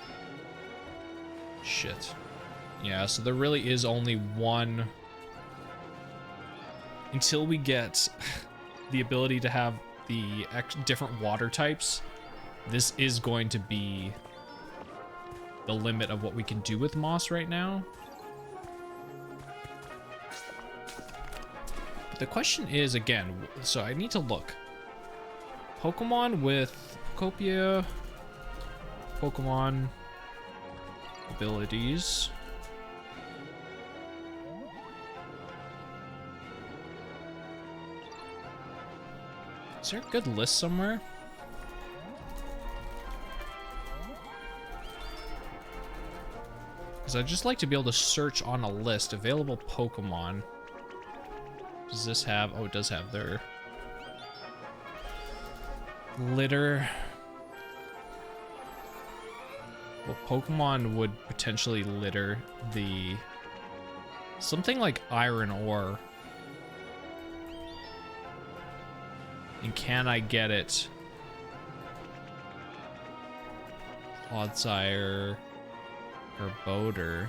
Shit. Yeah, so there really is only one. Until we get the ability to have the different water types, this is going to be the limit of what we can do with moss right now. But the question is, again, so I need to look. Pokemon with Pokopia. Pokemon abilities. Is there a good list somewhere? Because I'd just like to be able to search on a list available Pokemon. Does this have? Oh, it does have their litter. Well, Pokemon would potentially litter the something like iron ore. And can I get it? Clodsire or Boulder.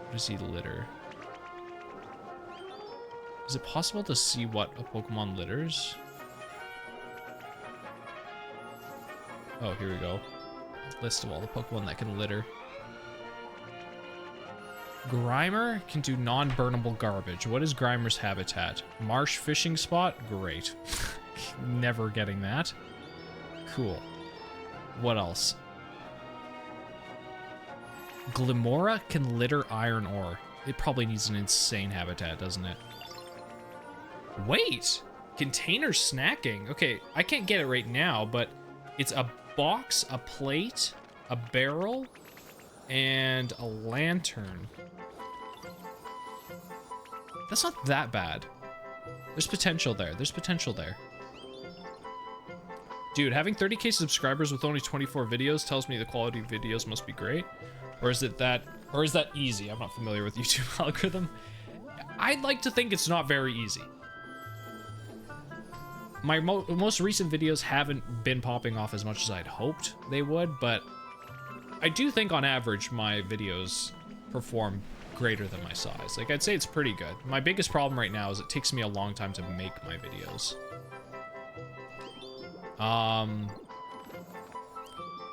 What does he litter? Is it possible to see what a Pokemon litters? Oh, here we go. List of all the Pokemon that can litter. Grimer can do non-burnable garbage. What is Grimer's habitat? Marsh fishing spot? Great. Never getting that. Cool. What else? Glimora can litter iron ore. it probably needs an insane habitat, doesn't it? Wait, container snacking. Okay, I can't get it right now, but it's a box, a plate, a barrel, and a lantern. That's not that bad. There's potential there. There's potential there. Dude, having 30k subscribers with only 24 videos tells me the quality of videos must be great. Or is that easy? I'm not familiar with YouTube algorithm. I'd like to think it's not very easy. My most recent videos haven't been popping off as much as I'd hoped they would, but I do think on average my videos perform greater than my size. Like, I'd say it's pretty good. My biggest problem right now is it takes me a long time to make my videos.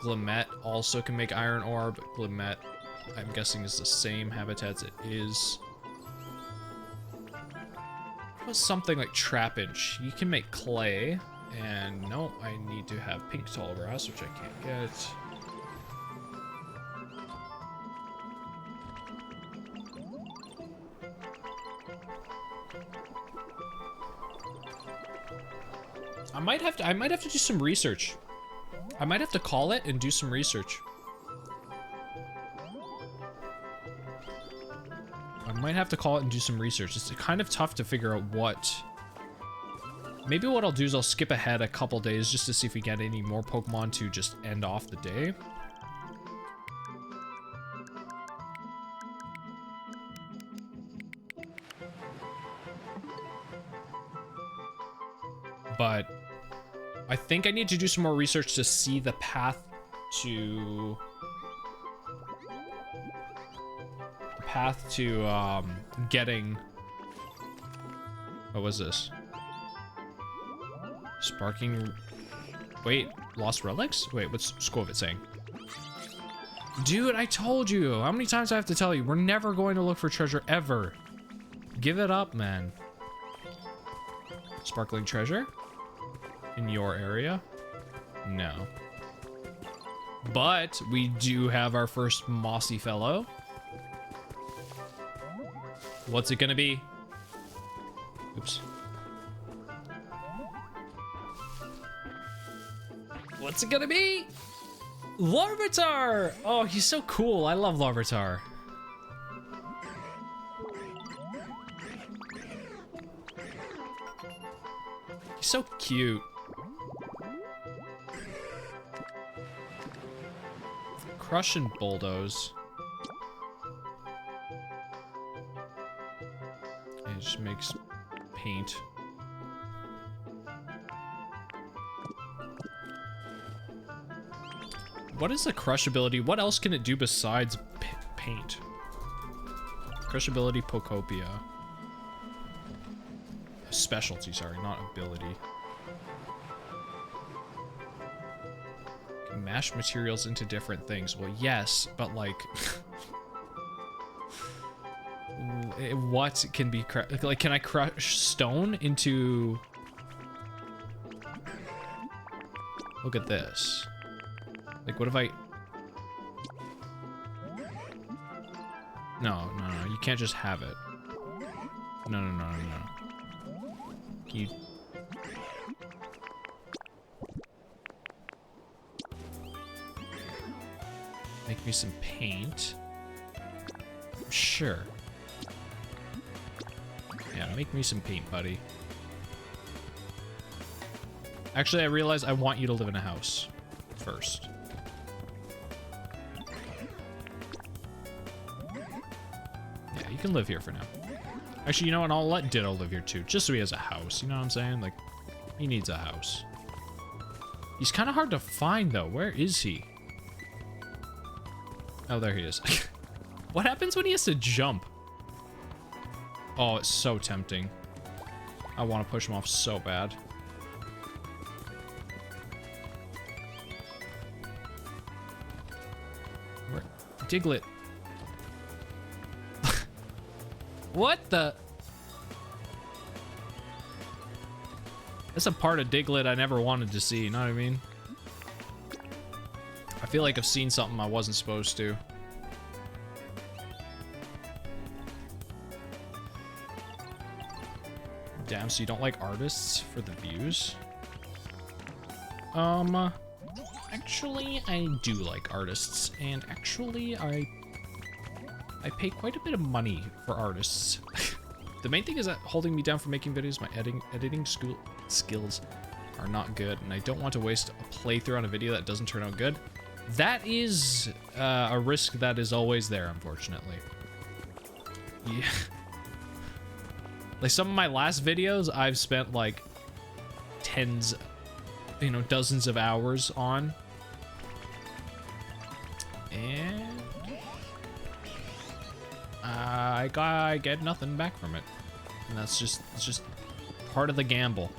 Glimmet also can make iron ore, but Glimmet, I'm guessing, is the same habitat as it is. What's something like Trapinch? You can make clay, and no, I need to have pink tall grass, which I can't get. I might have to do some research. I might have to call it and do some research. I might have to call it and do some research. It's kind of tough to figure out what. Maybe what I'll do is I'll skip ahead a couple days just to see if we get any more Pokemon to just end off the day. But I think I need to do some more research to see the path to getting, what was this? Sparking, wait, lost relics? Wait, what's Squovit saying? Dude, I told you. How many times do I have to tell you? We're never going to look for treasure ever. Give it up, man. Sparkling treasure? In your area? No. But we do have our first mossy fellow. What's it gonna be? Oops. What's it gonna be? Larvitar! Oh, he's so cool. I love Larvitar. He's so cute. Crush and bulldoze. And it just makes paint. What is the crush ability? What else can it do besides paint? Crush ability, Pokopia. Specialty, sorry, not ability. Mash materials into different things. Well, yes, but like, what can be like? Can I crush stone into? Look at this. Like, what if I? No, you can't just have it. No. Can you? Make me some paint. Sure. Yeah, make me some paint, buddy. Actually, I realize I want you to live in a house first. Yeah, you can live here for now. Actually, you know what? I'll let Ditto live here too, just so he has a house. You know what I'm saying? Like, he needs a house. He's kind of hard to find, though. Where is he? Oh, there he is. What happens when he has to jump? Oh, it's so tempting. I want to push him off so bad. Where? Diglett. What the? That's a part of Diglett I never wanted to see, you know what I mean? I feel like I've seen something I wasn't supposed to. Damn, so you don't like artists for the views? Actually, I do like artists, and actually, I pay quite a bit of money for artists. The main thing is that holding me down for making videos, my editing skills are not good, and I don't want to waste a playthrough on a video that doesn't turn out good. That is a risk that is always there, unfortunately. Yeah. Like some of my last videos, I've spent like tens, you know, dozens of hours on. And I get nothing back from it. And it's just part of the gamble.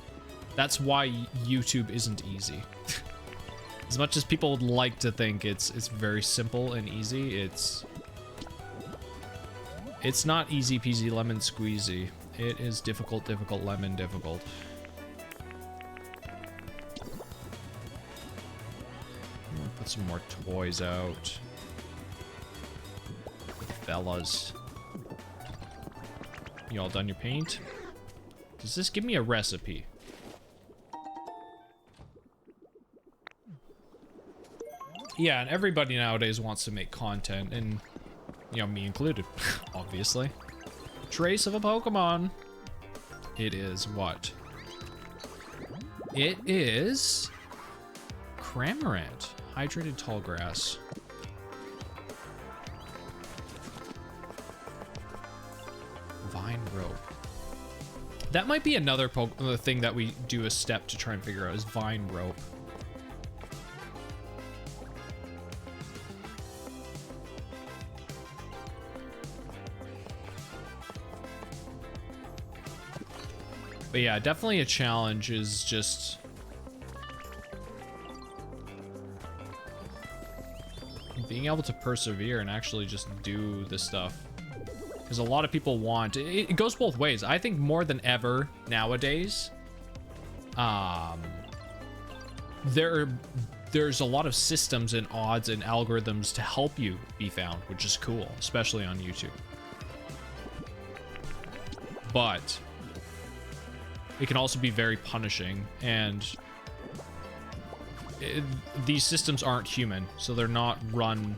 That's why YouTube isn't easy. As much as people would like to think it's very simple and easy, it's not easy peasy lemon squeezy. It is difficult, lemon difficult. Put some more toys out. For the fellas. You all done your paint? Does this give me a recipe? Yeah, and everybody nowadays wants to make content, and, you know, me included, obviously. Trace of a Pokemon. It is what? It is Cramorant. Hydrated tall grass. Vine rope. That might be another thing that we do a step to try and figure out is vine rope. But yeah, definitely a challenge is just being able to persevere and actually just do the stuff. Because a lot of people want it goes both ways. I think more than ever nowadays, there's a lot of systems and odds and algorithms to help you be found, which is cool, especially on YouTube. But it can also be very punishing, and these systems aren't human, so they're not run,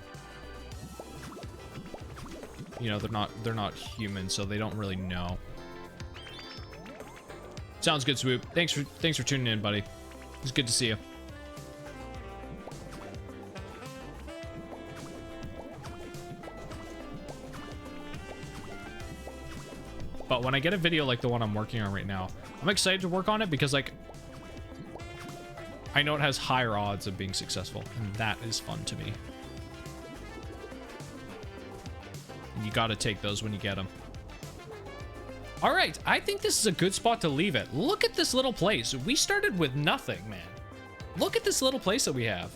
you know, they're not human, so they don't really know. Sounds good, Swoop. Thanks for tuning in, buddy. It's good to see you. But when I get a video like the one I'm working on right now, I'm excited to work on it because, like, I know it has higher odds of being successful, and that is fun to me. And you gotta take those when you get them. All right, I think this is a good spot to leave it. Look at this little place. We started with nothing, man. Look at this little place that we have.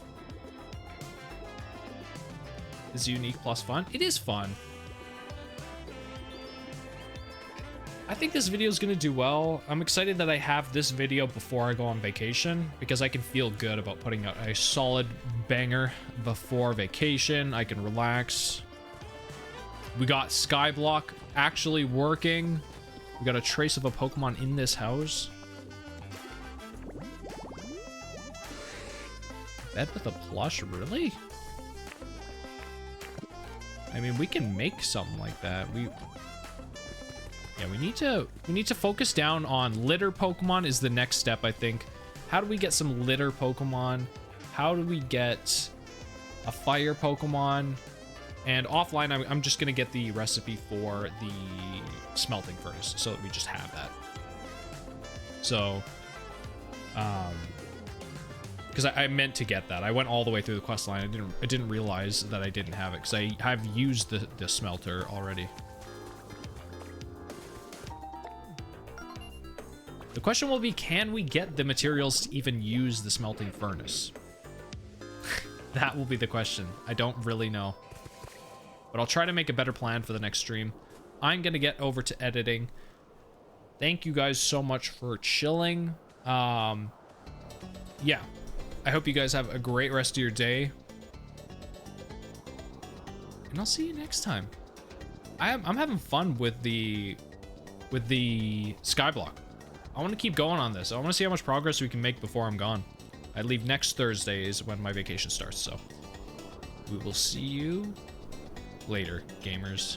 Is unique plus fun? It is fun. I think this video is going to do well. I'm excited that I have this video before I go on vacation because I can feel good about putting out a solid banger before vacation. I can relax. We got Skyblock actually working. We got a trace of a Pokemon in this house. Bed with a plush, really? I mean, we can make something like that. Yeah, we need to focus down on litter Pokemon is the next step, I think. How do we get some litter Pokemon? How do we get a fire Pokemon? And offline, I'm just gonna get the recipe for the smelting furnace so that we just have that. So, because I meant to get that. I went all the way through the quest line. I didn't realize that I didn't have it because I have used the smelter already. The question will be, can we get the materials to even use the smelting furnace? That will be the question. I don't really know. But I'll try to make a better plan for the next stream. I'm going to get over to editing. Thank you guys so much for chilling. Yeah. I hope you guys have a great rest of your day. And I'll see you next time. I'm having fun with the Skyblock. I want to keep going on this. I want to see how much progress we can make before I'm gone. I leave next Thursday is when my vacation starts, so we will see you later, gamers.